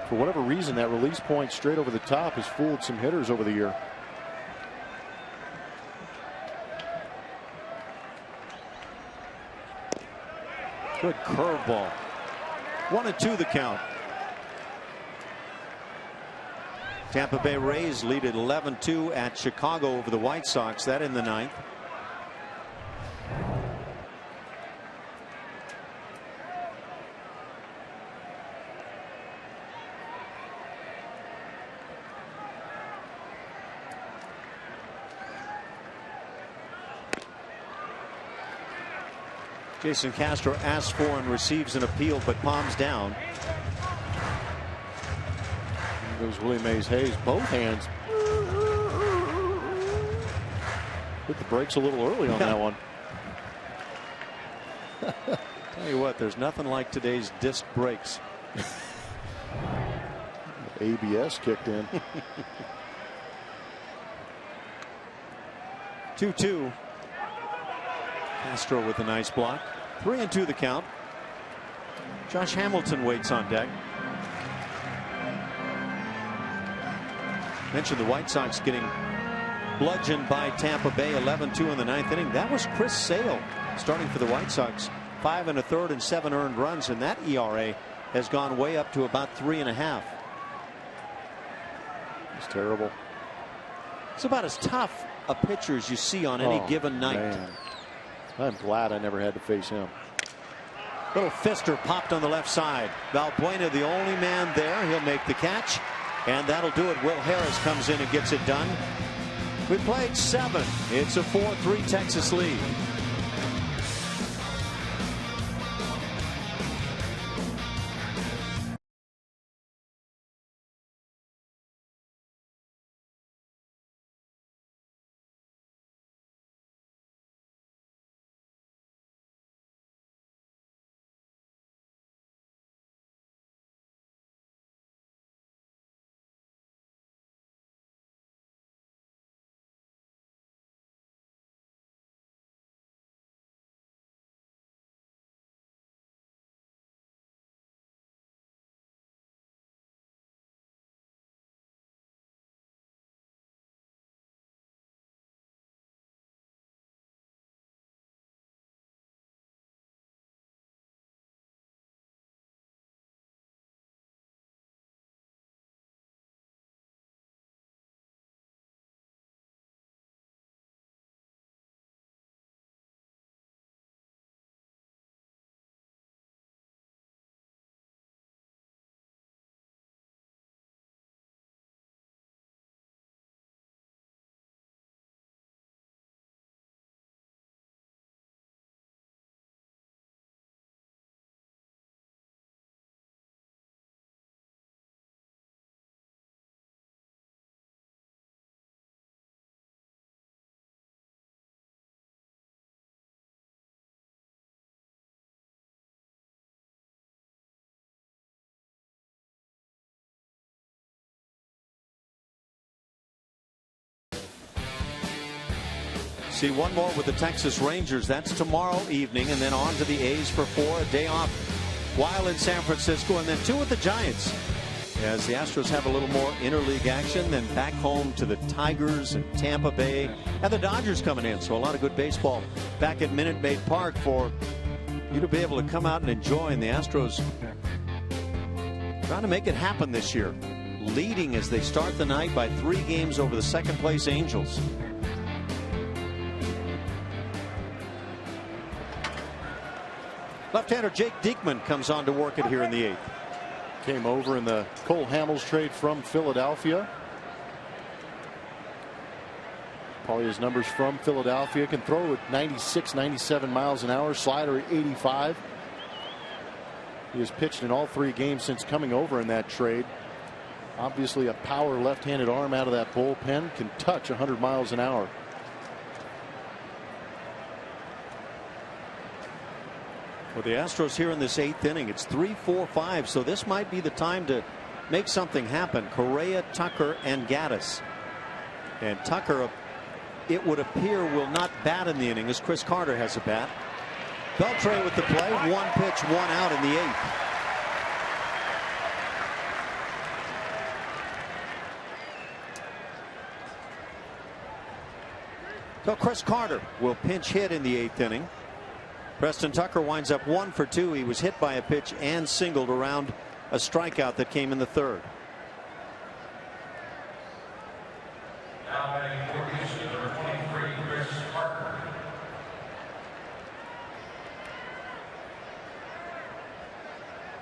for whatever reason, that release point straight over the top has fooled some hitters over the year.
Good curveball. 1-2 the count. Tampa Bay Rays lead at 11-2 at Chicago over the White Sox. That in the 9th. Jason Castro asks for and receives an appeal, but palms down.
There goes Willie Mays Hayes, both hands. Hit the brakes a little early on that one.
Tell you what, there's nothing like today's disc brakes.
ABS kicked in.
2-2. Castro with a nice block. 3-2 the count. Josh Hamilton waits on deck. Mentioned the White Sox getting bludgeoned by Tampa Bay 11-2 in the 9th inning. That was Chris Sale starting for the White Sox. 5 1/3 and 7 earned runs, and that ERA has gone way up to about 3.5.
It's terrible.
It's about as tough a pitcher as you see on any given night.
Man. I'm glad I never had to face him.
Little fister popped on the left side. Valbuena the only man there. He'll make the catch, and that'll do it. Will Harris comes in and gets it done. We played 7. It's a 4-3 Texas lead. See one more with the Texas Rangers. That's tomorrow evening, and then on to the A's for 4. A day off while in San Francisco, and then 2 with the Giants. As the Astros have a little more interleague action, then back home to the Tigers and Tampa Bay, and the Dodgers coming in. So a lot of good baseball back at Minute Maid Park for you to be able to come out and enjoy. And the Astros trying to make it happen this year, leading as they start the night by 3 games over the second place Angels. Left-hander Jake Diekman comes on to work it here in the 8th.
Came over in the Cole Hamels trade from Philadelphia. Probably his numbers from Philadelphia. Can throw at 96, 97 miles an hour. Slider at 85. He has pitched in all 3 games since coming over in that trade. Obviously a power left-handed arm out of that bullpen. Can touch 100 miles an hour.
Well, the Astros here in this 8th inning, it's 3-4-5, so this might be the time to make something happen. Correa, Tucker, and Gaddis. And Tucker, it would appear, will not bat in the inning as Chris Carter has a bat. Beltre with the play, 1 pitch, 1 out in the 8th. So Chris Carter will pinch hit in the 8th inning. Preston Tucker winds up 1 for 2. He was hit by a pitch and singled around a strikeout that came in the 3rd.
Now batting for Houston, number 23, Chris Parker.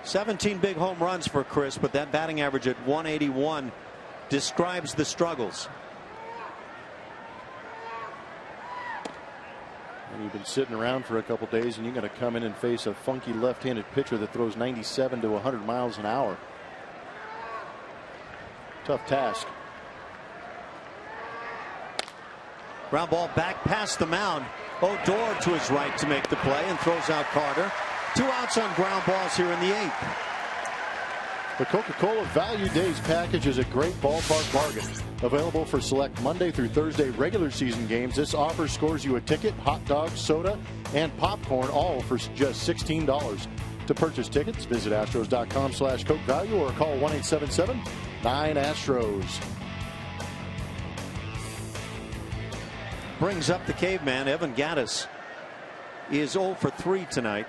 17 big home runs for Chris, but that batting average at 181 describes the struggles.
And you've been sitting around for a couple days, and you're going to come in and face a funky left-handed pitcher that throws 97 to 100 miles an hour. Tough task.
Ground ball back past the mound. Odor to his right to make the play and throws out Carter. 2 outs on ground balls here in the 8th.
The Coca-Cola Value Days package is a great ballpark bargain. Available for select Monday through Thursday regular season games. This offer scores you a ticket, hot dogs, soda, and popcorn, all for just $16. To purchase tickets, visit Astros.com/Coke Value or call 1-877-9-ASTROS.
Brings up the caveman. Evan Gaddis is 0 for 3 tonight.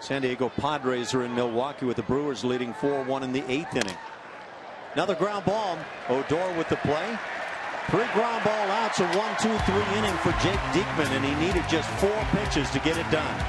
San Diego Padres are in Milwaukee with the Brewers leading 4-1 in the 8th inning. Another ground ball. Odor with the play. 3 ground ball outs, a 1-2-3 inning for Jake Diekman, and he needed just 4 pitches to get it done.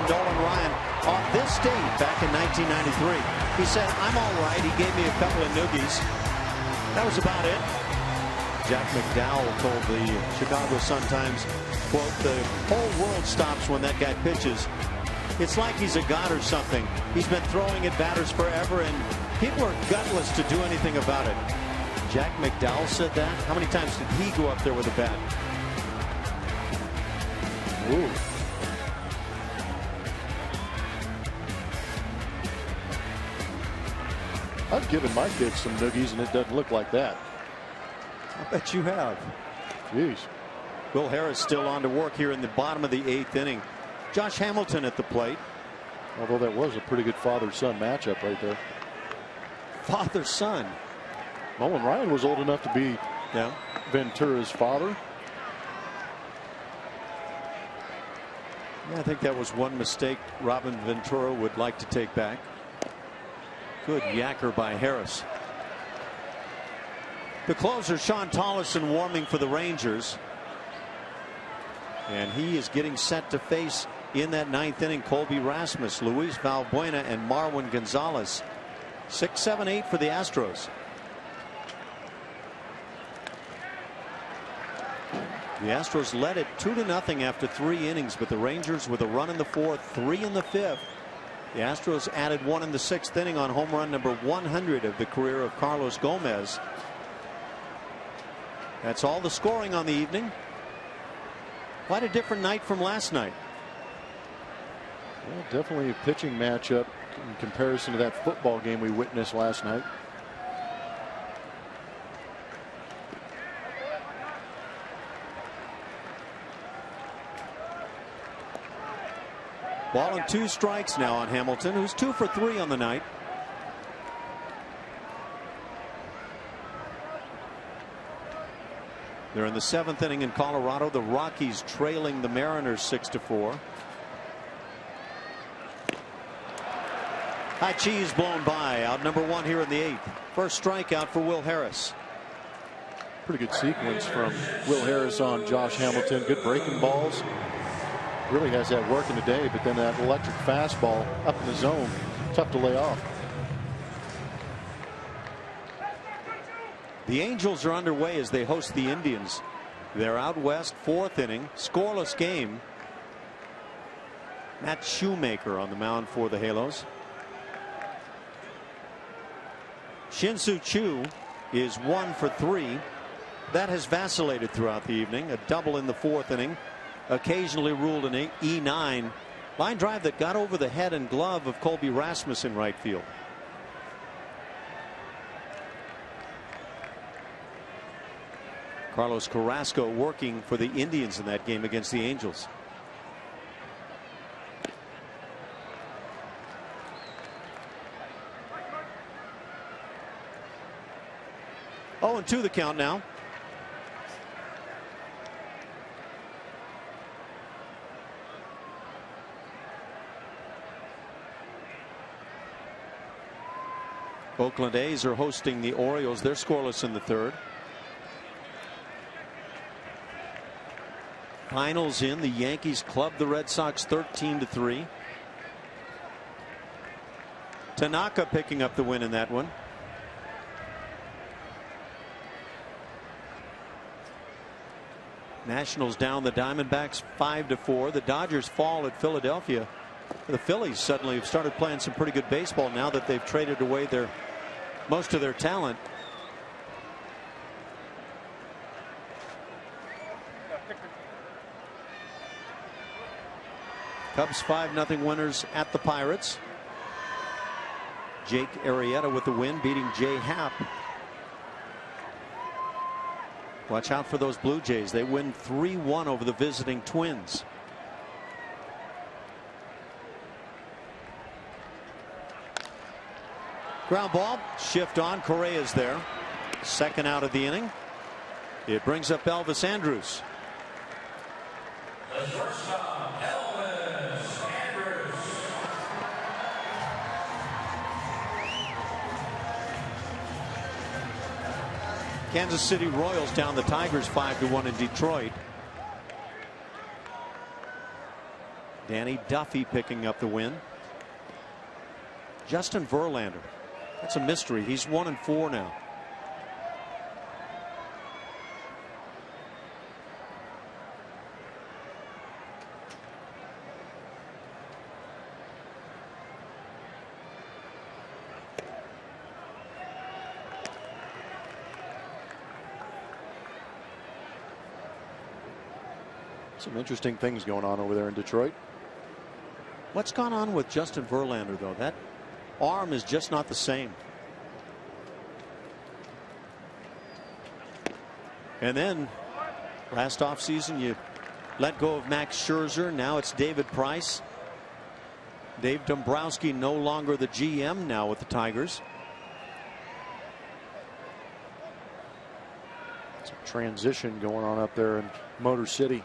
from Nolan Ryan on this date back in 1993. He said, "I'm all right." He gave me a couple of noogies. That was about it. Jack McDowell told the Chicago Sun-Times, quote, "The whole world stops when that guy pitches. It's like he's a god or something. He's been throwing at batters forever, and people are gutless to do anything about it." Jack McDowell said that? How many times did he go up there with a bat? Ooh.
I've given my kids some noogies, and it doesn't look like that.
I bet you have.
Jeez.
Will Harris still on to work here in the bottom of the 8th inning. Josh Hamilton at the plate.
Although that was a pretty good father-son matchup right there.
Father-son.
Nolan Ryan was old enough to be Ventura's father.
Yeah, I think that was one mistake Robin Ventura would like to take back. Good yacker by Harris. The closer, Sean Tollison, warming for the Rangers. And he is getting set to face, in that 9th inning, Colby Rasmus, Luis Valbuena, and Marwin Gonzalez. 6, 7, 8 for the Astros. The Astros led it 2-0 after 3 innings, but the Rangers with a run in the 4th, 3 in the 5th. The Astros added 1 in the 6th inning on home run number 100 of the career of Carlos Gomez. That's all the scoring on the evening. Quite a different night from last night.
Well, definitely a pitching matchup in comparison to that football game we witnessed last night.
Ball and 2 strikes now on Hamilton, who's 2 for 3 on the night. They're in the 7th inning in Colorado. The Rockies trailing the Mariners 6-4. High cheese blown by. Out number 1 here in the 8th. First strikeout for Will Harris.
Pretty good sequence from Will Harris on Josh Hamilton. Good breaking balls. Really has that working today, but then that electric fastball up in the zone, tough to lay off.
The Angels are underway as they host the Indians. They're out west, 4th inning, scoreless game. Matt Shoemaker on the mound for the Halos. Shin-Soo Choo is 1 for 3. That has vacillated throughout the evening. A double in the 4th inning. Occasionally ruled an E9. Line drive that got over the head and glove of Colby Rasmus in right field. Carlos Carrasco working for the Indians in that game against the Angels. Oh, and 2 the count now. Oakland A's are hosting the Orioles. They're scoreless in the 3rd. Finals in. The Yankees clubbed the Red Sox 13-3. Tanaka picking up the win in that one. Nationals down the Diamondbacks 5-4. The Dodgers fall at Philadelphia. The Phillies suddenly have started playing some pretty good baseball now that they've traded away most of their talent. Cubs 5-0 winners at the Pirates. Jake Arrieta with the win, beating Jay Happ. Watch out for those Blue Jays. They win 3-1 over the visiting Twins. Ground ball, shift on. Correa's there. Second out of the inning. It brings up Elvis Andrus.
The shortstop, Elvis Andrus.
Kansas City Royals down the Tigers 5-1 in Detroit. Danny Duffy picking up the win. Justin Verlander. That's a mystery. He's 1-4 now.
Some interesting things going on over there in Detroit.
What's gone on with Justin Verlander, though? That arm is just not the same. And then last offseason you let go of Max Scherzer. Now it's David Price. Dave Dombrowski no longer the GM now with the Tigers.
Some transition going on up there in Motor City.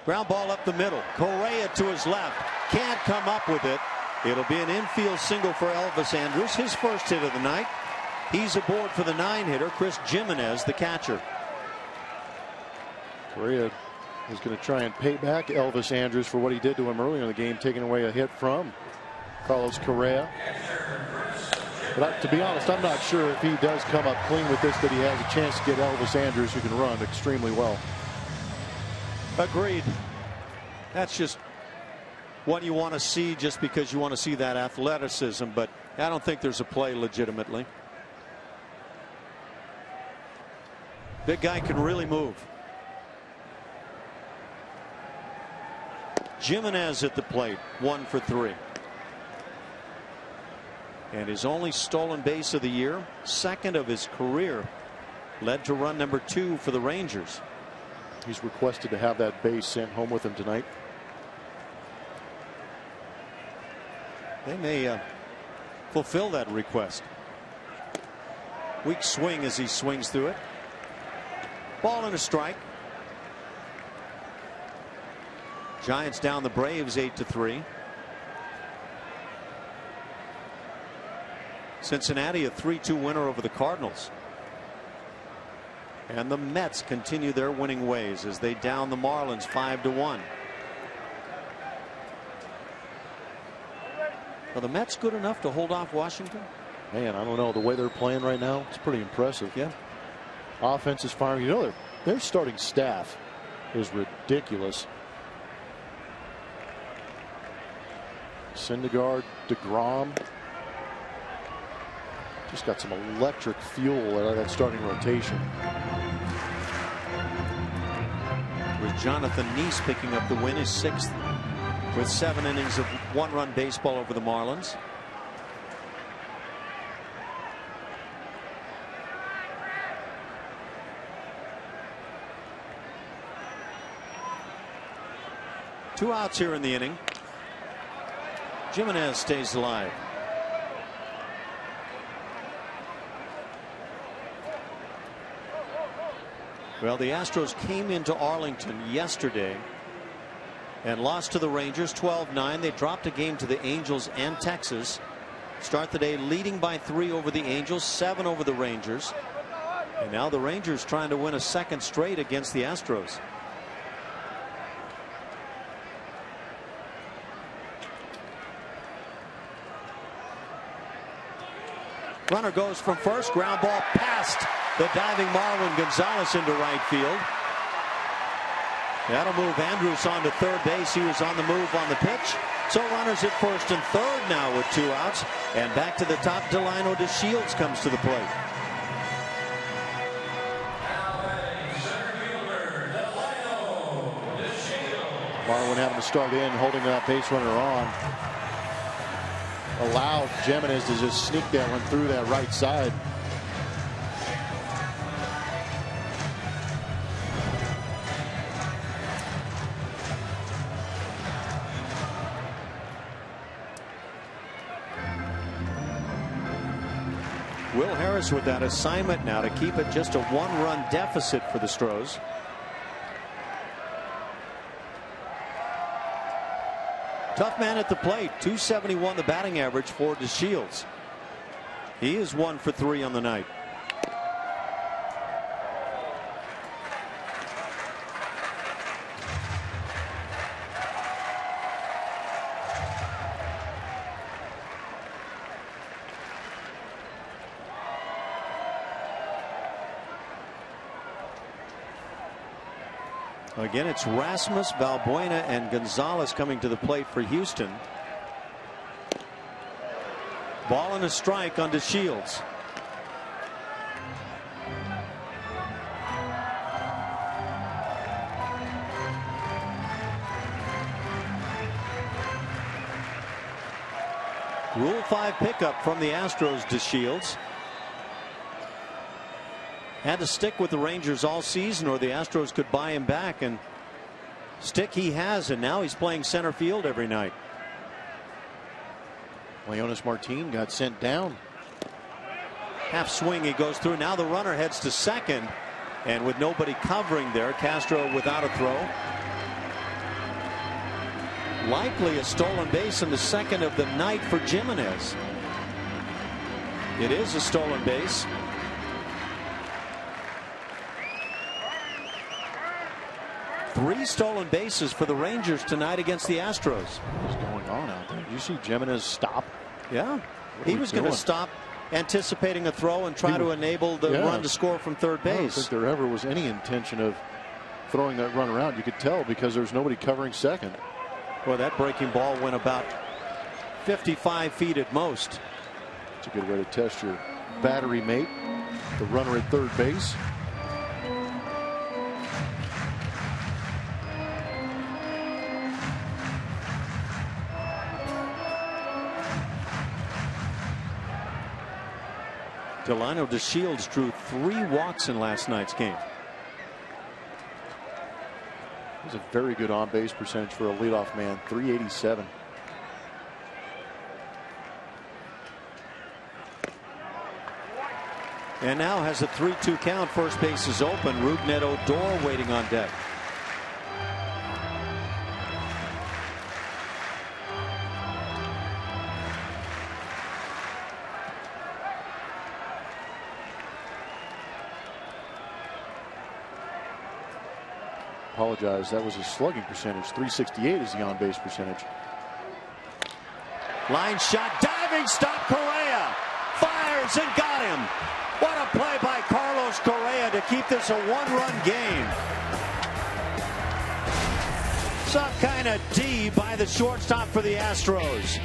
Ground ball up the middle. Correa to his left. Can't come up with it. It'll be an infield single for Elvis Andrus, his first hit of the night. He's aboard for the 9-hitter. Chris Jimenez, the catcher.
Correa is going to try and pay back Elvis Andrus for what he did to him earlier in the game, taking away a hit from Carlos Correa. But to be honest, I'm not sure if he does come up clean with this that he has a chance to get Elvis Andrus, who can run extremely well.
Agreed. That's just what you want to see, just because you want to see that athleticism, but I don't think there's a play legitimately. Big guy can really move. Jimenez at the plate, 1 for 3. And his only stolen base of the year, second of his career, led to run number 2 for the Rangers.
He's requested to have that base sent home with him tonight.
They may fulfill that request. Weak swing as he swings through it. Ball and a strike. Giants down the Braves 8-3. Cincinnati a 3-2 winner over the Cardinals. And the Mets continue their winning ways as they down the Marlins 5-1. Are the Mets good enough to hold off Washington?
Man, I don't know. The way they're playing right now, it's pretty impressive.
Yeah.
Offense is firing. You know, their starting staff is ridiculous. Syndergaard, DeGrom. Just got some electric fuel out of that starting rotation.
With Jonathan Neese picking up the win, his 6th, with 7 innings of 1-run baseball over the Marlins. Two outs here in the inning. Jimenez stays alive. Well, the Astros came into Arlington yesterday and lost to the Rangers 12-9. They dropped a game to the Angels and Texas. Start the day leading by 3 over the Angels, 7 over the Rangers. And now the Rangers trying to win a second straight against the Astros. Runner goes from first. Ground ball past the diving Marwin Gonzalez into right field. That'll move Andrus on to third base. He was on the move on the pitch. So runners at first and third now with 2 outs. And back to the top, Delino DeShields comes to the plate.
Marwin having to start in, holding that base runner on. Allowed Jimenez to just sneak that one through that right side.
Will Harris with that assignment now to keep it just a 1-run deficit for the Stros. Tough man at the plate. .271 the batting average for DeShields. He is 1 for 3 on the night. Again, it's Rasmus, Valbuena, and Gonzalez coming to the plate for Houston. Ball and a strike on DeShields. Rule 5 pickup from the Astros. DeShields had to stick with the Rangers all season, or the Astros could buy him back, and stick he has, and now he's playing center field every night.
Leonis Martin got sent down.
Half swing, he goes through. Now the runner heads to second, and with nobody covering there, Castro without a throw. Likely a stolen base in the second of the night for Jimenez. It is a stolen base. Three stolen bases for the Rangers tonight against the Astros.
What's going on out there? Did you see Jimenez stop?
Yeah. He was going to stop, anticipating a throw and try to enable the run to score from third base.
I don't think there ever was any intention of throwing that run around. You could tell because there's nobody covering second.
Well, that breaking ball went about 55 feet at most.
It's a good way to test your battery mate, the runner at third base.
Delino DeShields drew 3 walks in last night's game.
It was a very good on-base percentage for a leadoff man, .387.
And now has a 3-2 count. First base is open. Rougned Odor waiting on deck.
Apologize. That was his slugging percentage. .368 is the on-base percentage.
Line shot, diving stop. Correa fires and got him. What a play by Carlos Correa to keep this a 1-run game. Some kind of D by the shortstop for the Astros.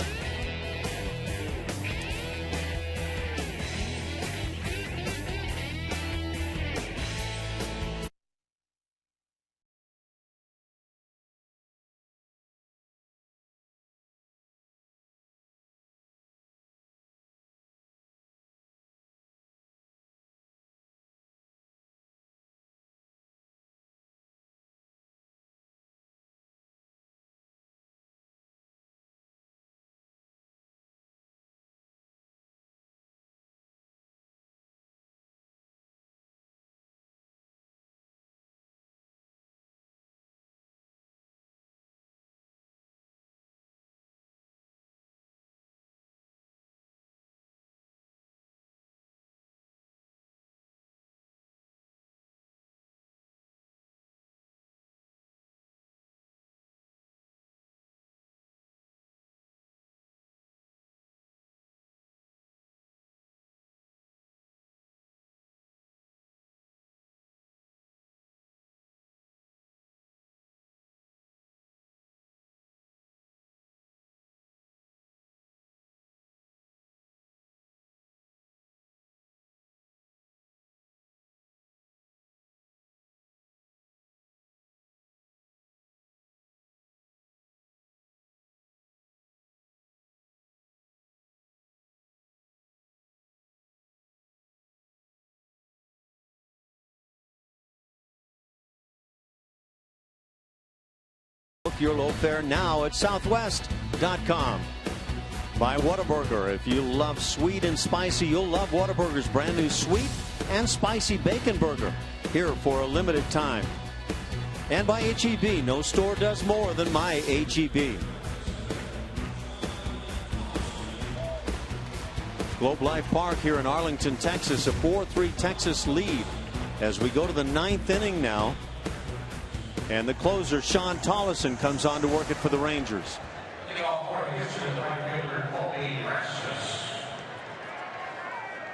Book your low fare now at southwest.com. By Whataburger. If you love sweet and spicy, you'll love Whataburger's brand new sweet and spicy bacon burger, here for a limited time. And by HEB. No store does more than my HEB. Globe Life Park here in Arlington, Texas. A 4-3 Texas lead as we go to the 9th inning now. And the closer, Sean Tollison, comes on to work it for the Rangers.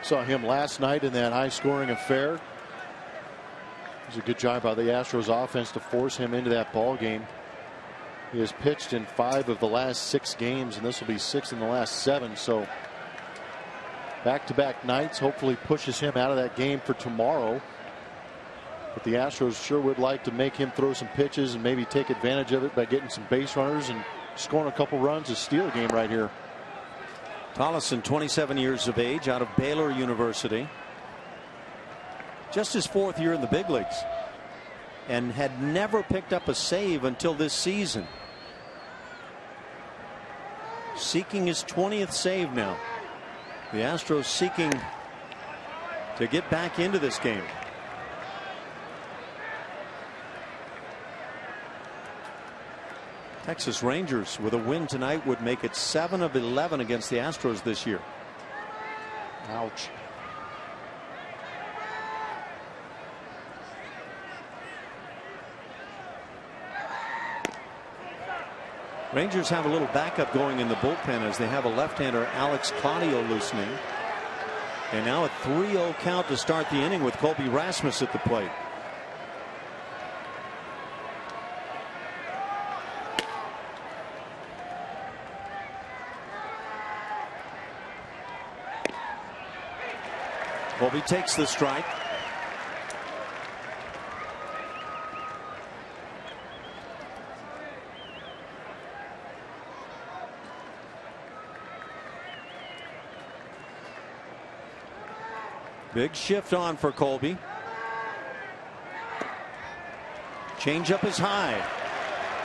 Saw him last night in that high-scoring affair. was a good job by the Astros offense to force him into that ball game. He has pitched in 5 of the last 6 games, and this will be 6 in the last 7. So back-to-back nights hopefully pushes him out of that game for tomorrow. But the Astros sure would like to make him throw some pitches and maybe take advantage of it by getting some base runners and scoring a couple runs to steal a game right here.
Tollefson, 27 years of age, out of Baylor University. Just his 4th year in the big leagues, and had never picked up a save until this season. Seeking his 20th save now. The Astros seeking to get back into this game. Texas Rangers with a win tonight would make it 7 of 11 against the Astros this year.
Ouch.
Rangers have a little backup going in the bullpen as they have a left-hander, Alex Claudio, loosening. And now a 3-0 count to start the inning with Colby Rasmus at the plate. Colby takes the strike. Big shift on for Colby. Change up is high.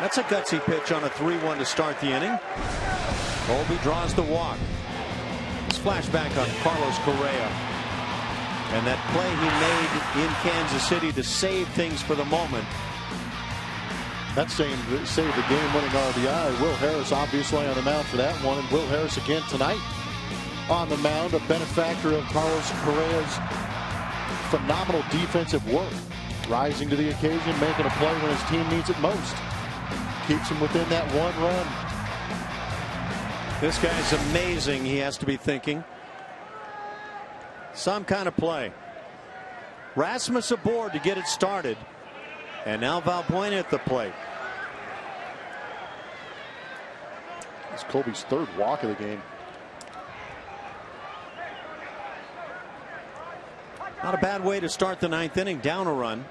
That's a gutsy pitch on a 3-1 to start the inning. Colby draws the walk. Splashback on Carlos Correa. And that play he made in Kansas City to save things for the moment.
That saved the game-winning RBI. Will Harris obviously on the mound for that one, and Will Harris again tonight on the mound, a benefactor of Carlos Correa's phenomenal defensive work, rising to the occasion, making a play when his team needs it most. Keeps him within that 1 run.
This guy's amazing, he has to be thinking. Some kind of play. Rasmus aboard to get it started. And now Valbuena at the plate.
It's Colby's 3rd walk of the game.
Not a bad way to start the 9th inning, down a run.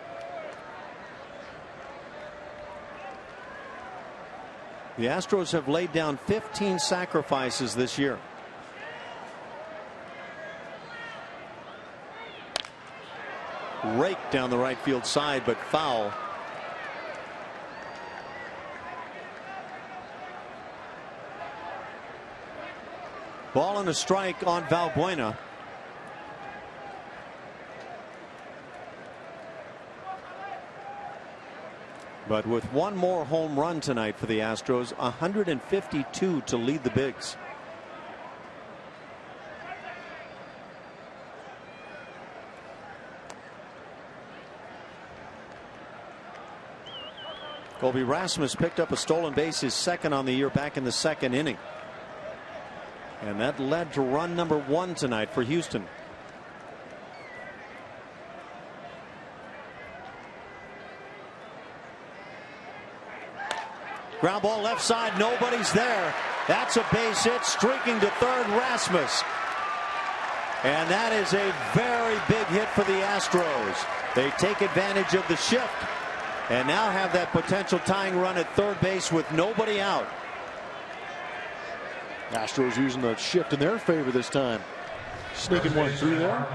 The Astros have laid down 15 sacrifices this year. Raked down the right field side, but foul. Ball and a strike on Valbuena. But with one more home run tonight for the Astros, 152 to lead the Bigs. Colby Rasmus picked up a stolen base, his 2nd on the year, back in the 2nd inning. And that led to run number 1 tonight for Houston. Ground ball left side, nobody's there. That's a base hit, streaking to 3rd, Rasmus. And that is a very big hit for the Astros. They take advantage of the shift and now have that potential tying run at 3rd base with nobody out.
Astros using the shift in their favor this time. Sneaking one through there.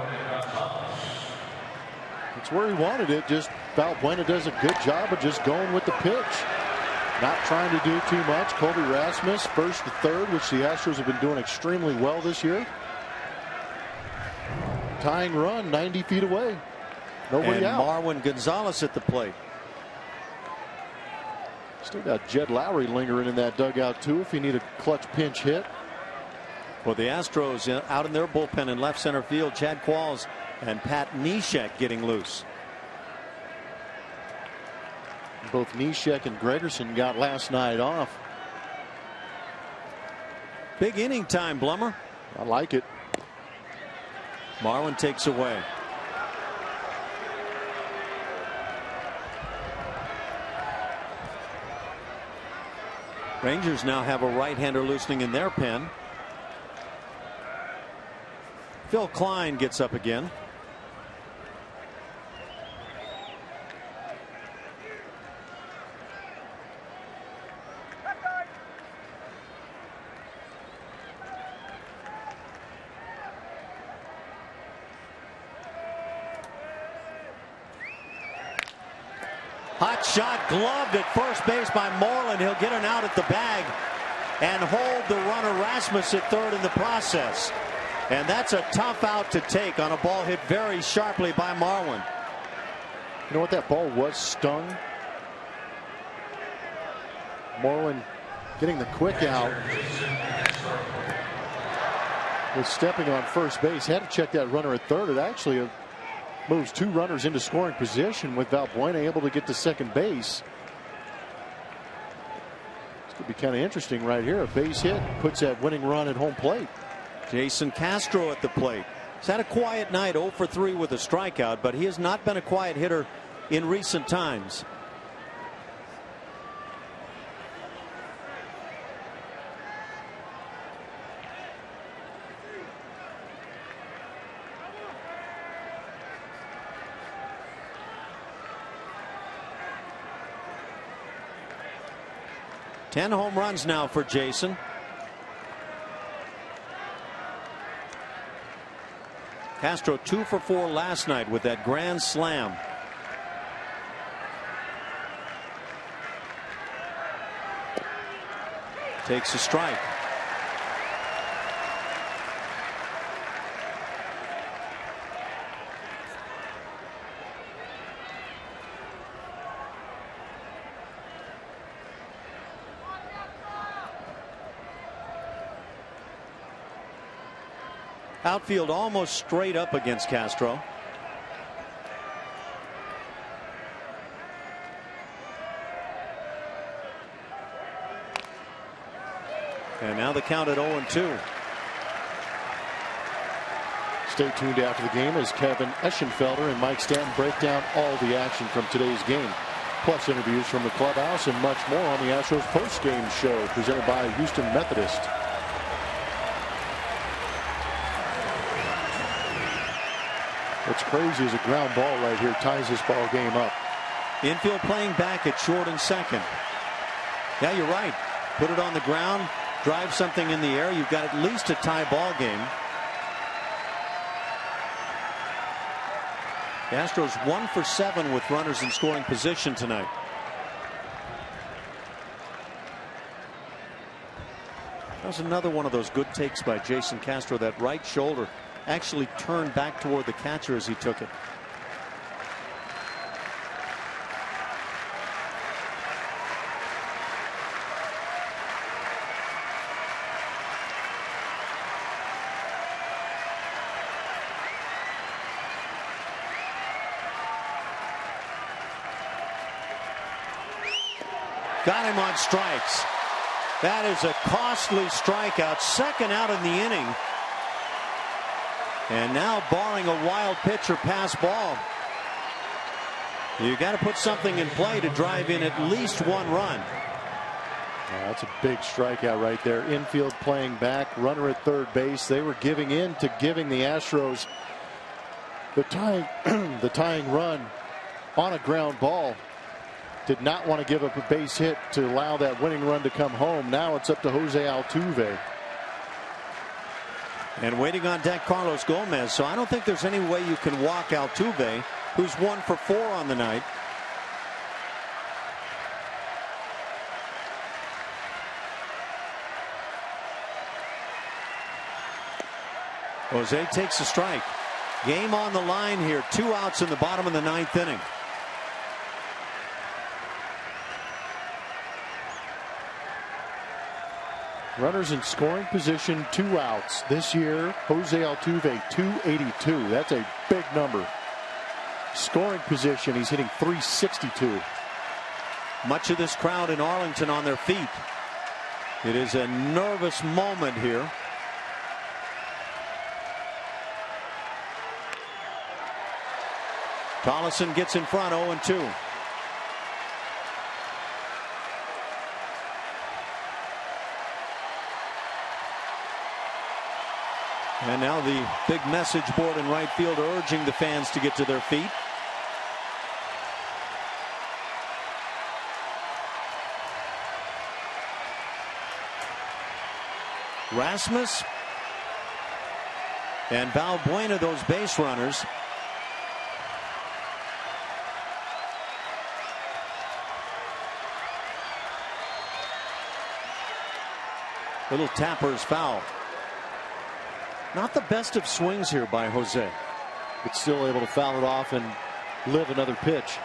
It's where he wanted it. Just Valbuena does a good job of just going with the pitch. Not trying to do too much. Colby Rasmus 1st to 3rd, which the Astros have been doing extremely well this year. Tying run 90 feet away. Nobody out.
Marwin Gonzalez at the plate.
Still got Jed Lowry lingering in that dugout too if you need a clutch pinch hit.
Well, the Astros out in their bullpen in left center field, Chad Qualls and Pat Neshek getting loose.
Both Neshek and Gregerson got last night off.
Big inning time, Blummer.
I like it.
Marwin takes away. Rangers now have a right-hander loosening in their pen. Phil Klein gets up again. Hot shot gloved at first base by Moreland. He'll get an out at the bag and hold the runner Rasmus at third in the process. And that's a tough out to take on a ball hit very sharply by Marwin.
You know what, that ball was stung. Moreland getting the quick out. Was stepping on first base. Had to check that runner at third. It actually moves two runners into scoring position with Valbuena able to get to second base. This could be kind of interesting right here. A base hit puts that winning run at home plate.
Jason Castro at the plate. He's had a quiet night, 0 for 3 with a strikeout, but he has not been a quiet hitter in recent times. Ten home runs now for Jason. Castro 2 for 4 last night with that grand slam. Takes a strike. Outfield almost straight up against Castro. And now the count at 0-2.
Stay tuned after the game as Kevin Eschenfelder and Mike Stanton break down all the action from today's game. Plus interviews from the clubhouse and much more on the Astros post-game show presented by Houston Methodist. What's crazy is a ground ball right here ties this ball game up.
Infield playing back at short and second. Yeah, you're right. Put it on the ground, drive something in the air. You've got at least a tie ball game. The Astros 1 for 7 with runners in scoring position tonight. That was another one of those good takes by Jason Castro. That right shoulder actually turned back toward the catcher as he took it. Got him on strikes. That is a costly strikeout. Second out in the inning. And now barring a wild pitch or pass ball, you got to put something in play to drive in at least one run.
That's a big strikeout right there. Infield playing back, runner at third base. They were giving in to giving the Astros the tying run on a ground ball. Did not want to give up a base hit to allow that winning run to come home. Now it's up to Jose Altuve.
And waiting on deck, Carlos Gomez. So I don't think there's any way you can walk Altuve, who's 1 for 4 on the night. Jose takes a strike. Game on the line here. 2 outs in the bottom of the 9th inning.
Runners in scoring position, 2 outs. This year, Jose Altuve, 282. That's a big number. Scoring position, he's hitting 362.
Much of this crowd in Arlington on their feet. It is a nervous moment here. Tollison gets in front, 0-2. And now the big message board in right field urging the fans to get to their feet. Rasmus and Valbuena, those base runners. Little tapper's foul. Not the best of swings here by Jose.
But still able to foul it off and live another pitch.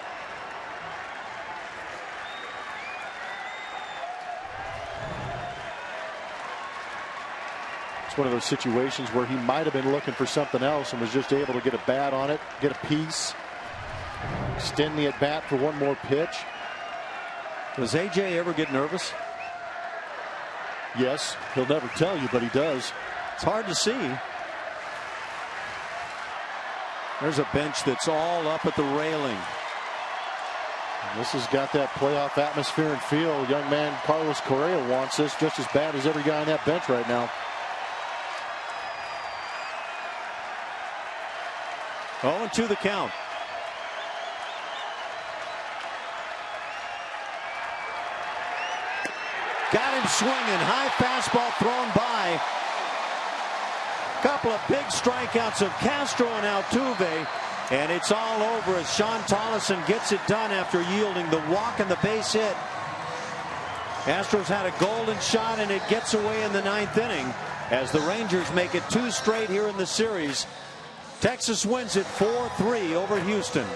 It's one of those situations where he might have been looking for something else and was just able to get a bat on it, get a piece, extend the at bat for one more pitch.
Does AJ ever get nervous?
Yes, he'll never tell you, but he does.
It's hard to see. There's a bench that's all up at the railing.
And this has got that playoff atmosphere and feel. Young man Carlos Correa wants this just as bad as every guy on that bench right now.
Oh, and 2 the count. Got him swinging. High fastball thrown by. Couple of big strikeouts of Castro and Altuve. And it's all over as Sean Tolleson gets it done after yielding the walk and the base hit. Astros had a golden shot and it gets away in the 9th inning as the Rangers make it 2 straight here in the series. Texas wins it 4-3 over Houston.